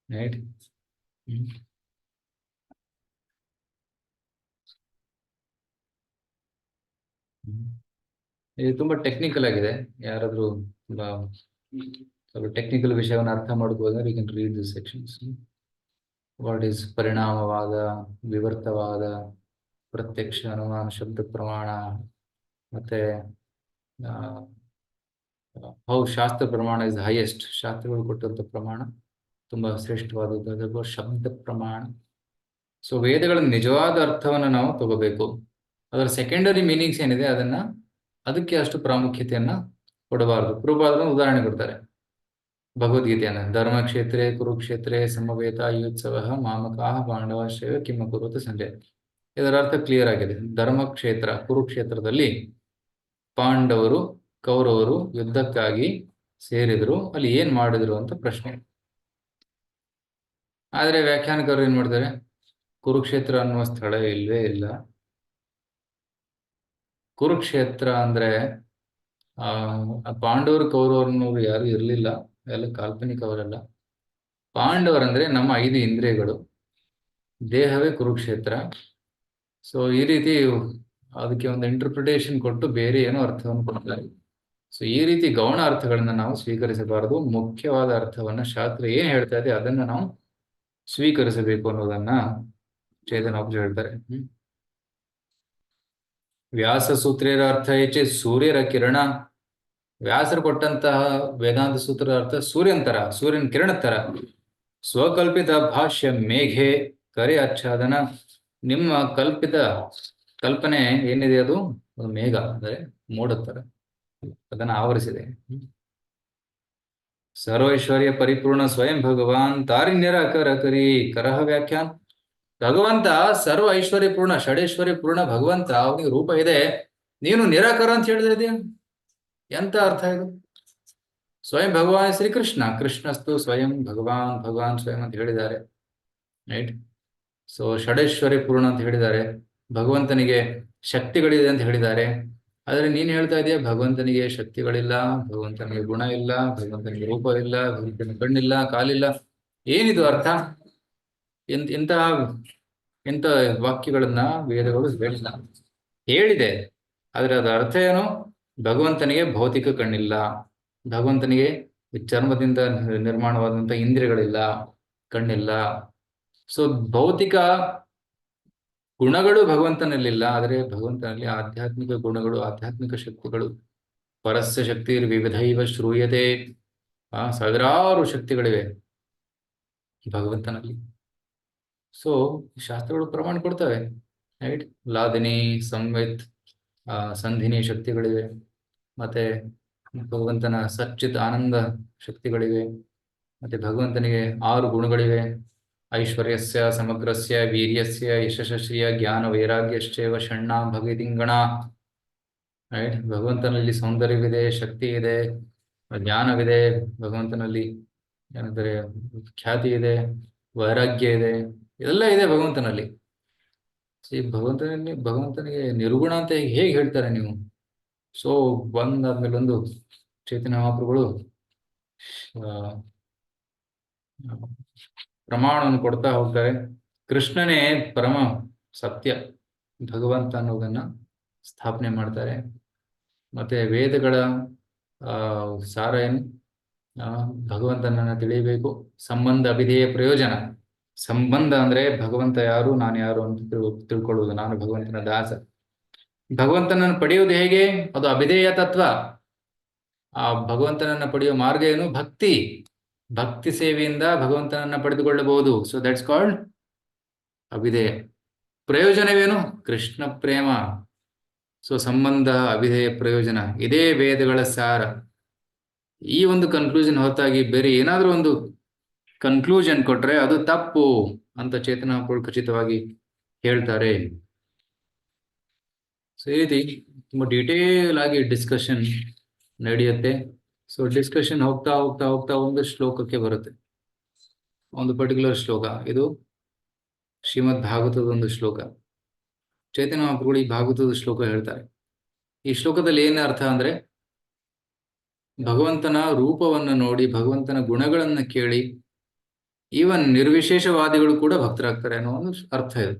ರೈಟ್. ಇದು ತುಂಬಾ ಟೆಕ್ನಿಕಲ್ ಆಗಿದೆ. ಯಾರಾದ್ರೂ ಸ್ವಲ್ಪ ಟೆಕ್ನಿಕಲ್ ವಿಷಯವನ್ನು ಅರ್ಥ ಮಾಡ್ಕೋದ್ರೆ you can read this sections. What is ಪರಿಣಾಮವಾದ, ವಿವರ್ತವಾದ, ಪ್ರತ್ಯಕ್ಷ ಅನುಮಾನ, ಶಬ್ದ ಪ್ರಮಾಣ, ಮತ್ತೆ ಹೌ ಶಾಸ್ತ್ರ ಪ್ರಮಾಣ ಇಸ್ ಹೈಯೆಸ್ಟ್. ಶಾಸ್ತ್ರಗಳು ಕೊಟ್ಟಂತ ಪ್ರಮಾಣ ತುಂಬಾ ಶ್ರೇಷ್ಠವಾದದ್ದು ಶಬ್ದ ಪ್ರಮಾಣ. ಸೊ ವೇದಗಳ ನಿಜವಾದ ಅರ್ಥವನ್ನು ನಾವು ತಗೋಬೇಕು. ಅದರ ಸೆಕೆಂಡರಿ ಮೀನಿಂಗ್ಸ್ ಏನಿದೆ ಅದಕ್ಕೆ ಅಷ್ಟು ಪ್ರಾಮುಖ್ಯತೆಯನ್ನ ಕೊಡಬಾರದು. ಪ್ರಭುಪಾದರು ಉದಾಹರಣೆ ಕೊಡ್ತಾರೆ ಭಗವದ್ಗೀತೆಯನ್ನ. ಧರ್ಮಕ್ಷೇತ್ರೇ ಕುರುಕ್ಷೇತ್ರೇ ಸಮವೇತ ಯುತ್ಸವ ಮಾಮಕಾ ಪಾಂಡವಾಶ್ರಯ ಕಿಮ್ಮ ಕುರುತ ಸಂಜಯ. ಇದರ ಅರ್ಥ ಕ್ಲಿಯರ್ ಆಗಿದೆ. ಧರ್ಮಕ್ಷೇತ್ರ ಕುರುಕ್ಷೇತ್ರದಲ್ಲಿ ಪಾಂಡವರು ಕೌರವರು ಯುದ್ಧಕ್ಕಾಗಿ ಸೇರಿದ್ರು, ಅಲ್ಲಿ ಏನ್ ಮಾಡಿದ್ರು ಅಂತ ಪ್ರಶ್ನೆ. ಆದ್ರೆ ವ್ಯಾಖ್ಯಾನಕಾರರು ಏನ್ ಮಾಡ್ತಾರೆ, ಕುರುಕ್ಷೇತ್ರ ಅನ್ನುವ ಸ್ಥಳ ಇಲ್ವೇ ಇಲ್ಲ. ಕುರುಕ್ಷೇತ್ರ ಅಂದ್ರೆ ಪಾಂಡವರು ಕೌರವರನ್ನವರು ಯಾರು ಇರಲಿಲ್ಲ, ಎಲ್ಲ ಕಾಲ್ಪನಿಕವರೆಲ್ಲ. ಪಾಂಡವರಂದ್ರೆ ನಮ್ಮ 5 ಇಂದ್ರಿಯಗಳು, ದೇಹವೇ ಕುರುಕ್ಷೇತ್ರ. ಸೊ ಈ ರೀತಿ ಅದಕ್ಕೆ ಒಂದು ಇಂಟರ್ಪ್ರಿಟೇಷನ್ ಕೊಟ್ಟು ಬೇರೆ ಏನೋ ಅರ್ಥವನ್ನು ಕೊಡ್ತಾರೆ. ಸೊ ಈ ರೀತಿ ಗೌಣ ಅರ್ಥಗಳನ್ನ ನಾವು ಸ್ವೀಕರಿಸಬಾರದು. ಮುಖ್ಯವಾದ ಅರ್ಥವನ್ನ ಶಾಸ್ತ್ರ ಏನ್ ಹೇಳ್ತಾ ಇದೆ ಅದನ್ನ ನಾವು ಸ್ವೀಕರಿಸಬೇಕು ಅನ್ನೋದನ್ನ ಚೇತನಾಪುಜ ಹೇಳ್ತಾರೆ. ವ್ಯಾಸ ಸೂತ್ರೇರ ಅರ್ಥ ಹೆಚ್ಚೆ ಸೂರ್ಯರ ಕಿರಣ. ವ್ಯಾಸರು ಕೊಟ್ಟಂತಹ ವೇದಾಂತ ಸೂತ್ರದ ಅರ್ಥ ಸೂರ್ಯನ ಕಿರಣ ತರ. ಸ್ವಕಲ್ಪಿತ ಭಾಷ್ಯ ಮೇಘೆ ಕರೆ ಆಚ್ಛಾದನ. ನಿಮ್ಮ ಕಲ್ಪಿತ ಕಲ್ಪನೆ ಏನಿದೆ ಅದು ಒಂದು ಮೇಘ ಅಂದ್ರೆ ಮೋಡದ ತರ ಅದನ್ನ ಆವರಿಸಿದೆ. ಸರ್ವೈಶ್ವರ್ಯ ಪರಿಪೂರ್ಣ ಸ್ವಯಂ ಭಗವಾನ್ ತಾರಿ ನಿರಾಕರ ಕರಿ ಕರಹ ವ್ಯಾಖ್ಯಾನ್. ಭಗವಂತ ಸರ್ವ ಐಶ್ವರ್ಯ ಪೂರ್ಣ ಷಡೈಶ್ವರ್ಯ ಪೂರ್ಣ ಭಗವಂತ, ಅವನಿಗೆ ರೂಪ ಇದೆ, ನೀನು ನಿರಾಕಾರ ಅಂತ ಹೇಳಿದ್ರೆ ಎಂತ ಅರ್ಥ ಇದು? ಸ್ವಯಂ ಭಗವಾನ್ ಶ್ರೀಕೃಷ್ಣ, ಕೃಷ್ಣಸ್ತು ಸ್ವಯಂ ಭಗವಾನ್, ಭಗವಾನ್ ಸ್ವಯಂ ಅಂತ ಹೇಳಿದ್ದಾರೆ, ರೈಟ್? ಸೊ ಷಡೈಶ್ವರ್ಯ ಪೂರ್ಣ ಅಂತ ಹೇಳಿದ್ದಾರೆ, ಭಗವಂತನಿಗೆ ಶಕ್ತಿಗಳಿದೆ ಅಂತ ಹೇಳಿದ್ದಾರೆ. ಆದ್ರೆ ನೀನ್ ಹೇಳ್ತಾ ಇದೀಯ ಭಗವಂತನಿಗೆ ಶಕ್ತಿಗಳಿಲ್ಲ, ಭಗವಂತನಿಗೆ ಗುಣ ಇಲ್ಲ, ಭಗವಂತನಿಗೆ ರೂಪ ಇಲ್ಲ, ಭಗವಂತನಿಗೆ ಕಣ್ಣಿಲ್ಲ, ಕಾಲಿಲ್ಲ. ಏನಿದು ಅರ್ಥ? ಇಂತಹ ಇಂಥ ವಾಕ್ಯಗಳನ್ನ ವೇದಗಳು ಹೇಳಿಲ್ಲ, ಹೇಳಿದೆ. ಆದ್ರೆ ಅದರ ಅರ್ಥ ಏನು? ಭಗವಂತನಿಗೆ ಭೌತಿಕ ಕಣ್ಣಿಲ್ಲ, ಭಗವಂತನಿಗೆ ಚರ್ಮದಿಂದ ನಿರ್ಮಾಣವಾದಂಥ ಇಂದ್ರಿಯಗಳಿಲ್ಲ, ಕಣ್ಣಿಲ್ಲ. ಸೊ ಭೌತಿಕ ಗುಣಗಳು ಭಗವಂತನಲ್ಲಿಲ್ಲ, ಆದರೆ ಭಗವಂತನಲ್ಲಿ ಆಧ್ಯಾತ್ಮಿಕ ಗುಣಗಳು, ಆಧ್ಯಾತ್ಮಿಕ ಶಕ್ತಿಗಳು, ಪರಸ್ಯ ಶಕ್ತಿ ವಿವಿಧೈವ ಶ್ರೂಯತೆ, ಸಾವಿರಾರು ಶಕ್ತಿಗಳಿವೆ ಭಗವಂತನಲ್ಲಿ. ಸೊ ಶಾಸ್ತ್ರಗಳು ಪ್ರಮಾಣ ಕೊಡ್ತವೆ, ರೈಟ್? ಲಾದಿನಿ, ಸಂವಿತ್, ಸಂಧಿನಿ ಶಕ್ತಿಗಳಿವೆ, ಮತ್ತೆ ಭಗವಂತನ ಸಚ್ಚಿತ್ ಆನಂದ ಶಕ್ತಿಗಳಿವೆ, ಮತ್ತೆ ಭಗವಂತನಿಗೆ 6 ಗುಣಗಳಿವೆ. ಐಶ್ವರ್ಯಸ್ಯ ಸಮಗ್ರಸ್ಯ ವೀರ್ಯಸ್ಯ ಯಶಸ್ಸಿಯ ಜ್ಞಾನ ವೈರಾಗ್ಯಶ್ಚೈವ ಷಣ್ಣಾಂ ಭಗತಿಂಗಣ, ರೈಟ್? ಭಗವಂತನಲ್ಲಿ ಸೌಂದರ್ಯವಿದೆ, ಶಕ್ತಿ ಇದೆ, ಜ್ಞಾನವಿದೆ, ಭಗವಂತನಲ್ಲಿ ಏನಂತಾರೆ ಖ್ಯಾತಿ ಇದೆ, ವೈರಾಗ್ಯ ಇದೆ, ಇದೆಲ್ಲ ಇದೆ ಭಗವಂತನಲ್ಲಿ. ಈ ಭಗವಂತನಿಗೆ ನಿರ್ಗುಣ ಅಂತ ಹೇಗೆ ಹೇಳ್ತಾರೆ ನೀವು? ಸೊ ಒಂದಾದ್ಮೇಲೆ ಒಂದು ಚೈತನ್ಯ ಮಹಾಪ್ರಭುಗಳು ಪ್ರಮಾಣವನ್ನು ಕೊಡ್ತಾ ಹೋಗ್ತಾರೆ. ಕೃಷ್ಣನೇ ಪರಮ ಸತ್ಯ ಭಗವಂತ ಅನ್ನೋದನ್ನ ಸ್ಥಾಪನೆ ಮಾಡ್ತಾರೆ. ಮತ್ತೆ ವೇದಗಳ ಸಾರ ಏನು? ಭಗವಂತನನ್ನ ತಿಳಿಯಬೇಕು, ಸಂಬಂಧ ಅಭಿಧೇಯ ಪ್ರಯೋಜನ. ಸಂಬಂಧ ಅಂದ್ರೆ ಭಗವಂತ ಯಾರು, ನಾನು ಯಾರು ಅಂತ ತಿಳ್ಕೊಳ್ಳುವುದು, ನಾನು ಭಗವಂತನ ದಾಸ. ಭಗವಂತನನ್ನು ಪಡೆಯುವುದು ಹೇಗೆ? ಅದು ಅಭಿಧೇಯ ತತ್ವ. ಆ ಭಗವಂತನನ್ನ ಪಡೆಯುವ ಮಾರ್ಗ ಏನು? ಭಕ್ತಿ. ಭಕ್ತಿ ಸೇವೆಯಿಂದ ಭಗವಂತನನ್ನ ಪಡೆದುಕೊಳ್ಳಬಹುದು. ಸೊ ದಟ್ಸ್ ಕಾಲ್ಡ್ ಅಭಿಧೇಯ. ಪ್ರಯೋಜನವೇನು? ಕೃಷ್ಣ ಪ್ರೇಮ. ಸೊ ಸಂಬಂಧ, ಅಭಿಧೇಯ, ಪ್ರಯೋಜನ, ಇದೇ ವೇದಗಳ ಸಾರ. ಈ ಒಂದು ಕನ್ಕ್ಲೂಷನ್ ಹೊರತಾಗಿ ಬೇರೆ ಏನಾದ್ರೂ ಒಂದು ಕನ್ಕ್ಲೂಷನ್ ಕೊಟ್ರೆ ಅದು ತಪ್ಪು ಅಂತ ಚೇತನ ಖಚಿತವಾಗಿ ಹೇಳ್ತಾರೆ. ಸೊ ಈ ರೀತಿ ತುಂಬಾ ಡೀಟೇಲ್ ಆಗಿ ಡಿಸ್ಕಷನ್ ನಡೆಯುತ್ತೆ. ಸೊ ಡಿಸ್ಕಷನ್ ಹೋಗ್ತಾ ಹೋಗ್ತಾ ಹೋಗ್ತಾ ಒಂದು ಶ್ಲೋಕಕ್ಕೆ ಬರುತ್ತೆ, ಒಂದು ಪರ್ಟಿಕ್ಯುಲರ್ ಶ್ಲೋಕ. ಇದು ಶ್ರೀಮದ್ ಭಾಗವತದ ಒಂದು ಶ್ಲೋಕ. ಚೈತನ್ಯ ಮಹಾಪ್ರಭುಗಳು ಈ ಭಾಗವತದ ಶ್ಲೋಕ ಹೇಳ್ತಾರೆ. ಈ ಶ್ಲೋಕದಲ್ಲಿ ಏನು ಅರ್ಥ ಅಂದ್ರೆ, ಭಗವಂತನ ರೂಪವನ್ನು ನೋಡಿ, ಭಗವಂತನ ಗುಣಗಳನ್ನ ಕೇಳಿ ಈವನ್ ನಿರ್ವಿಶೇಷವಾದಿಗಳು ಕೂಡ ಭಕ್ತರಾಗ್ತಾರೆ ಅನ್ನೋ ಒಂದು ಅರ್ಥ ಇದೆ,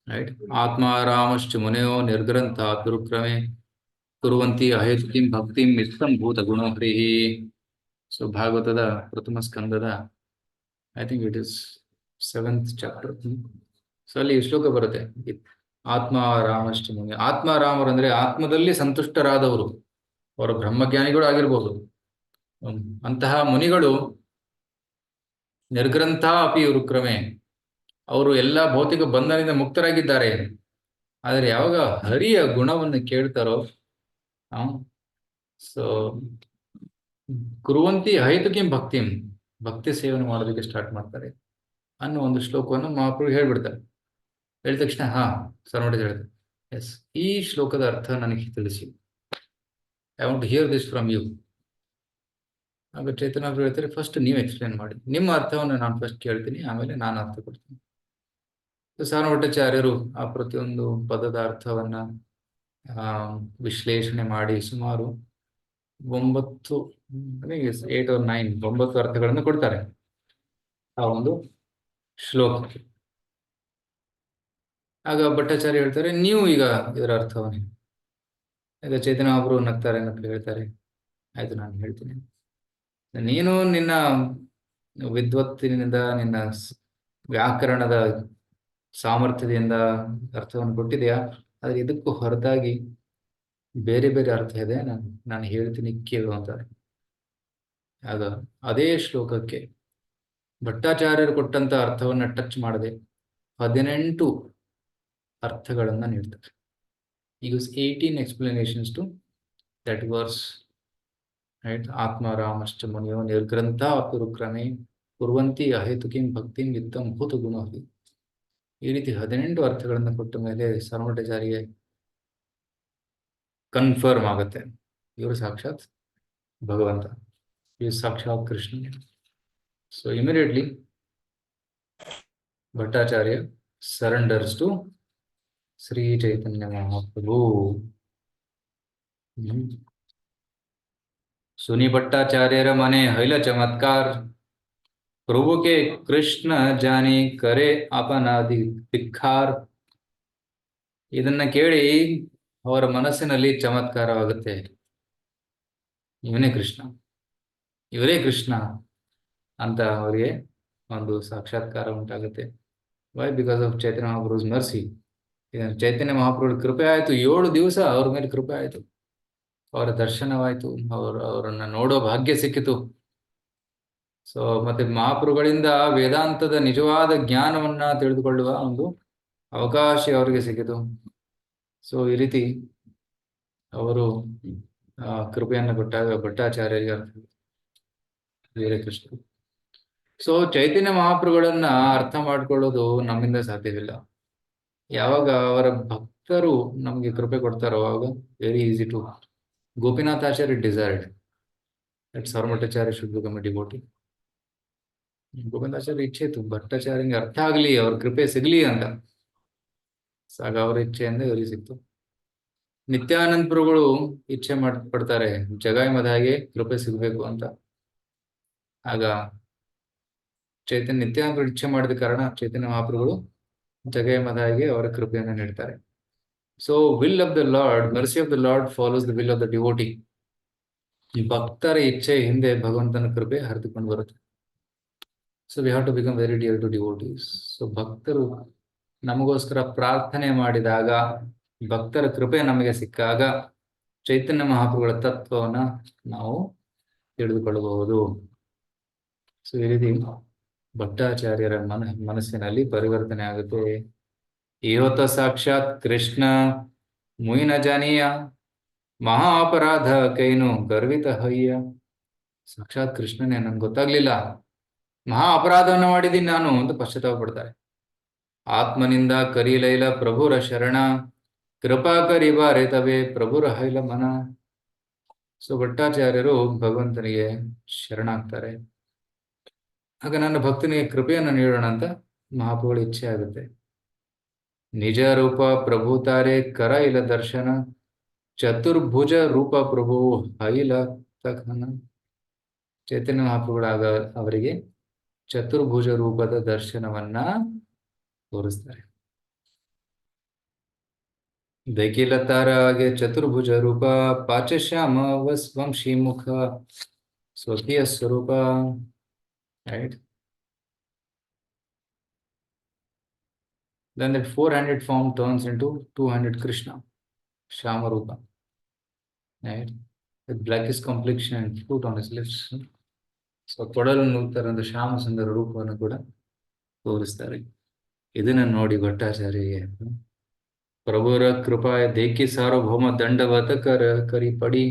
ರೈಟ್? ಆತ್ಮಾರಾಮಶ್ಚ ಮುನೆಯೋ ನಿರ್ಗ್ರಂಥ ದುರುಕ್ರಮೆ ಕುರುವಂತಿ ಅಹೇತುಕಿಂ ಭಕ್ತಿಂ ಮಿತ್ತಂ ಭೂತ ಗುಣೋಹರಿ. ಸೊ ಭಾಗವತದ ಪ್ರಥಮ ಸ್ಕಂದದ I think it is 7th chapter. So ಅಲ್ಲಿ ಈ ಶ್ಲೋಕ ಬರುತ್ತೆ, ಆತ್ಮಾರಾಮಶ್ಚ ಮುನಿ. ಆತ್ಮಾರಾಮರು ಅಂದ್ರೆ ಆತ್ಮದಲ್ಲಿ ಸಂತುಷ್ಟರಾದವರು, ಅವರು ಬ್ರಹ್ಮಜ್ಞಾನಿಗಳು ಆಗಿರ್ಬೋದು. ಅಂತಹ ಮುನಿಗಳು ನಿರ್ಗ್ರಂಥ ಅಪಿ ಉರುಕ್ರಮೆ, ಅವರು ಎಲ್ಲ ಭೌತಿಕ ಬಂಧನದಿಂದ ಮುಕ್ತರಾಗಿದ್ದಾರೆ. ಆದರೆ ಯಾವಾಗ ಹರಿಯ ಗುಣವನ್ನು ಕೇಳ್ತಾರೋ, ಸೊ ಕುರುವಂತಿ ಅಹೇತುಕಿಂ ಭಕ್ತಿಂ, ಭಕ್ತಿ ಸೇವನೆ ಮಾಡೋದಕ್ಕೆ ಸ್ಟಾರ್ಟ್ ಮಾಡ್ತಾರೆ ಅನ್ನೋ ಒಂದು ಶ್ಲೋಕವನ್ನು ಮಹಾಪ್ರಭು ಹೇಳ್ಬಿಡ್ತಾರೆ. ಹೇಳಿದ ತಕ್ಷಣ ಸರ್ ನೋಡಿ ಹೇಳಿದೆ, ಎಸ್, ಈ ಶ್ಲೋಕದ ಅರ್ಥ ನನಗೆ ತಿಳಿಸಿ, I want to hear this from you. ಆಗ ಚೈತನ್ಯ ಹೇಳ್ತಾರೆ, ಫಸ್ಟ್ ನೀವು ಎಕ್ಸ್ಪ್ಲೇನ್ ಮಾಡಿ, ನಿಮ್ಮ ಅರ್ಥವನ್ನು ನಾನು ಫಸ್ಟ್ ಕೇಳ್ತೀನಿ, ಆಮೇಲೆ ನಾನು ಅರ್ಥ ಕೊಡ್ತೀನಿ. ಸಾರ್ವಭಟ್ಟಾಚಾರ್ಯರು ಆ ಪ್ರತಿಯೊಂದು ಪದದ ಅರ್ಥವನ್ನ ವಿಶ್ಲೇಷಣೆ ಮಾಡಿ ಸುಮಾರು 9 8 or 9 ಅರ್ಥಗಳನ್ನು ಕೊಡ್ತಾರೆ ಆ ಒಂದು ಶ್ಲೋಕಕ್ಕೆ. ಆಗ ಭಟ್ಟಾಚಾರ್ಯ ಹೇಳ್ತಾರೆ, ನೀವು ಈಗ ಇದರ ಅರ್ಥವನ್ನೇ. ಈಗ ಚೈತನ್ಯ ಒಬ್ರು ನಗ್ತಾರೆ, ಹೇಳ್ತಾರೆ, ಆಯ್ತು ನಾನು ಹೇಳ್ತೀನಿ. ನೀನು ನಿನ್ನ ವಿದ್ವತ್ತಿನಿಂದ, ನಿನ್ನ ವ್ಯಾಕರಣದ ಸಾಮರ್ಥ್ಯದಿಂದ ಅರ್ಥವನ್ನು ಕೊಟ್ಟಿದೆಯಾ, ಆದ್ರೆ ಇದಕ್ಕೂ ಹೊರತಾಗಿ ಬೇರೆ ಬೇರೆ ಅರ್ಥ ಇದೆ, ನಾನು ಹೇಳ್ತೀನಿ ಕೇಳು ಅಂತಾರೆ. ಆಗ ಅದೇ ಶ್ಲೋಕಕ್ಕೆ ಭಟ್ಟಾಚಾರ್ಯರು ಕೊಟ್ಟಂತ ಅರ್ಥವನ್ನ ಟಚ್ ಮಾಡದೆ 18 ಅರ್ಥಗಳನ್ನ ನೀಡ್ತಾರೆ. Use 18 explanations to that verse, right? ಆತ್ಮಾರಾಮಶ್ಚ ಮುನಿಯೋ ನಿರ್ಗ್ರಂಥ ಪುರುಕ್ರಮೆ ಕುರ್ವಂತಿ ಅಹೇತುಕಿಂ ಭಕ್ತಿಂ ವಿತ್ತಂ ಭೂತ ಗುಣೋಹಿ. ಈ ರೀತಿ 18 ಅರ್ಥಗಳನ್ನು ಕೊಟ್ಟ ಮೇಲೆ ಸರ್ವಮಠಾಚಾರ್ಯ ಕನ್ಫರ್ಮ್ ಆಗುತ್ತೆ, ಇವರು ಸಾಕ್ಷಾತ್ ಭಗವಂತ, ಇವರು ಸಾಕ್ಷಾತ್ Krishna. So immediately Bhattacharya surrenders to Shri Chaitanya Mahaprabhu. सुनी भट्टाचार्यर मने हईल चमत्कार, प्रभु के कृष्ण जाने करे अपनादि धिक्कार. ಇದನ್ನ ಕೇಳಿ ಅವರ ಮನಸ್ಸಿನಲ್ಲಿ ಚಮತ್ಕಾರವಾಗುತ್ತೆ. ಇವನೇ ಕೃಷ್ಣ, ಇವರೇ ಕೃಷ್ಣ ಅಂತ ಅವರಿಗೆ ಒಂದು ಸಾಕ್ಷಾತ್ಕಾರ ಉಂಟಾಗುತ್ತೆ. Why? Because of Chaitanya Mahaprabhu's mercy. Chaitanya ಮಹಾಪ್ರಭುಗಳ ಕೃಪೆ ಆಯಿತು. 7 ದಿವಸ ಅವ್ರ ಮೇಲೆ ಕೃಪೆ ಆಯಿತು, ಅವರ ದರ್ಶನವಾಯಿತು, ಅವರನ್ನ ನೋಡೋ ಭಾಗ್ಯ ಸಿಕ್ಕಿತು. ಸೊ ಮತ್ತೆ ಮಹಾಪ್ರಭುಗಳಿಂದ ವೇದಾಂತದ ನಿಜವಾದ ಜ್ಞಾನವನ್ನ ತಿಳಿದುಕೊಳ್ಳುವ ಒಂದು ಅವಕಾಶ ಅವರಿಗೆ ಸಿಕ್ಕಿತು. ಸೊ ಈ ರೀತಿ ಅವರು ಕೃಪೆಯನ್ನು ಕೊಟ್ಟಾಗ ಭಟ್ಟಾಚಾರ್ಯರಿಗೆ ಬೇರೆ ಕೃಷ್ಣ. ಸೊ ಚೈತನ್ಯ ಮಹಾಪ್ರಭುಗಳನ್ನ ಅರ್ಥ ಮಾಡ್ಕೊಳ್ಳೋದು ನಮ್ಮಿಂದ ಸಾಧ್ಯವಿಲ್ಲ. ಯಾವಾಗ ಅವರ ಭಕ್ತರು ನಮ್ಗೆ ಕೃಪೆ ಕೊಡ್ತಾರೋ ಅವಾಗ very easy to. Gopinathacharya desired that Sarvamathacharya should become a devotee. Gopinathacharya ಇಚ್ಛೆ ಇತ್ತು ಭಟ್ಟಾಚಾರ್ಯಂಗೆ ಅರ್ಥ ಆಗ್ಲಿ, ಅವ್ರ ಕೃಪೆ ಸಿಗ್ಲಿ ಅಂತ. ಆಗ ಅವ್ರ ಇಚ್ಛೆಯಿಂದ ಇವರಿಗೆ ಸಿಕ್ತು. ನಿತ್ಯಾನಂದ ಪ್ರಭುಗಳು ಇಚ್ಛೆ ಪಡ್ತಾರೆ ಜಗಾಯಿ ಮದಾಗೆ ಕೃಪೆ ಸಿಗ್ಬೇಕು ಅಂತ. ಆಗ ನಿತ್ಯಾನಂದ ಇಚ್ಛೆ ಮಾಡಿದ ಕಾರಣ ಚೈತನ್ಯ ಮಹಾಪ್ರಭುಗಳು ಜಗಾಯಿ ಮದಾಗೆ ಅವರ ಕೃಪೆಯನ್ನು ನೀಡ್ತಾರೆ. So will of the lord, mercy of the Lord follows the will of the devotee. ಈ ಭಕ್ತರ ಇಚ್ಛೆ ಹಿಂದೆ ಭಗವಂತನ ಕೃಪೆ ಹರಿದುಕೊಂಡು ಬರುತ್ತೆ. So we have to become very dear to devotees. So ಭಕ್ತರು ನಮಗೋಸ್ಕರ ಪ್ರಾರ್ಥನೆ ಮಾಡಿದಾಗ, ಭಕ್ತರ ಕೃಪೆ ನಮಗೆ ಸಿಕ್ಕಾಗ ಚೈತನ್ಯ ಮಹಾಪ್ರಭುಗಳ ತತ್ವವನ್ನ ನಾವು ತಿಳಿದುಕೊಳ್ಳಬಹುದು. ಸೊ ಈ ರೀತಿ ಭಟ್ಟಾಚಾರ್ಯರ ಮನಸ್ಸಿನಲ್ಲಿ ಪರಿವರ್ತನೆ ಆಗುತ್ತೆ. ಇವತ್ತ ಸಾಕ್ಷಾತ್ ಕೃಷ್ಣ ಮುಯಿನ ಜಾನಿಯ ಮಹಾ ಅಪರಾಧ ಕೈನು ಗರ್ವಿತ ಹಯ್ಯ. ಸಾಕ್ಷಾತ್ ಕೃಷ್ಣನೇ, ನನ್ಗೆ ಗೊತ್ತಾಗ್ಲಿಲ್ಲ, ಮಹಾ ಅಪರಾಧವನ್ನು ಮಾಡಿದ್ದೀನಿ ನಾನು ಅಂತ ಪಶ್ಚಾತ್ತಾಪ ಪಡ್ತಾರೆ. ಆತ್ಮನಿಂದ ಕರಿಲೈಲ ಪ್ರಭುರ ಶರಣ, ಕೃಪಾ ಕರಿಬಾರೆ ತವೇ ಪ್ರಭುರ ಹೈಲ ಮನ. ಸೊ ಭಟ್ಟಾಚಾರ್ಯರು ಭಗವಂತನಿಗೆ ಶರಣಾಗ್ತಾರೆ. ಆಗ ನನ್ನ ಭಕ್ತನಿಗೆ ಕೃಪೆಯನ್ನು ನೀಡೋಣ ಅಂತ ಮಹಾಪ್ರಭುಗಳ ಇಚ್ಛೆ ಆಗುತ್ತೆ. ನಿಜ ರೂಪ ಪ್ರಭು ತಾರೆ ಕರ ಇಲ ದರ್ಶನ, ಚತುರ್ಭುಜ ರೂಪ ಪ್ರಭು ಹೈಲ ತಖನ. ಚೈತನ್ಯ ಮಹಾಪ್ರಭುಗಳಾಗ ಅವರಿಗೆ ಚತುರ್ಭುಜ ರೂಪದ ದರ್ಶನವನ್ನ ತೋರಿಸ್ತಾರೆ. ದೈಕಿಲತಾರ ಹಾಗೆ ಚತುರ್ಭುಜ ರೂಪ, ಪಾಚಶ್ಯಾಮ ವಂಶಿ ಮುಖ ಸ್ವಕೀಯ ಸ್ವರೂಪ. Right? Then that 400 form turns into 200 Krishna, Shama Rupa, right? With blackish complexion and fruit on his lips. So ಕೊಡಲು ನೂತರಂತ ಶ್ಯಾಮ ಸುಂದರ ರೂಪವನ್ನು ಕೂಡ ತೋರಿಸ್ತಾರೆ. ಇದನ್ನ ನೋಡಿ ಭಟ್ಟಾಚಾರ್ಯರಿಗೆ ಪ್ರಭುರ ಕೃಪಾಯ ದೇಕಿ ಸಾರ್ವಭೌಮ ದಂಡವತ ಕರಿ ಪಡಿ.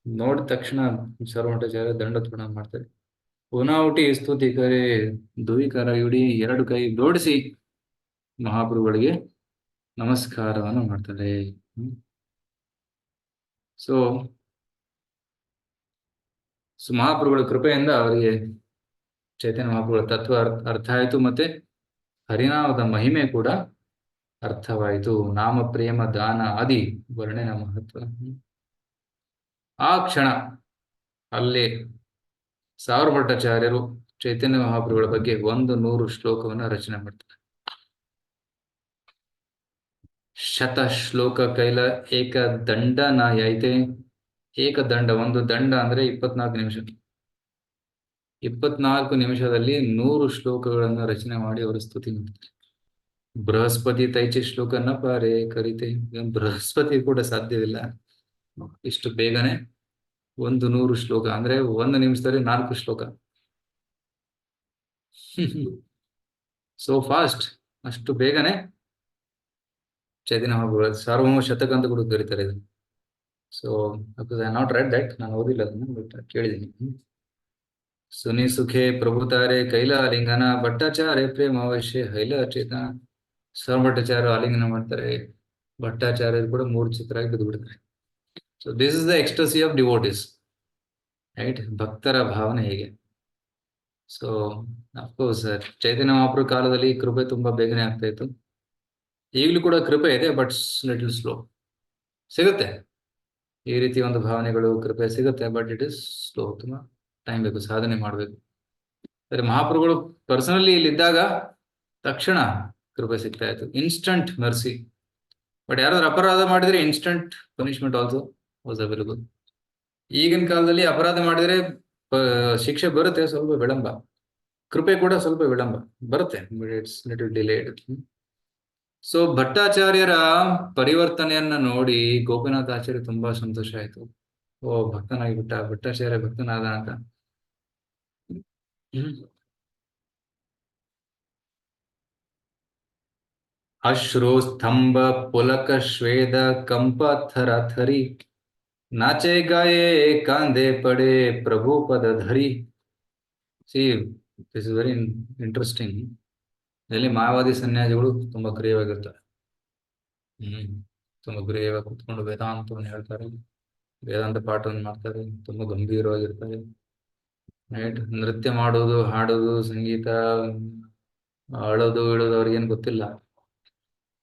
ನೋಡಿದ ತಕ್ಷಣ ಸರ್ವಮಠಾಚಾರ್ಯ ದಂಡ ಮಾಡ್ತಾರೆ. ಪುನಾವುಟಿ ಸ್ತುತಿ ಕರೆ ದುವಿಕರ ಇಡಿ 2 ಕೈ ಜೋಡಿಸಿ ಮಹಾಪ್ರಭುಗಳಿಗೆ ನಮಸ್ಕಾರವನ್ನು ಮಾಡ್ತಾರೆ. ಸೊ ಮಹಾಪ್ರಭುಗಳ ಕೃಪೆಯಿಂದ ಅವರಿಗೆ ಚೈತನ್ಯ ಮಹಾಪ್ರಭುಗಳ ತತ್ವ ಅರ್ಥ ಆಯಿತು, ಮತ್ತೆ ಹರಿನಾಮದ ಮಹಿಮೆ ಕೂಡ ಅರ್ಥವಾಯಿತು. ನಾಮ ಪ್ರೇಮ ದಾನ ಆದಿ ವರ್ಣನ ಮಹತ್ವ. ಆ ಕ್ಷಣ ಅಲ್ಲಿ ಸಾರ್ವಭಟ್ಟಾಚಾರ್ಯರು ಚೈತನ್ಯ ಮಹಾಪ್ರಭುಗಳ ಬಗ್ಗೆ 100 ಶ್ಲೋಕವನ್ನು ರಚನೆ ಮಾಡ್ತಾರೆ. ಶತ ಶ್ಲೋಕ ಕೈಲ ಏಕ ದಂಡ ನಾಯೈತೆ. ಏಕದಂಡ, ಒಂದು ದಂಡ ಅಂದ್ರೆ 24 ನಿಮಿಷ. 24 ನಿಮಿಷದಲ್ಲಿ 100 ಶ್ಲೋಕಗಳನ್ನು ರಚನೆ ಮಾಡಿ ಅವರು ಸ್ತುತಿ ಮಾಡ್ತಾರೆ. ಬೃಹಸ್ಪತಿ ತೈಚಿ ಶ್ಲೋಕನ ಪಾರೆ ಕರಿತೆ. ಬೃಹಸ್ಪತಿ ಕೂಡ ಸಾಧ್ಯವಿಲ್ಲ ಇಷ್ಟು ಬೇಗನೆ 100 ಶ್ಲೋಕ ಅಂದ್ರೆ 1 ನಿಮಿಷದಲ್ಲಿ 4 ಶ್ಲೋಕ. ಸೋ ಫಾಸ್ಟ್, ಅಷ್ಟು ಬೇಗನೆ ಚೈತನ್ಯ ಮಹಾಪ್ರಭು ಸಾರ್ವಭೌಮ ಶತಕ ಅಂತ ಕೂಡ ಕರೀತಾರೆ ಇದು. So I not red that, ನಾನು ಓದಿಲ್ಲ ಅದನ್ನು, ಬಟ್ ಕೇಳಿದ್ದೀನಿ. ಸುನಿ ಸುಖೆ ಪ್ರಭುತಾರೆ ಕೈಲ ಆಲಿಂಗನ ಭಟ್ಟಾಚಾರ್ಯ ಪ್ರೇಮ ಅವಶ್ಯ ಹೈಲ ಚೇತನ. ಸ್ವರ್ಣ ಭಟ್ಟಾಚಾರ್ಯ ಆಲಿಂಗನ ಮಾಡ್ತಾರೆ, ಭಟ್ಟಾಚಾರ್ಯರು ಕೂಡ ಮೂರ್ಛಿತರಾಗಿ ಬಿದ್ದು ಬಿಡ್ತಾರೆ. So this is the ecstasy of devotees, right? ಭಕ್ತರ ಭಾವನೆ ಹೇಗೆ. ಸೊ ಅಫ್ಕೋರ್ಸ್ ಚೈತನ್ಯ ಮಹಾಪ್ರಭು ಕಾಲದಲ್ಲಿ ಕೃಪೆ ತುಂಬಾ ಬೇಗನೆ ಆಗ್ತಾ ಇತ್ತು. ಈಗಲೂ ಕೂಡ ಕೃಪೆ ಇದೆ, ಬಟ್ ಲಿಟಲ್ ಸ್ಲೋ. ಸಿಗುತ್ತೆ ಈ ರೀತಿ ಒಂದು ಭಾವನೆಗಳು, ಕೃಪೆ ಸಿಗುತ್ತೆ, ಬಟ್ ಇಟ್ ಇಸ್ ಸ್ಲೋ. ತುಂಬಾ ಟೈಮ್ ಬೇಕು, ಸಾಧನೆ ಮಾಡಬೇಕು. ಸರಿ, ಮಹಾಪ್ರಭುಗಳು ಪರ್ಸನಲಿ ಇಲ್ಲಿದ್ದಾಗ ತಕ್ಷಣ ಕೃಪೆ ಸಿಗ್ತಾ ಇತ್ತು, ಇನ್ಸ್ಟಂಟ್ ಮರ್ಸಿ. ಬಟ್ ಯಾರಾದ್ರೂ ಅಪರಾಧ ಮಾಡಿದ್ರೆ instant punishment also was available. ಈಗಿನ ಕಾಲದಲ್ಲಿ ಅಪರಾಧ ಮಾಡಿದ್ರೆ ಶಿಕ್ಷೆ ಬರುತ್ತೆ, ಸ್ವಲ್ಪ ವಿಳಂಬ. ಕೃಪೆ ಕೂಡ ಸ್ವಲ್ಪ ವಿಳಂಬ ಬರುತ್ತೆ, but it's little delayed. So ಭಟ್ಟಾಚಾರ್ಯರ ಪರಿವರ್ತನೆಯನ್ನ ನೋಡಿ ಗೋಪಿನಾಥ ಆಚಾರ್ಯ ತುಂಬಾ ಸಂತೋಷ ಆಯ್ತು. ಓ, ಭಕ್ತನಾಗಿಬಿಟ್ಟ, ಭಟ್ಟಾಚಾರ್ಯ ಭಕ್ತನಾದ ಅಂತ. ಅಶ್ರು ಸ್ತಂಭ ಪುಲಕ ಶ್ವೇದ ಕಂಪ ಥರ ಥರಿ ನಾಚೆ ಗಾಯೆ ಕಾಂದೆ ಪಡೆ ಪ್ರಭು ಪದ ಧರಿ. See, this is very interesting. ಇಲ್ಲಿ ಮಾಯಾವಾದಿ ಸನ್ಯಾಸಿಗಳು ತುಂಬಾ ಕ್ರಿಯವಾಗಿರ್ತಾರೆ. ತುಂಬಾ ಕ್ರಿಯವಾಗಿ ಕುತ್ಕೊಂಡು ವೇದಾಂತವನ್ನು ಹೇಳ್ತಾರೆ, ವೇದಾಂತ ಪಾಠವನ್ನು ಮಾಡ್ತಾರೆ, ತುಂಬಾ ಗಂಭೀರವಾಗಿರ್ತಾರೆ. ರೈಟ್? ನೃತ್ಯ ಮಾಡೋದು, ಹಾಡೋದು, ಸಂಗೀತ, ಅಳೋದು ಇಳೋದು ಅವ್ರಿಗೇನು ಗೊತ್ತಿಲ್ಲ.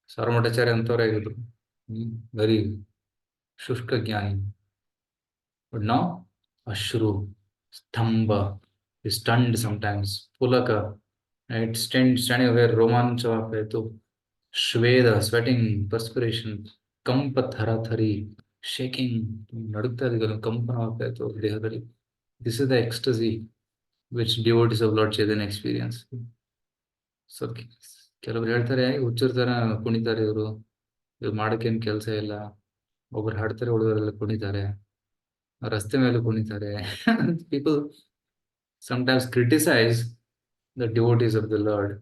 ಸಾರ್ವಮಠಾಚಾರ್ಯ ಅಂತವ್ರೆ ಆಗಿದ್ರು, ವೆರಿ ಶುಷ್ಕ ಜ್ಞಾನಿ. ಬಟ್ ನೌ ಅಶ್ರು ಸ್ತಂಭ, ಸ್ಟಂಡ್ ಸಮಟೈಮ್ಸ್, ಪುಲಕ, ರೈಟ್? ಸ್ಟ್ಯಾಂಡಿಂಗ್ ವೇರ್ ರೋಮಾಂಚವಾಗ್ತಾ ಇತ್ತು. ಶ್ವೇದ, ಸ್ವೆಟಿಂಗ್, ಪರ್ಸ್ಪಿರೇಷನ್. ಕಂಪ ಥರಥರಿ, ಶೇಕಿಂಗ್, ನಡುಗ್ತಾ ಇದ್ದ ಕಂಪನವಾಗ್ತಾ ಇತ್ತು ದೇಹದಲ್ಲಿ. This is the ecstasy which devotees of Lord Chaitanya experience. So ಕೆಲವರು ಹೇಳ್ತಾರೆ, ಹುಚ್ಚರ್ತರ ಕುಣಿತಾರೆ ಇವರು ಮಾಡಕ್ಕೇನು ಕೆಲಸ ಇಲ್ಲ. ಒಬ್ರು ಹಾಡ್ತಾರೆ, ಹುಡುಗರೆಲ್ಲ ಕುಣಿತಾರೆ, ರಸ್ತೆ ಮೇಲೆ ಕುಣಿತಾರೆ. People sometimes criticise the devotees of the Lord,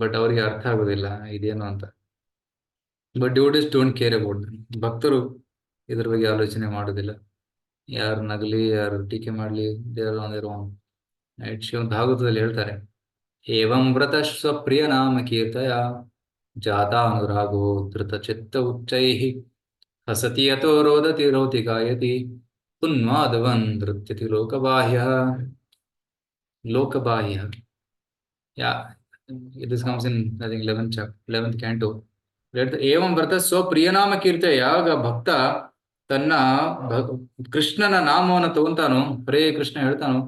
but ಅವರಿಗೆ ಅರ್ಥ ಆಗೋದಿಲ್ಲ ಇದೇನು ಅಂತ. But devotees don't care about. ಭಕ್ತರು ಇದ್ರ ಬಗ್ಗೆ ಆಲೋಚನೆ ಮಾಡೋದಿಲ್ಲ. ಯಾರು ನಗಲಿ, ಯಾರು ಟೀಕೆ ಮಾಡ್ಲಿ, ದೇವರ ರೈಟ್? ಶ್ರೀಮದ್ ಭಾಗವತದಲ್ಲಿ ಹೇಳ್ತಾರೆ, ಏವಂ ವ್ರತ ಸ್ವಪ್ರಿಯ ನಾಮ ಕೀರ್ತಯ ಜಾತ ಅನುರಾಗೋ ಧೃತ ಚಿತ್ತ ಉಚ್ಚೈಃ ಹಸತಿ ಯತೋ ರೋದತಿ ರೋತಿ ಗಾಯತಿ ಉನ್ಮಾದವನ್ ನೃತ್ಯತಿ ಲೋಕಬಾಹ್ಯ. ಲೋಕಬಾಹ್ಯ, this comes in I think 11th canto. ಏವಂ ವ್ರತ ಸ್ವಪ್ರಿಯನಾಮ ಕೀರ್ತಯ, ಯಾಗ ಭಕ್ತ ತನ್ನ ಕೃಷ್ಣನ ನಾಮವನ್ನು ತಗೊಂತಾನೋ, ಹರೇ ಕೃಷ್ಣ ಹೇಳ್ತಾನೋ,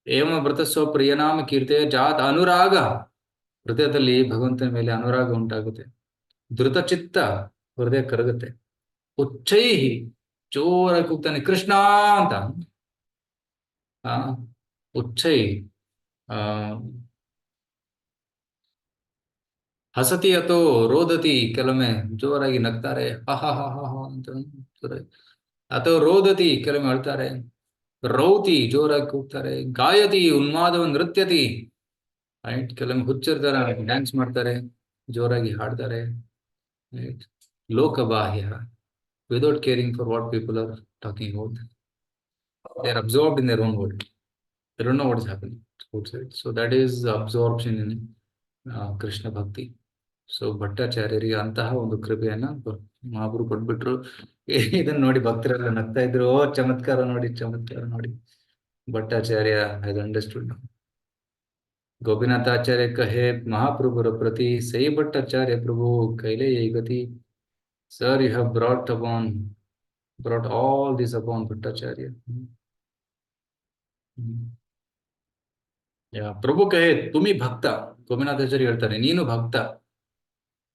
ಏವಂ ವ್ರತ ಸ್ವಪ್ರಿಯನಾಮ ಕೀರ್ತಯ ಜಾತ ಅನುರಾಗ, ಹೃದಯದಲ್ಲಿ ಭಗವಂತನ ಮೇಲೆ ಅನುರಾಗ ಉಂಟಾಗುತ್ತೆ. ಧೃತಚಿತ್ತ, ಹೃದಯ ಕರಗುತ್ತೆ. ಉಚ್ಚೈಹಿ, ಜೋರಾಗಿ ಕೂಗ್ತಾನೆ ಕೃಷ್ಣ ಅಂತ. ಉಚ್ಚೈ, ಹಸತಿ ಅಥೋ ರೋದತಿ, ಕೆಲವೊಮ್ಮೆ ಜೋರಾಗಿ ನಗ್ತಾರೆ, ಅಂತ. ಅಥವಾ ರೋದತಿ, ಕೆಲವೊಮ್ಮೆ ಅಳ್ತಾರೆ. ರೌತಿ, ಜೋರಾಗಿ ಕೂಗ್ತಾರೆ. ಗಾಯತಿ, ಉನ್ಮಾದವ ನೃತ್ಯತಿ, ರೈಟ್? ಕೆಲವೊಮ್ಮೆ ಹುಚ್ಚರ್ತಾರ, ಡ್ಯಾನ್ಸ್ ಮಾಡ್ತಾರೆ, ಜೋರಾಗಿ ಹಾಡ್ತಾರೆ. ರೈಟ್? ಲೋಕಬಾಹ್ಯ, without caring for what people are talking about. They are absorbed in their own world. They don't know what is happening outside. So that is absorption in Krishna Bhakti. So ಭಟ್ಟಾಚಾರ್ಯರಿಗೆ ಅಂತಹ ಒಂದು ಕೃಪೆಯನ್ನ ಮಹಾಪ್ರಭು ಕೊಟ್ಬಿಟ್ರು. ಇದನ್ನ ನೋಡಿ ಭಕ್ತರೆಲ್ಲ ನಗ್ತಾ ಇದ್ರು, ಓ ಚಮತ್ಕಾರ ನೋಡಿ, ಚಮತ್ಕಾರ ನೋಡಿ. Bhattacharya has understood. ಗೋಪಿನಾಥಾಚಾರ್ಯ ಕಹೆ ಮಹಾಪ್ರಭುರ ಪ್ರತಿ ಸೈ ಭಟ್ಟಾಚಾರ್ಯ ಪ್ರಭು ಕೈಲೇ ಗತಿ. Sir, you have brought all this upon Bhattacharya. ಪ್ರಭು ಕಹೆ ತುಮಿ ಭಕ್ತ. ಗೋಪಿನಾಥಾಚಾರ್ಯ ಹೇಳ್ತಾರೆ, ನೀನು ಭಕ್ತ.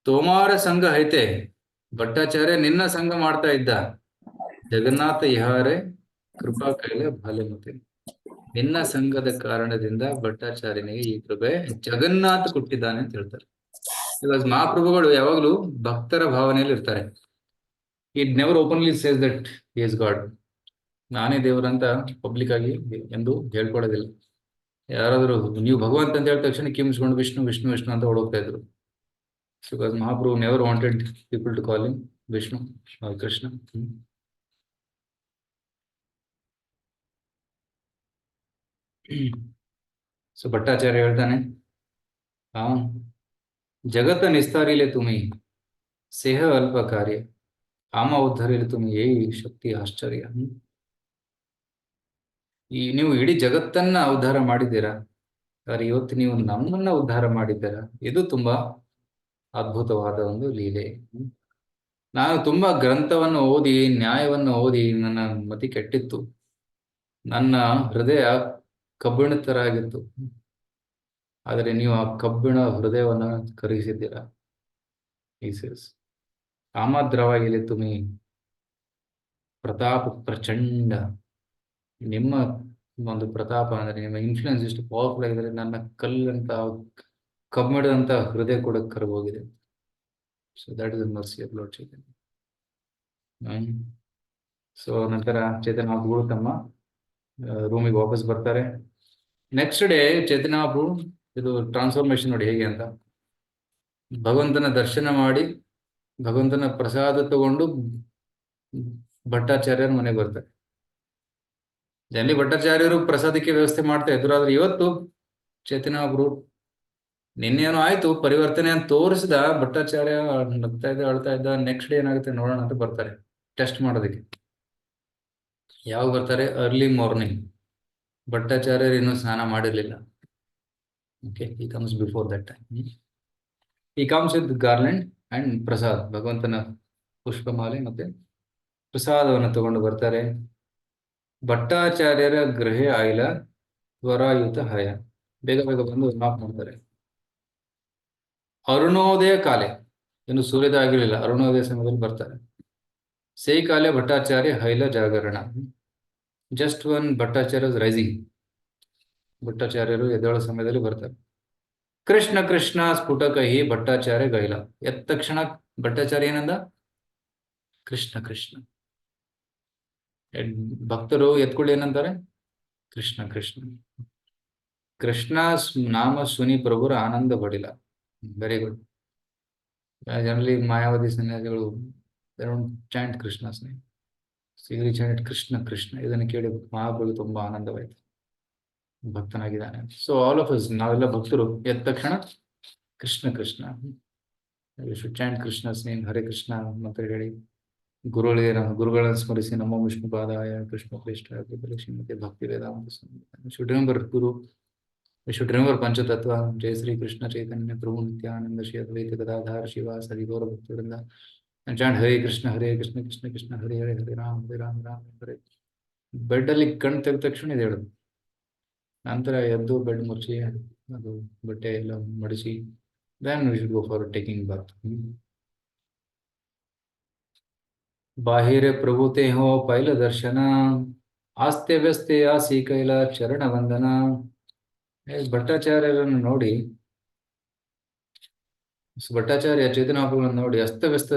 ತೋಮಾರ ಸಂಘ ಐತೆ, ಭಟ್ಟಾಚಾರ್ಯ ನಿನ್ನ ಸಂಘ ಮಾಡ್ತಾ ಇದ್ದ. ಜಗನ್ನಾಥ ಇಹಾರೆ ಕೃಪಾ ಕೈಲ ಬಾಲೆ ಮತ್ತೆ. ನಿನ್ನ ಸಂಘದ ಕಾರಣದಿಂದ ಭಟ್ಟಾಚಾರ್ಯನಿಗೆ ಈ ಕೃಪೆ ಜಗನ್ನಾಥ ಕೊಟ್ಟಿದ್ದಾನೆ ಅಂತ ಹೇಳ್ತಾರೆ. ಇವಾಗ ಮಹಾಪ್ರಭುಗಳು ಯಾವಾಗ್ಲೂ ಭಕ್ತರ ಭಾವನೆಯಲ್ಲಿ ಇರ್ತಾರೆ. It never openly says that he is god. ನಾನೇ ದೇವರಂತ ಪಬ್ಲಿಕ್ ಆಗಿ ಎಂದು ಹೇಳ್ಕೊಡೋದಿಲ್ಲ. ಯಾರಾದ್ರೂ ನೀವು ಭಗವಂತ ಅಂತ ಹೇಳಿದ ತಕ್ಷಣ ಕಿಮ್ಸ್ಕೊಂಡು ವಿಷ್ಣು ವಿಷ್ಣು ವಿಷ್ಣು ಅಂತ ಓಡೋಗ್ತಾ ಇದ್ರು. because Mahaprabhu never wanted people to call him Vishnu or Krishna. So Bhattacharya ಹೇಳ್ತಾನೆ, ಆ ಜಗತ್ತ ನಿಸ್ತಾರಿಲೆ ತುಮಿ ಸೇಹ ಅಲ್ಪ ಕಾರ್ಯ ಆಮ ಉದ್ಧರಿಲೆ ತುಮಿ ಏ ಶಕ್ತಿ ಆಶ್ಚರ್ಯ. ನೀವು ಇಡೀ ಜಗತ್ತನ್ನ ಉದ್ಧಾರ ಮಾಡಿದ್ದೀರಾ, ಆದರೆ ಇವತ್ತು ನೀವು ನಮ್ಮನ್ನ ಉದ್ಧಾರ ಮಾಡಿದ್ದೀರಾ, ಇದು ತುಂಬಾ ಅದ್ಭುತವಾದ ಒಂದು ಲೀಲೆ. ನಾನು ತುಂಬಾ ಗ್ರಂಥವನ್ನು ಓದಿ, ನ್ಯಾಯವನ್ನು ಓದಿ ನನ್ನ ಮತಿ ಕೆಟ್ಟಿತ್ತು, ನನ್ನ ಹೃದಯ ಕಬ್ಬಿಣ ತರ ಆಗಿತ್ತು, ಆದರೆ ನೀವು ಆ ಕಬ್ಬಿಣ ಹೃದಯವನ್ನ ಕರಗಿಸಿದ್ದೀರಾ. ಕಾಮದ್ರವಾಗಿಲಿ ತುಮಿ ಪ್ರತಾಪ ಪ್ರಚಂಡ. ನಿಮ್ಮ ಒಂದು ಪ್ರತಾಪ ಅಂದ್ರೆ ನಿಮ್ಮ ಇನ್ಫ್ಲುಯೆನ್ಸ್ ಎಷ್ಟು ಪವರ್ಫುಲ್ ಆಗಿದ್ರೆ ನನ್ನ ಕಲ್ಲಂತ ಕಬ್ಬಿಣದಂತ ಹೃದಯ ಕೂಡ ಕರಗೋಗಿದೆ. So that is the mercy of Lord Chaitanya. So ನಂತರ ಚೈತನ್ಯ ಮಹಾಪ್ರಭು ತಮ್ಮ ರೂಮಿಗೆ ವಾಪಸ್ ಬರ್ತಾರೆ. ನೆಕ್ಸ್ಟ್ ಡೇ ಚೈತನ್ಯ ಮಹಾಪ್ರಭು, ಇದು ಟ್ರಾನ್ಸ್ಫಾರ್ಮೇಶನ್ ನೋಡಿ ಹೇಗೆ ಅಂತ, ಭಗವಂತನ ದರ್ಶನ ಮಾಡಿ ಭಗವಂತನ ಪ್ರಸಾದ ತಗೊಂಡು ಭಟ್ಟಾಚಾರ್ಯರ ಮನೆಗೆ ಬರ್ತಾರೆ. ಜನರಲಿ ಭಟ್ಟಾಚಾರ್ಯರು ಪ್ರಸಾದಕ್ಕೆ ವ್ಯವಸ್ಥೆ ಮಾಡ್ತಾ ಇದ್ರು, ಆದ್ರೆ ಇವತ್ತು ಚೈತನ್ಯ ಮಹಾಪ್ರಭು ನಿನ್ನೇನೋ ಆಯ್ತು ಪರಿವರ್ತನೆ ಅಂತ ತೋರಿಸಿದ, ಭಟ್ಟಾಚಾರ್ಯ ನಗ್ತಾ ಇದ್ದ, ಅಳ್ತಾ ಇದ್ದ. ನೆಕ್ಸ್ಟ್ ಡೇ ಏನಾಗುತ್ತೆ ನೋಡೋಣ ಅಂತ ಬರ್ತಾರೆ ಟೆಸ್ಟ್ ಮಾಡೋದಕ್ಕೆ. ಯಾವಾಗ ಬರ್ತಾರೆ? Early morning. ಭಟ್ಟಾಚಾರ್ಯರು ಇನ್ನೂ ಸ್ನಾನ ಮಾಡಿರ್ಲಿಲ್ಲ. Okay, he comes before that time. He comes with garland and Prasad, ಭಗವಂತನ ಪುಷ್ಪಮಾಲೆ ಮತ್ತೆ ಪ್ರಸಾದವನ್ನು ತಗೊಂಡು ಬರ್ತಾರೆ. ಭಟ್ಟಾಚಾರ್ಯರ ಗೃಹೆ ಆಯ್ಲ ತ್ವರಾಯುತ ಹಯ, ಬೇಗ ಬೇಗ ಬಂದು ನಾಕ್ ಮಾಡ್ತಾರೆ. ಅರುಣೋದಯ ಕಾಲೆ, ಇನ್ನು ಸೂರ್ಯೋದಯ ಆಗಿರಲಿಲ್ಲ, ಅರುಣೋದಯ ಸಮಯದಲ್ಲಿ ಬರ್ತಾರೆ. ಸೈ ಕಾಲೆ ಭಟ್ಟಾಚಾರ್ಯ ಹೈಲ ಜಾಗರಣ, ಜಸ್ಟ್ ಒನ್ ಭಟ್ಟಾಚಾರ್ಯ ರೈಸಿಂಗ್, ಭಟ್ಟಾಚಾರ್ಯರು ಎದ್ದೇಳೋ ಸಮಯದಲ್ಲಿ ಬರ್ತಾರೆ. ಕೃಷ್ಣ ಕೃಷ್ಣ ಸ್ಫುಟಕ ಹಿ ಭಟ್ಟಾಚಾರ್ಯ ಗೈಲ, ಎದ್ದ ತಕ್ಷಣ ಭಟ್ಟಾಚಾರ್ಯ ಏನಂದ? ಕೃಷ್ಣ ಕೃಷ್ಣ. ಭಕ್ತರು ಎತ್ಕೊಳ್ಳಿ ಏನಂತಾರೆ? ಕೃಷ್ಣ ಕೃಷ್ಣ. ಕೃಷ್ಣ ನಾಮ ಸುನಿ ಪ್ರಭುರ ಆನಂದ ಪಡಿಲ. Very good. ಜನರಲಿ ಮಾಯಾವಾದಿ ಸನ್ಯಾಸಿಗಳು chant Krishna's name, chant Krishna Krishna. ಇದನ್ನು ಕೇಳಿ ಮಹಾಪ್ರಭು ತುಂಬಾ ಆನಂದವಾಯಿತು, ಭಕ್ತನಾಗಿದ್ದಾನೆ. ಸೊ ಆಲ್ ಆಫ್ ಅಸ್, ನಾವೆಲ್ಲ ಭಕ್ತರು ಎದ್ದ ತಕ್ಷಣ ಕೃಷ್ಣ ಕೃಷ್ಣ, ಚಾಂಟ್ ಕೃಷ್ಣಸ್ ನೇಮ್, ಹರೇ ಕೃಷ್ಣ ಮಂತ್ರ ಹೇಳಿ, ಗುರುಗಳನ್ನು ಸ್ಮರಿಸಿ, ನಮೋ ವಿಷ್ಣು ಪಾದಾಯ ಕೃಷ್ಣ ಪ್ರೇಷ್ಠ Shrimati Bhakti Vedanta. Should remember guru, should remember Panchatattva. ಜಯ ಶ್ರೀ ಕೃಷ್ಣ ಚೈತನ್ಯ ಪ್ರಭು ನಿತ್ಯಾನಂದ ಶ್ರೀ ಅದ್ವೈತ ಗದಾಧಾರ ಶಿವಾಸದಿ ಗೌರ ಭಕ್ತರಿಂದ ಚಾಂಟ್ ಹರೇ ಕೃಷ್ಣ ಕೃಷ್ಣ ಕೃಷ್ಣ ಹರೇ ಹರೇ ಹರೇ ರಾಮ್ ರಾಮ್ ಹರೇ. ಬೆಡ್ ಅಲ್ಲಿ ಕಣ್ ತೆಗೆದ ತಕ್ಷಣ ಇದು ಹೇಳುದು. ನಂತರ ಎದ್ದು ಬೆಡ್ ಮುಚ್ಚಿ, ಅದು ಬಟ್ಟೆ ಎಲ್ಲ ಮಡಿಸಿ, then we should go for taking bath. ಬಾಹಿರ ಪ್ರಭುತೆ ಹೋ ಪೈಲ ದರ್ಶನ, ಆಸ್ತೆ ವ್ಯಸ್ತೆ ಆಸಿ ಕೈಲ ಚರಣ ವಂದನ. ಭಟ್ಟಾಚಾರ್ಯರನ್ನು ನೋಡಿ, ಭಟ್ಟಾಚಾರ್ಯ ಚೈತನ್ಯ ಮಹಾಪ್ರಭುಗಳನ್ನು ನೋಡಿ ಅಸ್ತವ್ಯಸ್ತ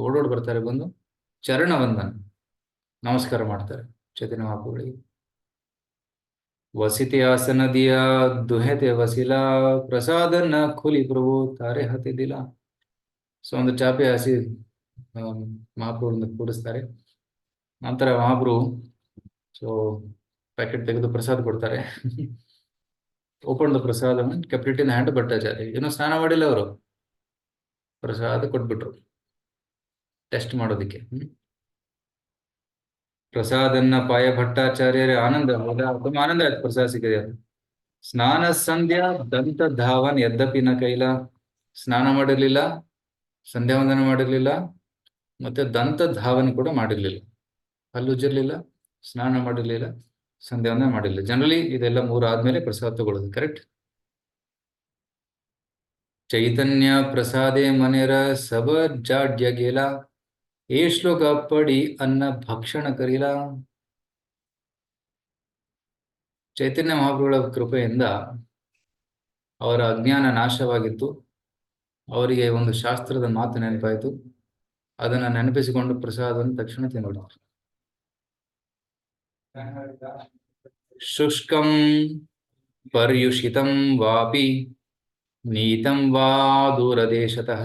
ಓಡೋಡ್ ಬರ್ತಾರೆ, ಬಂದು ಚರಣ ವಂದನ ನಮಸ್ಕಾರ ಮಾಡ್ತಾರೆ ಚೈತನ್ಯ ಮಹಾಪ್ರಭುಗಳಿಗೆ. ವಸಿತೆ ಆಸನ ದಿಯ ದುಹೆತೆ ವಸಿಲ, ಪ್ರಸಾದನ್ನ ಖುಲಿ ಪ್ರಭು ತಾರೆ ಹತ್ತಿದಿಲ್ಲ. ಸೊ ಒಂದು ಚಾಪೆ ಹಾಸಿ ಮಹಾಪ್ರಭುವನ್ನು ಕೂಡಿಸ್ತಾರೆ. ನಂತರ ಮಹಾಪ್ರಭು ಸೊ ಪ್ಯಾಕೆಟ್ ತೆಗೆದು ಪ್ರಸಾದ ಕೊಡ್ತಾರೆ. ಓಪನ್ ದ ಪ್ರಸಾದ, kept it in hand Bhattacharya. ಏನೋ ಸ್ನಾನ ಮಾಡಿಲ್ಲ ಅವರು, ಪ್ರಸಾದ ಕೊಟ್ಬಿಟ್ರು ಟೆಸ್ಟ್ ಮಾಡೋದಕ್ಕೆ. ಪ್ರಸಾದನ್ನ ಪಾಯ ಭಟ್ಟಾಚಾರ್ಯರ ಆನಂದ, ತುಂಬ ಆನಂದ ಆಯ್ತು ಪ್ರಸಾದ ಸಿಕ್ಕಿದೆ. ಸ್ನಾನ ಸಂಧ್ಯಾ ದಂತ ಧಾವನ್ ಯದ್ಯಪಿ ನ ಕೈಲ, ಸ್ನಾನ ಮಾಡಿರ್ಲಿಲ್ಲ, ಸಂಧ್ಯಾ ವಂದನ ಮಾಡಿರ್ಲಿಲ್ಲ, ಮತ್ತೆ ದಂತ ಧಾವನ ಕೂಡ ಮಾಡಿರ್ಲಿಲ್ಲ. ಹಲ್ಲುಜ್ಜಿರ್ಲಿಲ್ಲ, ಸ್ನಾನ ಮಾಡಿರ್ಲಿಲ್ಲ, ಸಂಧ್ಯಾ ವಂದನ ಮಾಡಿರ್ಲಿಲ್ಲ. ಜನರಲಿ ಇದೆಲ್ಲ 3 ಆದ್ಮೇಲೆ ಪ್ರಸಾದ ತಗೊಳ್ಳೋದು, ಕರೆಕ್ಟ್? ಚೈತನ್ಯ ಪ್ರಸಾದೆ ಮನೆರ ಸಬ ಜಾಡ್ಯ ಗೆಲ, ಏ ಶ್ಲೋಕ ಪಡಿ ಅನ್ನ ಭಕ್ಷಣ ಕರಿಲ. ಚೈತನ್ಯ ಮಹಾಪ್ರಭುಗಳ ಕೃಪೆಯಿಂದ ಅವರ ಅಜ್ಞಾನ ನಾಶವಾಗಿತ್ತು. ಅವರಿಗೆ ಒಂದು ಶಾಸ್ತ್ರದ ಮಾತು ನೆನಪಾಯಿತು. ಅದನ್ನ ನೆನಪಿಸಿಕೊಂಡು ಪ್ರಸಾದವನ್ನು ತಕ್ಷಣ ತಿಂದ್ಬಿಡ್ತಾರೆ. ಶುಷ್ಕಂ ಪರ್ಯುಷಿತಂ ವಾಪಿ नीतं वा दूरदेशतः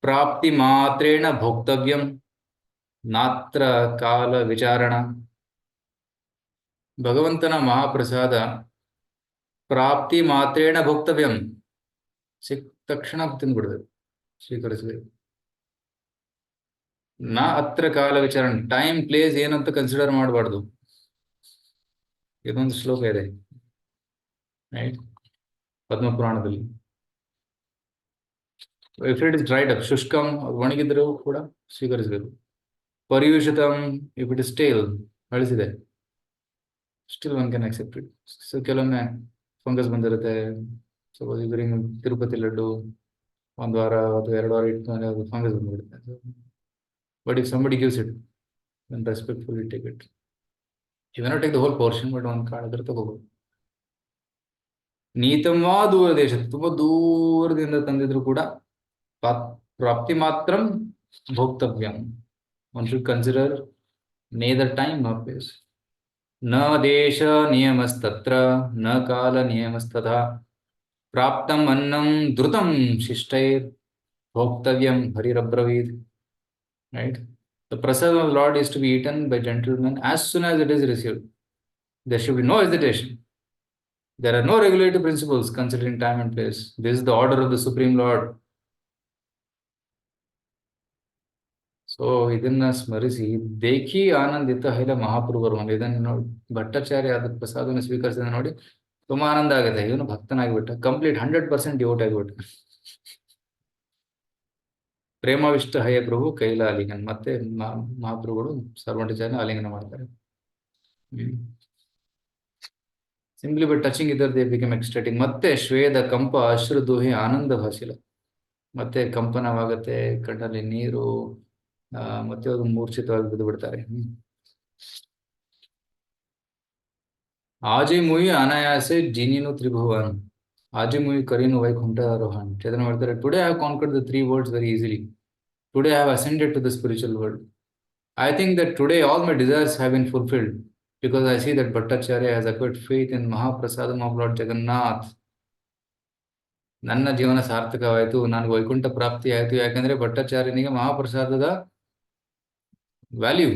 प्राप्तिमात्रेण भोक्तव्यं नात्र ಕಾಲ ವಿಚಾರಣ. ಭಗವಂತನ ಮಹಾಪ್ರಸಾದ ಪ್ರಾಪ್ತಿ ಮಾತ್ರೇಣ ಭೋಕ್ತವ್ಯಂ, ಸಿಕ್ಕ ತಕ್ಷಣ ತಿಂದ್ಬಿಡ್ಬೇಕು, ಸ್ವೀಕರಿಸಬೇಕು. ನಾ ಅತ್ರ ಕಾಲ ವಿಚಾರಣೆ, ಟೈಮ್ ಪ್ಲೇಸ್ ಏನಂತ ಕನ್ಸಿಡರ್ ಮಾಡಬಾರ್ದು. ಇದೊಂದು ಶ್ಲೋಕ ಇದೆ ರೈಟ್ ಪದ್ಮಪುರಾಣದಲ್ಲಿ. If it is dried up, ಶುಷ್ಕಂ, ಒಣಗಿದ್ರು ಕೂಡ ಸ್ವೀಕರಿಸಬೇಕು. ಪರಿಯುಷಿತಂ, ಇಫ್ ಇಟ್ ಇಸ್ ಸ್ಟೇಲ್, ಅಳಿಸಿದೆ, still one can accept it. So ಕೆಲವೊಮ್ಮೆ ಫಂಗಸ್ ಬಂದಿರುತ್ತೆ. ಸಪೋಸ್ ಇವರಿಗೆ ತಿರುಪತಿ ಲಡ್ಡು ಒಂದು ವಾರ ಅಥವಾ 2 ವಾರ ಇಟ್ಟು ಅದು ಫಂಗಸ್ ಬಂದ್ಬಿಡುತ್ತೆ. But if somebody gives it, then respectfully take it. You cannot take the whole portion, but ಒಂದು ಕಾಳಾದ್ರೆ ತಗೋಬಹುದು. ನೀತಂವಾ ದೂರ ದೇಶ, ತುಂಬಾ ದೂರದಿಂದ ತಂದಿದ್ರು ಕೂಡ ಪ್ರಾಪ್ತಿ ಮಾತ್ರ ಭೋಕ್ತವ್ಯಂ. One should consider neither time nor place. ನ ದೇಶ ನಿಯಮಸ್ತತ್ರ ನ ಕಾಲ ನಿಯಮಸ್ತಥಾ ಪ್ರಾಪ್ತಂ ಅನ್ನಂ ಧೃತಂ ಶಿಷ್ಟೈರ್ ಭೋಕ್ತವ್ಯಂ ಹರಿರಬ್ರವೀತ್. Right? The prasad of the Lord is to be eaten by gentlemen as soon as it is received. There should be no hesitation. There are no regulative principles considering time and place. This is the order of the Supreme Lord. So ಇದನ್ನ ಸ್ಮರಿಸಿ ದೇಖಿ ಆನಂದಿತ ಹೈಲ ಮಹಾಪ್ರಭುವರು ಇದನ್ನು ನೋಡಿ ಭಟ್ಟಾಚಾರ್ಯ ಆದ ಪ್ರಸಾದವನ್ನು ಸ್ವೀಕರಿಸಿದ ನೋಡಿ ತುಂಬಾ ಆನಂದ ಆಗುತ್ತೆ. ಇವನು ಭಕ್ತನಾಗಿಬಿಟ್ಟ, ಕಂಪ್ಲೀಟ್ 100% ಡಿವೋಟ್ ಆಗಿಬಿಟ್ಟ. ಪ್ರೇಮಾವಿಷ್ಟ ಹಯ ಪ್ರಭು ಕೈಲ ಆಲಿಂಗನ್, ಮತ್ತೆ ಮಹಾಪ್ರಭುಗಳು ಸರ್ವಭಟ್ಟಾಚಾರ್ಯನ ಆಲಿಂಗನ ಮಾಡ್ತಾರೆ. ಸಿಂಪ್ಲಿ ಬೈ ಟಚಿಂಗ್ ಇದರ್ ದೇ ಬಿಕಮ್ ಎಕ್ಸ್ಟೇಟಿಂಗ್. ಮತ್ತೆ ಶ್ವೇದ ಕಂಪ ಅಶ್ರು ದೋಹೆ ಆನಂದ ಭಾಷಿಲ, ಮತ್ತೆ ಕಂಪನವಾಗತ್ತೆ, ಕಣ್ಣಲ್ಲಿ ನೀರು, ಮತ್ತೆ ಅವರು ಮೂರ್ಛಿತವಾಗಿ ಬಿದ್ದು ಬಿಡ್ತಾರೆ. ಆಜಿ ಮುಯಿ ಅನಾಯಾಸೆ ಜಿನಿನು ತ್ರಿಭುವನ್, ಆಜಿ ಮುಯಿ ಕರೀನು ವೈಕುಂಠ ಆರೋಹಣ್. ಚೇತನ ಹೇಳ್ತಾರೆ, today I have conquered the 3 worlds very easily. Today I have ascended to the spiritual world. I think that today all my desires have been fulfilled because I see that Bhattacharya has acquired faith in Mahaprasadam of Lord Jagannath. ನನ್ನ ಜೀವನ ಸಾರ್ಥಕವಾಯಿತು, ನನಗೆ ವೈಕುಂಠ ಪ್ರಾಪ್ತಿ ಆಯಿತು. ಯಾಕಂದ್ರೆ ಭಟ್ಟಾಚಾರ್ಯನಿಗೆ ಮಹಾಪ್ರಸಾದದ value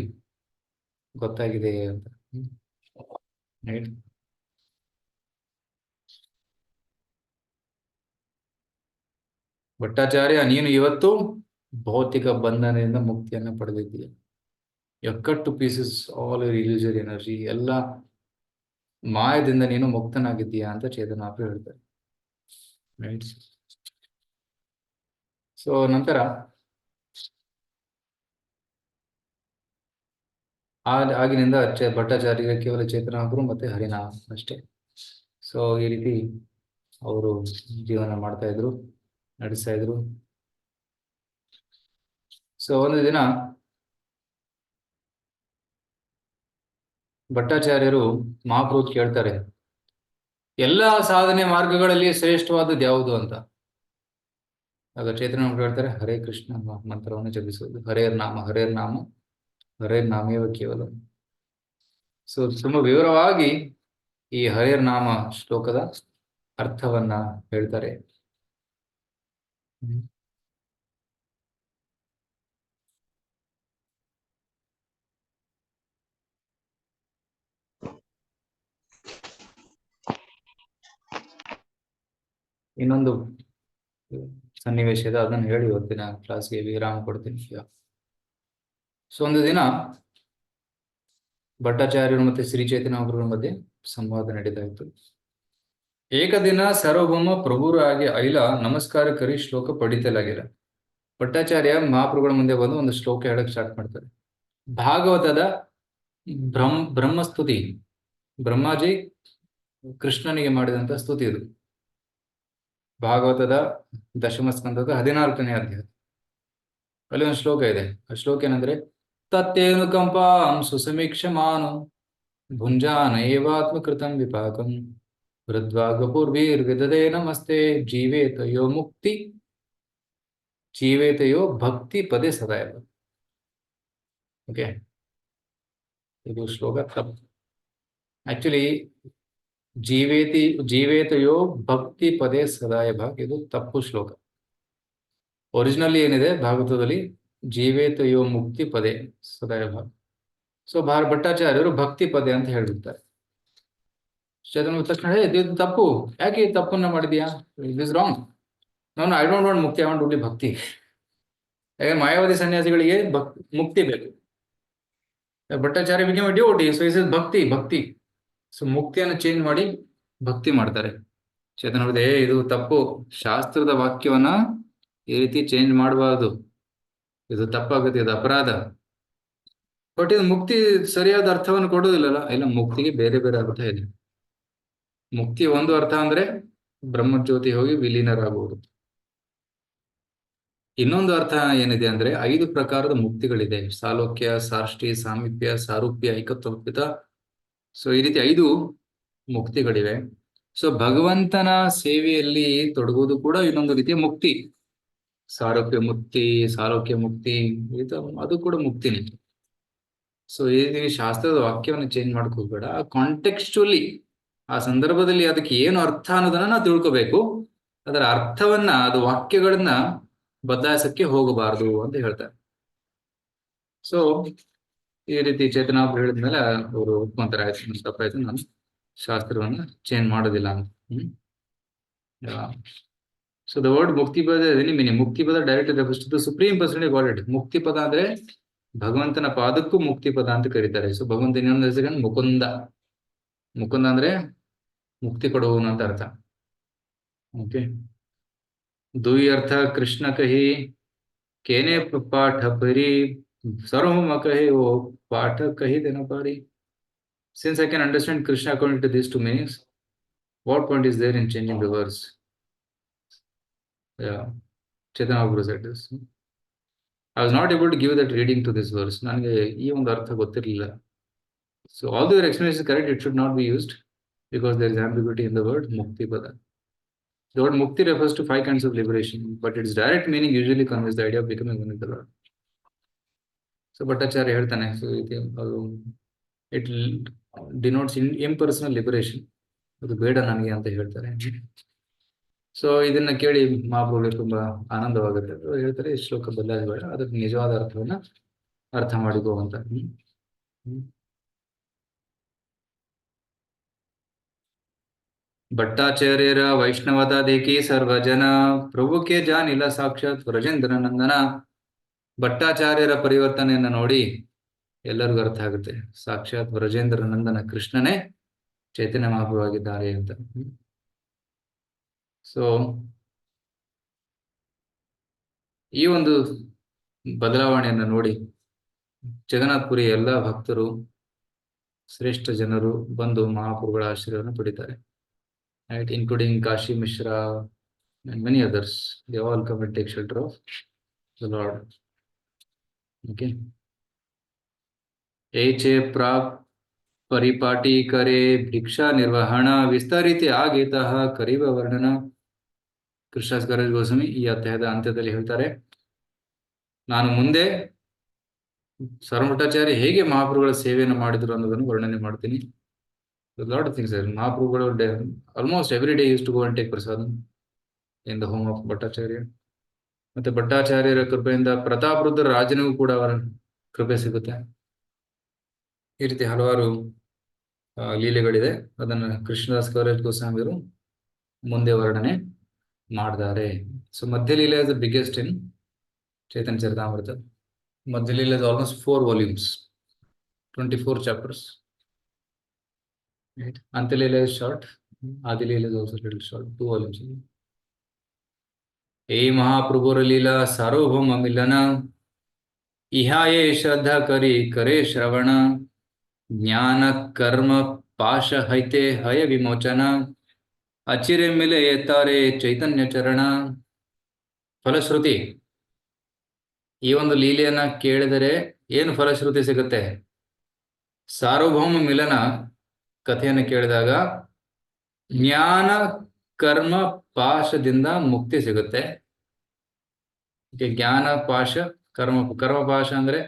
ಗೊತ್ತಾಗಿದೆ ಅಂತ. ಭಟ್ಟಾಚಾರ್ಯ, ನೀನು ಇವತ್ತು ಭೌತಿಕ ಬಂಧನದಿಂದ ಮುಕ್ತಿಯನ್ನು ಪಡೆದಿದ್ದೀಯ. You cut to pieces all your illusory energy. ಎಲ್ಲ ಮಾಯದಿಂದ ನೀನು ಮುಕ್ತನಾಗಿದ್ದೀಯಾ ಅಂತ ಚೇತನಾಪು ಹೇಳ್ತಾರೆ. ರೈಟ್. ಸೊ ನಂತರ ಆಗಿನಿಂದ ಭಟ್ಟಾಚಾರ್ಯ ಕೇವಲ ಚೇತನಾಪುರು ಮತ್ತೆ ಹರಿನಾಮ ಅಷ್ಟೇ. ಸೊ ಈ ರೀತಿ ಅವರು ಜೀವನ ಮಾಡ್ತಾ ಇದ್ರು, ನಡೆಸ್ತಾ ಇದ್ರು. ಸೊ ಒಂದು ದಿನ ಭಟ್ಟಾಚಾರ್ಯರು ಮಹಾಪ್ರಭು ಕೇಳ್ತಾರೆ, ಎಲ್ಲಾ ಸಾಧನೆ ಮಾರ್ಗಗಳಲ್ಲಿ ಶ್ರೇಷ್ಠವಾದದ್ದು ಯಾವುದು ಅಂತ. ಆಗ ಚೇತನ ಹೇಳ್ತಾರೆ, ಹರೇ ಕೃಷ್ಣ ಮಂತ್ರವನ್ನು ಜಪಿಸುವುದು, ಹರೇರ್ ನಾಮ ಹರೇರ್ ನಾಮ ಹರೇರ್ ನಾಮೇವ ಕೇವಲ. ಸೊ ತುಂಬಾ ವಿವರವಾಗಿ ಈ ಹರೇರ್ ನಾಮ ಶ್ಲೋಕದ ಅರ್ಥವನ್ನ ಹೇಳ್ತಾರೆ. ಇನ್ನೊಂದು ಸನ್ನಿವೇಶ ಇದೆ, ಅದನ್ನು ಹೇಳಿ ಇವತ್ತಿನ ಕ್ಲಾಸ್ಗೆ ವಿರಾಮ ಕೊಡ್ತೀನಿ. ಸೊ ಒಂದು ದಿನ ಭಟ್ಟಾಚಾರ್ಯರು ಮತ್ತೆ ಶ್ರೀ ಚೈತನ್ಯ ಅವರ ಮಧ್ಯೆ ಸಂವಾದ ನಡೀತಾ ಇತ್ತು. ಏಕದಿನ ಸಾರ್ವಭೌಮ ಪ್ರಭುರಾಗಿ ಐಲ ನಮಸ್ಕಾರ ಕರಿ ಶ್ಲೋಕ ಪಡಿತಲಾಗಿಲ್ಲ. ಭಟ್ಟಾಚಾರ್ಯ ಮಹಾಪ್ರಭುಗಳ ಮುಂದೆ ಬಂದು ಒಂದು ಶ್ಲೋಕ ಹೇಳಕ್ ಸ್ಟಾರ್ಟ್ ಮಾಡ್ತಾರೆ. ಭಾಗವತದ ಬ್ರಹ್ಮಸ್ತುತಿ, ಬ್ರಹ್ಮಾಜಿ ಕೃಷ್ಣನಿಗೆ ಮಾಡಿದಂತ ಸ್ತುತಿ ಇದು. ಭಾಗವತದ ದಶಮ ಸ್ಕಂದದ 14ನೇ ಅಧ್ಯಾಯ ಅಲ್ಲಿ ಒಂದು ಶ್ಲೋಕ ಇದೆ. ಆ ಶ್ಲೋಕ ಏನಂದ್ರೆ, ತತ್ತೇನು ಕಂಪಾಂ ಸುಸಮೀಕ್ಷಮಾನು ಭುಂಜಾನ ಏವಾತ್ಮಕೃತಂ ವಿಪಾಕಂ ಹೃದ್ವಾಗಪೂರ್ವೀರ್ವಿದದೇ ನಮಸ್ತೆ ಜೀವೇತಯೋ ಮುಕ್ತಿ ಜೀವೇತಯೋ ಭಕ್ತಿ ಪದೇ ಸದಾಯ. ಓಕೆ, ಇದು ಶ್ಲೋಕ ತಪ್ಪು. ಆಕ್ಚುಲಿ ಜೀವೇತಯೋ ಭಕ್ತಿ ಪದೇ ಸದಾಯ ಭಾಗ್, ಇದು ತಪ್ಪು ಶ್ಲೋಕ. ಒರಿಜಿನಲ್ ಏನಿದೆ ಭಾಗವತದಲ್ಲಿ, ಜೀವೇತಯೋ ಮುಕ್ತಿ ಪದೇ ಸದಾಯ ಭಾಗ್. ಸೊ ಭಟ್ಟಾಚಾರ್ಯರು ಭಕ್ತಿ ಪದೇ ಅಂತ ಹೇಳ್ಬಿಡ್ತಾರೆ. ಚೇತನ ತಕ್ಷಣ ಇದು ತಪ್ಪು, ಯಾಕೆ ಈ ತಪ್ಪನ್ನ ಮಾಡಿದ್ಯಾ, ಇಟ್ ಇಸ್ ರಾಂಗ್. ನಾನು ಐ ಡೋಂಟ್ ವಾಂಟ್ ಮುಕ್ತಿ, ಐ ವಾಂಟ್ ಓನ್ಲಿ ಭಕ್ತಿ. ಯಾಕೆ ಮಾಯಾವಾದಿ ಸನ್ಯಾಸಿಗಳಿಗೆ ಮುಕ್ತಿ ಬೇಕು. Bhattacharya became A devotee, so is ಭಕ್ತಿ ಭಕ್ತಿ. ಸೊ ಮುಕ್ತಿಯನ್ನು ಚೇಂಜ್ ಮಾಡಿ ಭಕ್ತಿ ಮಾಡ್ತಾರೆ. ಚೇತನ ಇದು ತಪ್ಪು, ಶಾಸ್ತ್ರದ ವಾಕ್ಯವನ್ನ ಈ ರೀತಿ ಚೇಂಜ್ ಮಾಡಬಾರ್ದು, ಇದು ತಪ್ಪಾಗುತ್ತೆ, ಇದು ಅಪರಾಧ. ಬಟ್ ಇದು ಮುಕ್ತಿ ಸರಿಯಾದ ಅರ್ಥವನ್ನು ಕೊಡೋದಿಲ್ಲಲ್ಲ. ಇಲ್ಲ, ಮುಕ್ತಿಗೆ ಬೇರೆ ಬೇರೆ ಅರ್ಥ ಇದೆ. ಮುಕ್ತಿ ಒಂದು ಅರ್ಥ ಅಂದ್ರೆ ಬ್ರಹ್ಮಜ್ಯೋತಿ ಹೋಗಿ ವಿಲೀನರಾಗುವುದು. ಇನ್ನೊಂದು ಅರ್ಥ ಏನಿದೆ ಅಂದ್ರೆ 5 ಪ್ರಕಾರದ ಮುಕ್ತಿಗಳಿದೆ. ಸಾಲೋಕ್ಯ, ಸಾಷ್ಟಿ, ಸಾಮೀಪ್ಯ, ಸಾರೂಪ್ಯ, ಐಕತ್ವಪಿತ. ಸೊ ಈ ರೀತಿ 5 ಮುಕ್ತಿಗಳಿವೆ. ಸೊ ಭಗವಂತನ ಸೇವೆಯಲ್ಲಿ ತೊಡಗುವುದು ಕೂಡ ಇನ್ನೊಂದು ರೀತಿಯ ಮುಕ್ತಿ. ಸಾರೂಪ್ಯ ಮುಕ್ತಿ, ಸಾಲೋಕ್ಯ ಮುಕ್ತಿ, ಅದು ಕೂಡ ಮುಕ್ತಿನೇ. ಸೊ ಈ ಶಾಸ್ತ್ರದ ವಾಕ್ಯವನ್ನು ಚೇಂಜ್ ಮಾಡಕ್ ಹೋಗ್ಬೇಡ. ಕಾಂಟೆಕ್ಸ್ಚುಲಿ ಆ ಸಂದರ್ಭದಲ್ಲಿ ಅದಕ್ಕೆ ಏನು ಅರ್ಥ ಅನ್ನೋದನ್ನ ನಾವು ತಿಳ್ಕೋಬೇಕು. ಅದರ ಅರ್ಥವನ್ನ, ಅದು ವಾಕ್ಯಗಳನ್ನ ಬದಲಾಯಿಸಕ್ಕೆ ಹೋಗಬಾರದು ಅಂತ ಹೇಳ್ತಾರೆ. ಸೊ ಈ ರೀತಿ ಚೇತನ ಹೇಳಿದ್ಮೇಲೆ ಅವರು ಒಪ್ಕೊಂತಾರೆ, ಆಯ್ತು ತಪ್ಪಾಯ್ತು, ನಾನು ಶಾಸ್ತ್ರವನ್ನ ಚೇಂಜ್ ಮಾಡೋದಿಲ್ಲ ಅಂತ. ಸೊ ದ ವರ್ಡ್ ಮುಕ್ತಿ ಪದ ಮೀನಿಂಗ್, ಮುಕ್ತಿ ಪದ direct refers to the supreme personality of god. ಮುಕ್ತಿ ಪದ ಅಂದ್ರೆ ಭಗವಂತನ ಪಾದಕ್ಕೂ ಮುಕ್ತಿ ಪದ ಅಂತ ಕರೀತಾರೆ. ಸೊ ಭಗವಂತ ಇನ್ನೊಂದು ಹೆಸರು ಮುಕುಂದ. ಮುಕುಂದ ಅಂದ್ರೆ ಮುಕ್ತಿ ಕೊಡುವವನು ಅಂತ ಅರ್ಥ. ಓಕೆ, दुई अर्थ कृष्ण कही केने पाठ परी सर्वम कहे वो पाठ कही देना पारी. Since I can understand Krishna according to these two meanings, what point is there in changing the verse? Yeah, Chaitanya Mahaprabhu said this. I was not able to give that reading to this verse. ನನಗೆ ಈ ಒಂದು ಅರ್ಥ ಗೊತ್ತಿರಲಿಲ್ಲ. So although your explanation is correct, it should not be used because there is ambiguity in the word mukti pada. The word mukti refers to 5 kinds of liberation, but its direct meaning usually conveys the idea of becoming one with the Lord. So Bhattacharya ಹೇಳ್ತಾನೆ, so it denotes impersonal liberation. ಅದು ಬೇಡ ನನಗೆ ಅಂತ ಹೇಳ್ತಾರೆ. So ಇದನ್ನ ಕೇಳಿ ಮಹಾಪ್ರಭುಗಳಿಗೆ ತುಂಬಾ ಆನಂದವಾಗುತ್ತೆ. ಹೇಳ್ತಾರೆ, ಈ ಶ್ಲೋಕ ಬದಲಾಯಿಸಬೇಡ, ಅದಕ್ಕೆ ನಿಜವಾದ ಅರ್ಥವನ್ನ ಅರ್ಥ ಮಾಡಿಕೋ ಅಂತ. ಭಟ್ಟಾಚಾರ್ಯರ ವೈಷ್ಣವತಾ ದೇಕಿ ಸರ್ವಜನ ಪ್ರಭುಕ್ಕೆ ಜಾನಿಲ್ಲ ಸಾಕ್ಷಾತ್ ವ್ರಜೇಂದ್ರ ನಂದನ. ಭಟ್ಟಾಚಾರ್ಯರ ಪರಿವರ್ತನೆಯನ್ನ ನೋಡಿ ಎಲ್ಲರಿಗೂ ಅರ್ಥ ಆಗುತ್ತೆ, ಸಾಕ್ಷಾತ್ ವ್ರಜೇಂದ್ರ ನಂದನ ಕೃಷ್ಣನೇ ಚೈತನ್ಯ ಮಹಾಪ್ರಭು ಆಗಿದ್ದಾರೆ ಅಂತ. ಸೊ ಈ ಒಂದು ಬದಲಾವಣೆಯನ್ನು ನೋಡಿ ಜಗನ್ನಾಥಪುರಿ ಎಲ್ಲ ಭಕ್ತರು, ಶ್ರೇಷ್ಠ ಜನರು ಬಂದು ಮಹಾಪ್ರಭುಗಳ ಆಶೀರ್ವಾದವನ್ನು ಪಡಿತಾರೆ. Right, including Kashi Mishra and many others. They all come and take shelter of the Lord. Okay. Eche prap paripati kare bhiksha nirvahana vistariti agitah kariva varnana. Krishnadas Kaviraj Goswami ಈ ಅಧ್ಯಾಯದ ಅಂತ್ಯದಲ್ಲಿ ಹೇಳ್ತಾರೆ, ನಾನು ಮುಂದೆ ಸರ್ವಮಠಾಚಾರ್ಯ ಹೇಗೆ ಮಹಾಪ್ರಭುಗಳ ಸೇವೆಯನ್ನು ಮಾಡಿದ್ರು ಅನ್ನೋದನ್ನು ವರ್ಣನೆ ಮಾಡ್ತೀನಿ. A lot of things there. Mahaprabhu almost every day used to go and take prasadam in the home of Bhattacharya. ಮತ್ತೆ ಭಟ್ಟಾಚಾರ್ಯರ ಕೃಪೆಯಿಂದ ಪ್ರತಾಪರುದ್ರ ರಾಜನಿಗೂ ಕೂಡ ಅವರ ಕೃಪೆ ಸಿಗುತ್ತೆ. ಈ ರೀತಿ ಹಲವಾರು ಲೀಲೆಗಳಿದೆ. ಅದನ್ನ ಕೃಷ್ಣದಾಸ್ ಕವಿರಾಜ್ ಗೋಸ್ವಾಮಿಯವರು ಮುಂದೆ ವರ್ಣನೆ ಮಾಡಿದ್ದಾರೆ. So Madhyalila is the biggest in Chaitanya Charitamrita. Madhyalila is almost 4 volumes, 24 chapters. Right. Antilila is short. Adilila is also little short. 2 volumes. ए महाप्रभुर लीला सार्वभौम मिलन इहाये श्रद्धा करी करे श्रवण ज्ञान कर्म पाश हईते हय विमोचन अचिरे मिले तारे चैतन्य चरण. ಫಲಶ್ರುತಿ, ಈ ಒಂದು ಲೀಲೆಯನ್ನ ಕೇಳಿದರೆ ಏನು ಫಲಶ್ರುತಿ ಸಿಗುತ್ತೆ? ಸಾರ್ವಭೌಮ ಮಿಲನ ಕಥೆಯನ್ನು ಕೇಳಿದಾಗ ಜ್ಞಾನ ಕರ್ಮ ಪಾಶದಿಂದ ಮುಕ್ತಿ ಸಿಗುತ್ತೆ. ಜ್ಞಾನ ಪಾಶ, ಕರ್ಮ ಪಾಶ ಅಂದ್ರೆ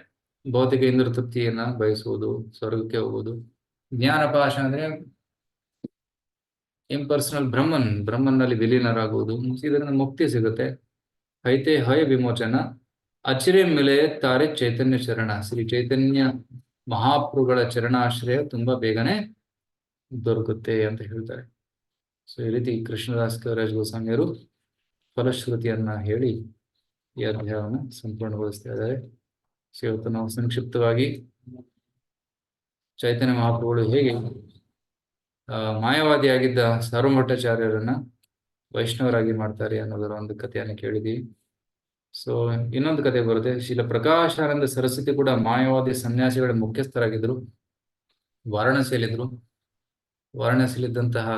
ಭೌತಿಕ ಇಂದ್ರ ತೃಪ್ತಿಯನ್ನ ಬಯಸುವುದು, ಸ್ವರ್ಗಕ್ಕೆ ಹೋಗುವುದು. ಜ್ಞಾನ ಪಾಶ ಅಂದ್ರೆ ಇಂಪರ್ಸನಲ್ ಬ್ರಹ್ಮನ್ನಲ್ಲಿ ವಿಲೀನರಾಗುವುದು, ಇದರಿಂದ ಮುಕ್ತಿ ಸಿಗುತ್ತೆ. ಐತೆ ಹಯ ವಿಮೋಚನ, ಅಚಿರೆ ಮಿಲೆ ತಾರೆ ಚೈತನ್ಯ ಚರಣ, ಶ್ರೀ ಚೈತನ್ಯ ಮಹಾಪ್ರಭುಗಳ ಚರಣಾಶ್ರಯ ತುಂಬಾ ಬೇಗನೆ ದೊರಕುತ್ತೆ ಅಂತ ಹೇಳ್ತಾರೆ. ಸೊ ಈ ರೀತಿ ಕೃಷ್ಣದಾಸ್ ಕವಿರಾಜ್ ಗೋಸ್ವಾಮಿಯವರು ಫಲಶ್ರುತಿಯನ್ನ ಹೇಳಿ ಈ ಅಧ್ಯಾಯವನ್ನು ಸಂಪೂರ್ಣಗೊಳಿಸ್ತಾ ಇದ್ದಾರೆ. ಸೊ ಇವತ್ತು ನಾವು ಸಂಕ್ಷಿಪ್ತವಾಗಿ ಚೈತನ್ಯ ಮಹಾಪ್ರಭುಗಳು ಹೇಗೆ ಮಾಯವಾದಿಯಾಗಿದ್ದ ಸಾರ್ವಭಟ್ಟಾಚಾರ್ಯರನ್ನ ವೈಷ್ಣವರಾಗಿ ಮಾಡ್ತಾರೆ ಅನ್ನೋದರ ಒಂದು ಕಥೆಯನ್ನು ಕೇಳಿದೀವಿ. ಸೊ ಇನ್ನೊಂದು ಕತೆ ಬರುತ್ತೆ. ಶ್ರೀಲ ಪ್ರಕಾಶಾನಂದ ಸರಸ್ವತಿ ಕೂಡ ಮಾಯವಾದಿ ಸನ್ಯಾಸಿಗಳ ಮುಖ್ಯಸ್ಥರಾಗಿದ್ರು, ವಾರಾಣಸಿಯಲ್ಲಿದ್ರು. ವಾರಾಣಸಿಯಲ್ಲಿದ್ದಂತಹ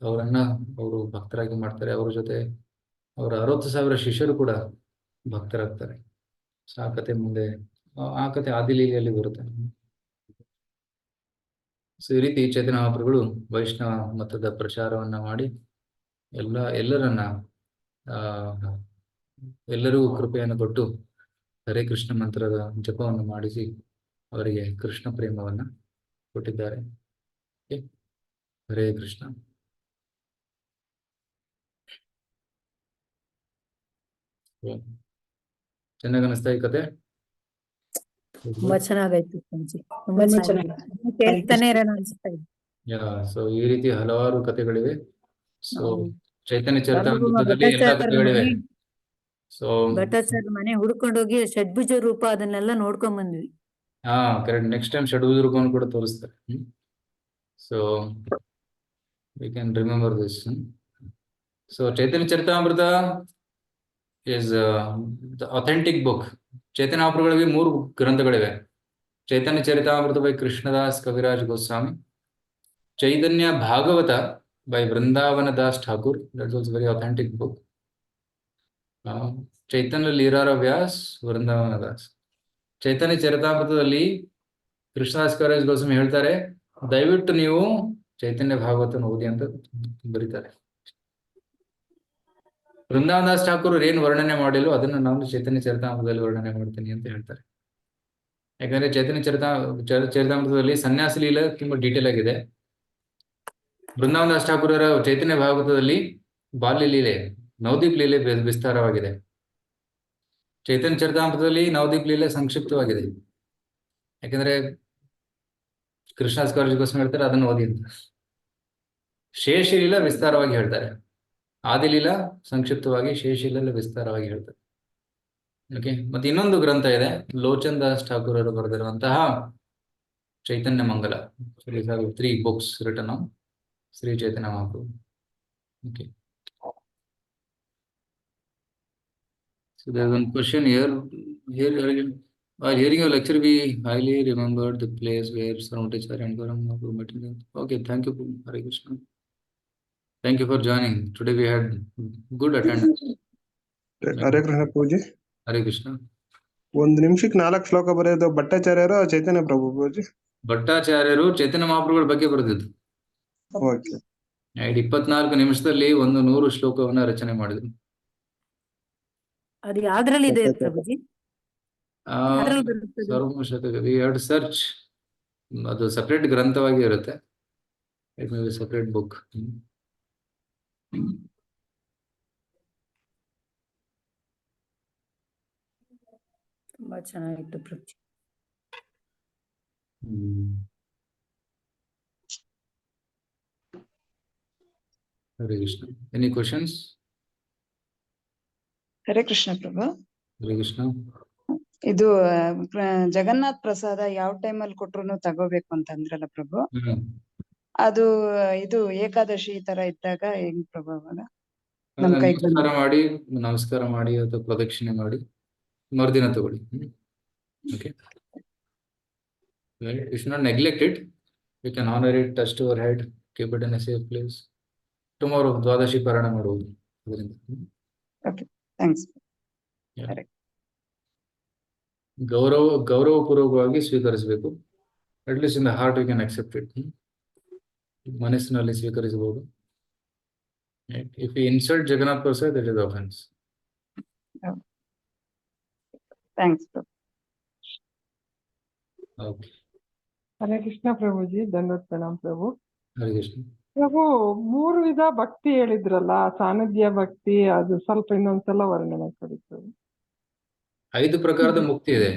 ಅವರನ್ನ ಅವರು ಭಕ್ತರಾಗಿ ಮಾಡ್ತಾರೆ. ಅವರ ಜೊತೆ ಅವರ 60,000 ಶಿಷ್ಯರು ಕೂಡ ಭಕ್ತರಾಗ್ತಾರೆ. ಸೊ ಆ ಕತೆ ಮುಂದೆ ಆ ಕತೆ ಆದಿಲೀಲೆಯಲ್ಲಿ ಬರುತ್ತೆ. ಸೊ ಈ ರೀತಿ ಚೈತನ್ಯ ಮಹಾಪ್ರಭುಗಳು ವೈಷ್ಣವ ಮತದ ಪ್ರಚಾರವನ್ನ ಮಾಡಿ ಎಲ್ಲರನ್ನ ಎಲ್ಲರಿಗೂ ಕೃಪೆಯನ್ನು ಕೊಟ್ಟು ಹರೇ ಕೃಷ್ಣ ಮಂತ್ರದ ಜಪವನ್ನು ಮಾಡಿಸಿ ಅವರಿಗೆ ಕೃಷ್ಣ ಪ್ರೇಮವನ್ನ ಕೊಟ್ಟಿದ್ದಾರೆ. ಹರೇ ಕೃಷ್ಣ. ಚೆನ್ನಾಗಿ ಅನಿಸ್ತಾ ಈ ಕತೆ? ತುಂಬಾ ಚೆನ್ನಾಗಾಯ್ತು ಸ್ವಾಮೀಜಿ, ತುಂಬಾ ಚೆನ್ನಾಗಿತ್ತು. ಕೇಳ್ತಾನೆ ಇರೋಣ ಅನ್ಸ್ತಾ ಇದೆ. ಸೊ ಈ ರೀತಿ ಹಲವಾರು ಕಥೆಗಳಿವೆ. ಸೊ ಹೌದು. ಚೈತನ್ಯ ಚರಿತಾಮೃತದಲ್ಲಿ ಎಲ್ಲ ಕಥೆಗಳಿವೆ. ಸೊ ಭಟ್ಟಾಚಾರ್ಯ ಮನೆ ಹುಡ್ಕೊಂಡು ಹೋಗಿ ಷಡ್ಭುಜ ರೂಪ ಅದನ್ನೆಲ್ಲ ನೋಡ್ಕೊಂಡ್ ಬಂದ್ವಿ. ಕರೆಕ್ಟ್. ನೆಕ್ಸ್ಟ್ ಟೈಮ್ ಷಡ್ಭುಜ ರೂಪವನ್ನು ಕೂಡ ತೋರಿಸ್ತಾರೆ. So we can remember this. So Chaitanya Charitamrita is the authentic book. Chaitanya ಮಹಾಪ್ರಭುಗಳಿಗೆ 3 ಗ್ರಂಥಗಳಿವೆ. Chaitanya Charitamrita by Krishnadas Kaviraj Goswami, Chaitanya Bhagavata by Vrindavan Das Thakur, that was very authentic book. Chaitanya ಲೀಲಾರ ವ್ಯಾಸ್, ವೃಂದಾವನ ದಾಸ್. ಚೈತನ್ಯ ಚರಿತಾಮೃತದಲ್ಲಿ ಕೃಷ್ಣದಾಸ್ ಕವಿರಾಜ್ ಗೋಸ್ವಾಮಿ ಹೇಳ್ತಾರೆ, ದಯವಿಟ್ಟು ನೀವು ಚೈತನ್ಯ ಭಾಗವತನ ಓದಿ ಅಂತ ಬರೀತಾರೆ. ವೃಂದಾವನ ದಾಸ್ ಠಾಕೂರ್ ಏನು ವರ್ಣನೆ ಮಾಡಿಲ್ಲೋ ಅದನ್ನ ನಾನು ಚೈತನ್ಯ ಚರಿತಾಮೃತದಲ್ಲಿ ವರ್ಣನೆ ಮಾಡ್ತೀನಿ ಅಂತ ಹೇಳ್ತಾರೆ. ಯಾಕಂದ್ರೆ ಚೈತನ್ಯ ಚರಿತಾಮೃತದಲ್ಲಿ ಸನ್ಯಾಸ ಲೀಲೆ ತುಂಬಾ ಡೀಟೇಲ್ ಆಗಿದೆ. ಬೃಂದಾವನ ದಾಸ್ ಠಾಕೂರರ ಚೈತನ್ಯ ಭಾಗವತದಲ್ಲಿ ಬಾಲ್ಯ ಲೀಲೆ, ನವದೀಪ್ ಲೀಲೆ ವಿಸ್ತಾರವಾಗಿದೆ. ಚೈತನ್ಯ ಚರಿತಾಮೃತದಲ್ಲಿ ನವದೀಪ್ ಲೀಲೆ ಸಂಕ್ಷಿಪ್ತವಾಗಿದೆ. ಯಾಕಂದ್ರೆ ಕೃಷ್ಣದಾಸ್ ಕವಿರಾಜ್ ಗೋಸ್ವಾಮಿ ಹೇಳ್ತಾರೆ ಅದನ್ನು ಓದಿ ಅಂತ. ಶೇಷಲೀಲಾ ವಿಸ್ತಾರವಾಗಿ ಹೇಳ್ತಾರೆ, ಆದಿಲೀಲಾ ಸಂಕ್ಷಿಪ್ತವಾಗಿ, ಶೇಷಲೀಲಾ ವಿಸ್ತಾರವಾಗಿ ಹೇಳ್ತಾರೆ. ಓಕೆ. ಮತ್ತೆ ಇನ್ನೊಂದು ಗ್ರಂಥ ಇದೆ, ಲೋಚನ್ ದಾಸ್ ಠಾಕೂರರು ಬರೆದಿರುವಂತಹ ಚೈತನ್ಯ ಮಂಗಲ. 3 books written on Sri Chaitanya Mahaprabhu. Okay. So there's one question here. While hearing your lecture, we highly remembered the place where Sarvabhattacharya and Gauranga Mahaprabhu met. Okay, thank you, Hare Krishna. Thank you for joining. Today we had good attendance. Hare Krishna ಪೂಜೆ. ಹರೇ ಕೃಷ್ಣ. 1 ನಿಮಿಷಕ್ಕೆ 4 ಶ್ಲೋಕ ಬರೆಯೋದು ಭಟ್ಟಾಚಾರ್ಯರು ಚೈತನ್ಯ ಪ್ರಭು ಪೂಜೆ? ಭಟ್ಟಾಚಾರ್ಯರು ಚೈತನ್ಯ ಮಹಾಪ್ರಭುಗಳ ಬಗ್ಗೆ ಬರೆದಿದ್ದು. Okay. 24 ನಿಮಿಷದಲ್ಲಿ 100 ಶ್ಲೋಕವನ್ನ ರಚನೆ ಮಾಡಿದ್ರು. ಅದು ಯಾವ್ದ್ರಲ್ಲಿ ಇದೆ ಪ್ರಭುಜಿ? ಸರ್ವಶತಕ ವಿ ಹ್ಯಾವ್ ಟು ಸರ್ಚ್. ಅದು ಸಪರೇಟ್ ಗ್ರಂಥವಾಗಿ ಇರುತ್ತೆ. It may be separate book. ತುಂಬಾ ಚೆನ್ನಾಗಿತ್ತು ಪ್ರಭುಜಿ. ಹರೇ ಕೃಷ್ಣ. Any questions? ಹರೇ ಕೃಷ್ಣ ಪ್ರಭು. ಹರೇ ಕೃಷ್ಣ. ಇದು ಜಗನ್ನಾಥ್ ಪ್ರಸಾದ ಯಾವ ಟೈಮಲ್ಲಿ ಕೊಟ್ರು ತಗೋಬೇಕು ಅಂತ ಅಂದ್ರಲ್ಲ ಪ್ರಭು, ಅದು ಇದು ಏಕಾದಶಿ ತರ ಇದ್ದಾಗ ಹೆಂಗ್ ಪ್ರಭು? ಅವಾಗ ನಮ್ ಕೈ ನಮಸ್ಕಾರ ಮಾಡಿ ಅಥವಾ ಪ್ರದಕ್ಷಿಣೆ ಮಾಡಿ ಮರುದಿನ ತಗೊಳ್ಳಿ. Okay. You should not neglect it. You can honour it, touch to your head, keep it in a safe place. Tomorrow Dwadashi ಪಾರಾಯಣ ಮಾಡುವುದು ಅದರಿಂದ. Okay, thanks. ಗೌರವಪೂರ್ವಕವಾಗಿ ಸ್ವೀಕರಿಸಬೇಕು. At least in the heart you can accept it. ಮನಸ್ಸಿನಲ್ಲಿ ಸ್ವೀಕರಿಸಬಹುದು. If you insult Jagannath prasad, that is offence. Thanks. Okay. Hare Krishna Prabhu ji, दंडवत प्रणाम प्रभु। हरे कृष्ण। ಪ್ರಭು 3 ವಿಧ ಭಕ್ತಿ ಹೇಳಿದ್ರಲ್ಲ, ಸಾನ್ನಿಧ್ಯ ಭಕ್ತಿ, ಅದು ಸ್ವಲ್ಪ ಇನ್ನೊಂದ್ಸಲ ವರ್ಣನೆ ಕೊಡಿ ಪ್ರಭು. 5 ಪ್ರಕಾರದ ಮುಕ್ತಿ ಇದೆ.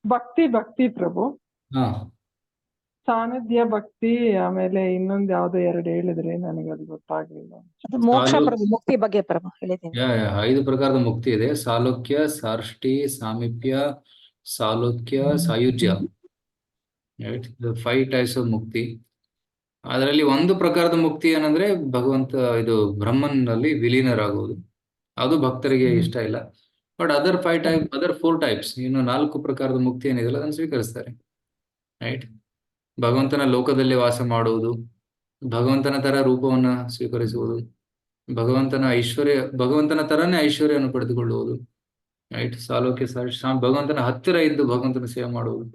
ಭಕ್ತಿ ಪ್ರಭು, ಹಾ ಸಾನ್ನಿಧ್ಯ ಭಕ್ತಿ, ಆಮೇಲೆ ಇನ್ನೊಂದ್ ಯಾವ್ದೋ 2 ಹೇಳಿದ್ರಿ, ನನಗೆ ಅದು ಗೊತ್ತಾಗ್ಲಿಲ್ಲ. ಅದು ಮೋಕ್ಷ ಸಾಲು- ಪ್ರಭು, ಮುಕ್ತಿ ಬಗ್ಗೆ ಪ್ರಭು ಹೇಳಿದ್ದೀನಿ. 5 ಪ್ರಕಾರದ ಮುಕ್ತಿ ಇದೆ. ಸಾಲೋಕ್ಯ, ಸಾರ್ಷ್ಟಿ, ಸಾಮೀಪ್ಯ, ಸಾಲೋಕ್ಯ, ಸಾಯುಜ್ಯ. ರೈಟ್, 5 ಟೈಪ್ಸ್ ಆಫ್ ಮುಕ್ತಿ. ಅದರಲ್ಲಿ ಒಂದು ಪ್ರಕಾರದ ಮುಕ್ತಿ ಏನಂದ್ರೆ ಭಗವಂತ ಇದು ಬ್ರಹ್ಮನಲ್ಲಿ ವಿಲೀನರಾಗುವುದು. ಅದು ಭಕ್ತರಿಗೆ ಇಷ್ಟ ಇಲ್ಲ. ಬಟ್ ಅದರ್ 4 ಟೈಪ್ಸ್, ಇನ್ನು 4 ಪ್ರಕಾರದ ಮುಕ್ತಿ ಏನಿದೆಯಲ್ಲ ಅದನ್ನು ಸ್ವೀಕರಿಸ್ತಾರೆ. ರೈಟ್, ಭಗವಂತನ ಲೋಕದಲ್ಲಿ ವಾಸ ಮಾಡುವುದು, ಭಗವಂತನ ತರ ರೂಪವನ್ನ ಸ್ವೀಕರಿಸುವುದು, ಭಗವಂತನ ತರನೇ ಐಶ್ವರ್ಯವನ್ನು ಪಡೆದುಕೊಳ್ಳುವುದು. ರೈಟ್, ಸಾಲೋಕ್ಯ, ಭಗವಂತನ ಹತ್ತಿರ ಇದ್ದು ಭಗವಂತನ ಸೇವೆ ಮಾಡುವುದು.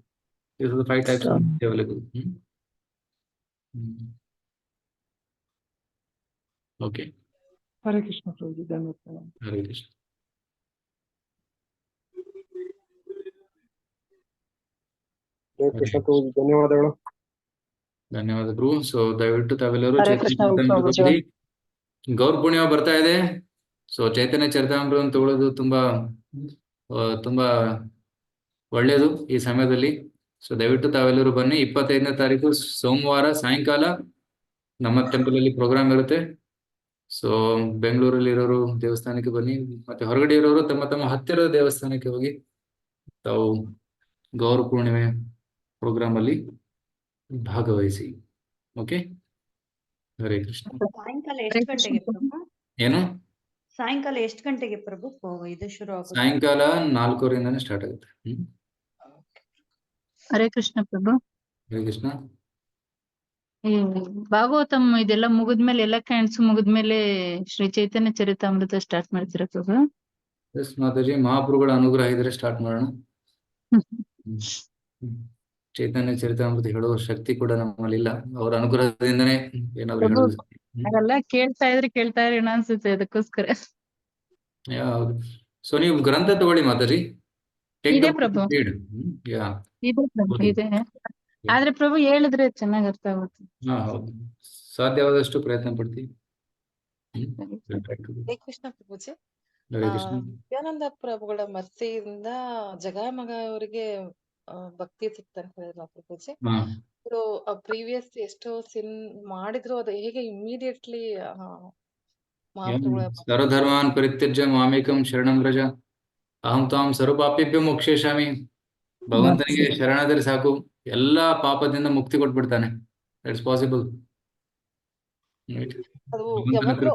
5 ಟೈಪ್ಸ್ ಅವೈಲೇಬಲ್. ಓಕೆ, ಹರೇ ಕೃಷ್ಣ ಪ್ರಭು, ಧನ್ಯವಾದ. ಹರೇ ಕೃಷ್ಣ. ಹರೇ ಕೃಷ್ಣ ಪ್ರಭು, ಧನ್ಯವಾದಗಳು. ಧನ್ಯವಾದ ಬ್ರೂ. ಸೊ ದಯವಿಟ್ಟು ತಾವೆಲ್ಲರೂ ಹರೇ ಚೈತನ್ಯ ಕೃಷ್ಣ ಚರಿತಾಮೃತ ಪ್ರಭು. ಓದಿ. ಗೌರ ಪೂರ್ಣಿಮಾ ಬರ್ತಾ ಇದೆ. ಸೊ ಚೈತನ್ಯ ಚರಿತಾಮೃತವನ್ನು ತಗೊಳ್ಳೋದು ತುಂಬಾ ಒಳ್ಳೆಯದು ಈ ಸಮಯದಲ್ಲಿ. ಸೊ ದಯವಿಟ್ಟು ತಾವೆಲ್ಲರೂ ಬನ್ನಿ. 25ನೇ ತಾರೀಕು ಸೋಮವಾರ ಸಾಯಂಕಾಲ ನಮ್ಮ ಟೆಂಪಲ್ ಅಲ್ಲಿ ಪ್ರೋಗ್ರಾಮ್ ಇರುತ್ತೆ. ಸೊ ಬೆಂಗಳೂರಲ್ಲಿ ಇರೋರು ದೇವಸ್ಥಾನಕ್ಕೆ ಬನ್ನಿ, ಮತ್ತೆ ಹೊರಗಡೆ ಇರೋರು ತಮ್ಮ ತಮ್ಮ ಹತ್ತಿರದ ದೇವಸ್ಥಾನಕ್ಕೆ ಹೋಗಿ ತಾವು ಗೌರ ಪೂರ್ಣಿಮೆ ಪ್ರೋಗ್ರಾಮ್ ಅಲ್ಲಿ ಭಾಗವಹಿಸಿ. ಓಕೆ, ಹರೇ ಕೃಷ್ಣ. ಸಾಯಂಕಾಲ ಎಷ್ಟು ಗಂಟೆಗೆ ಪ್ರಭು? ಏನು? ಸಾಯಂಕಾಲ ಎಷ್ಟು ಗಂಟೆಗೆ ಪ್ರಭು ಇದು ಶುರು ಆಗುತ್ತೆ? ಸಾಯಂಕಾಲ 4:15 ಸ್ಟಾರ್ಟ್ ಆಗುತ್ತೆ. ಹರೇ ಕೃಷ್ಣ ಪ್ರಭು. ಹರೇ ಕೃಷ್ಣ. ಈ ಭಾಗವತಂ ಇದೆಲ್ಲ ಮುಗಿದ್ಮೇಲೆ, ಎಲ್ಲ ಕ್ಯಾಂಡ್ಸ್ ಮುಗಿದ್ಮೇಲೆ ಶ್ರೀ ಚೈತನ್ಯ ಚರಿತಾಮೃತ ಸ್ಟಾರ್ಟ್ ಮಾಡ್ತೀರಾ ಪ್ರಭು? ಎಸ್ ಮಾತಾಜಿ, ಮಹಾಪ್ರಭುಗಳ ಅನುಗ್ರಹ ಇದ್ರೆ ಸ್ಟಾರ್ಟ್ ಮಾಡೋಣ. ಚೈತನ್ಯ ಚರಿತಾಮೃತ ಹೇಳುವ ಶಕ್ತಿ ಕೂಡ ನಮ್ಮಲ್ಲಿ ಇಲ್ಲ. ಅವರ ಅನುಗ್ರಹದಿಂದನೇ ಏನಾದ್ರು ಪ್ರಭು, ಹೇಳುದು. ಅದೆಲ್ಲ ಕೇಳ್ತಾ ಇದ್ರೆ ಅನ್ಸುತ್ತೆ, ಅದಕ್ಕೋಸ್ಕರ. ಹೌದು. ಸೊ ನೀವು ಗ್ರಂಥ ತಗೊಳ್ಳಿ ಮಾತಾಜಿ. ಇದೆ ಪ್ರಭು. ಇದೆ ಪ್ರಭು, ಓದಿ. ಇದೆ. ಆದ್ರೆ ಪ್ರಭು ಹೇಳಿದ್ರೆ ಚೆನ್ನಾಗ್ ಅರ್ಥ ಆಗುತ್ತೆ. ಹೌದು, ಸಾಧ್ಯವಾದಷ್ಟು ಪ್ರಯತ್ನ ಪಡ್ತೀವಿ. ಹರೇ ಕೃಷ್ಣ ಪ್ರಭುಜಿ. ಹರೇ ಕೃಷ್ಣ. ನಿತ್ಯಾನಂದ ಪ್ರಭುಗಳ ಮರ್ಸಿಯಿಂದ ಜಗಮಗ ಅವರಿಗೆ ಭಕ್ತಿ ಸಿಕ್ತಂತ ಹೇಳಿದ್ರು ಪ್ರಭುಜಿ. ಅವರು ಪ್ರೀವಿಯಸ್ ಎಷ್ಟೋ ಸಿನ್ ಮಾಡಿದ್ರು, ಅದು ಹೇಗೆ ಇಮಿಡಿಯೇಟ್ಲಿ ಮಹಾಪ್ರಭುಗಳ ಸರ್ವಧರ್ಮಾನ್ ಪರಿತ್ಯಜ್ಯ ಮಾಮೇಕಂ ಶರಣಂ ವ್ರಜ ಅಹಂ ತ್ವಾಂ ಸರ್ವಪಾಪೇಭ್ಯೋ ಮೋಕ್ಷಯಿಷ್ಯಾಮಿ. ಭಗವಂತನಿಗೆ ಶರಣಾದರೆ ಸಾಕು, ಎಲ್ಲಾ ಪಾಪದಿಂದ ಮುಕ್ತಿ ಕೊಟ್ಬಿಡ್ತಾನೆ. It's possible. ಅದು ಯಾವಾಗ್ಲೂ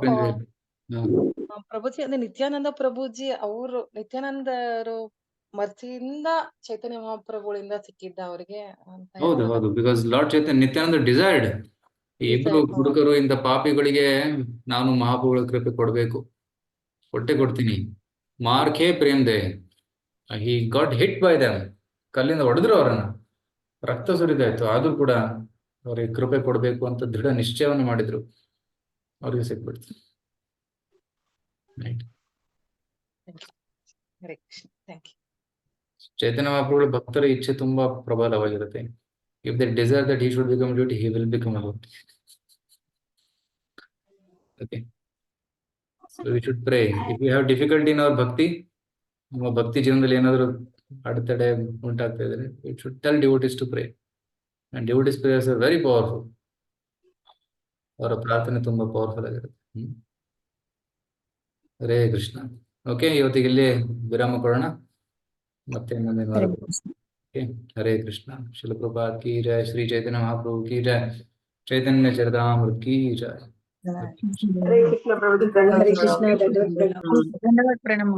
ಪ್ರಭುಜಿ ಅಂದ್ರೆ ನಿತ್ಯಾನಂದ ಪ್ರಭುಜಿ ಅವರು ನಿತ್ಯಾನಂದರು ಮರ್ಸಿಯಿಂದ ಚೈತನ್ಯ ಮಹಾಪ್ರಭುಗಳಿಂದ ಸಿಕ್ಕಿದ್ದ ಅವರಿಗೆ ಅಂತ ಹೌದು ಹೌದು, because lord Chaitanya Nityananda desired ಈ ಇಬ್ರು ಹುಡುಗರು ಇಂಥ ಪಾಪಿಗಳಿಗೆ ನಾನು ಮಹಾಪ್ರಭುಗಳ ಕೃಪೆ ಕೊಡ್ಬೇಕು, ಕೊಡ್ತೀನಿ. ಮಾರ್ಕ್ ಪ್ರೇಮ್ ದೇ he got hit by them. ಕಲ್ಲಿಂದ ಹೊಡೆದ್ರು ಅವರನ್ನ, ರಕ್ತ ಸುರಿದಾಯ್ತು, ಆದ್ರೂ ಕೂಡ ಅವ್ರಿಗೆ ಕೃಪೆ ಕೊಡ್ಬೇಕು ಅಂತ ದೃಢ ನಿಶ್ಚಯವನ್ನು ಮಾಡಿದ್ರು. ಅವ್ರಿಗೆ ಸಿಕ್ಬಿಡ್ತು. ಚೈತನ್ಯ ಮಹಾಪ್ರಭುಗಳ ಭಕ್ತರ ಇಚ್ಛೆ ತುಂಬಾ ಪ್ರಬಲವಾಗಿರುತ್ತೆ. If they desire that he should become duty, he will become duty. Okay, so we should pray. If you have difficulty in our bhakti, ನಮ್ಮ ಭಕ್ತಿ ಜೀವನದಲ್ಲಿ ಏನಾದರೂ ಅಡೆತಡೆ ಉಂಟಾಗ್ತಾ ಇದ್ರೆ, it should tell devotees to pray. And devotees prayers are very powerful. ಅವರ ಪ್ರಾರ್ಥನೆ ತುಂಬಾ ಪವರ್ಫುಲ್ ಆಗಿರುತ್ತೆ. ಹರೇ ಕೃಷ್ಣ. ಓಕೆ, ಇವತ್ತಿಗೆ ಇಲ್ಲಿ ವಿರಾಮ ಕೊಡೋಣ, ಮತ್ತೆ ಮುಂದಿನ ವಾರ. ಓಕೆ, ಹರೇ ಕೃಷ್ಣ. ಶ್ರೀಲ ಪ್ರಭುಪಾದ್ ಕಿ ಜಯ, ಶ್ರೀ ಚೈತನ್ಯ ಮಹಾಪ್ರಭು ಕಿ ಜಯ, ಚೈತನ್ಯ ಚರಿತಾಮೃತ ಕಿ ಜಯ. ಹರೇ ಕೃಷ್ಣ ಪ್ರಭು. ಧನ್ಯವಾದ, ಪ್ರಣಾಮ.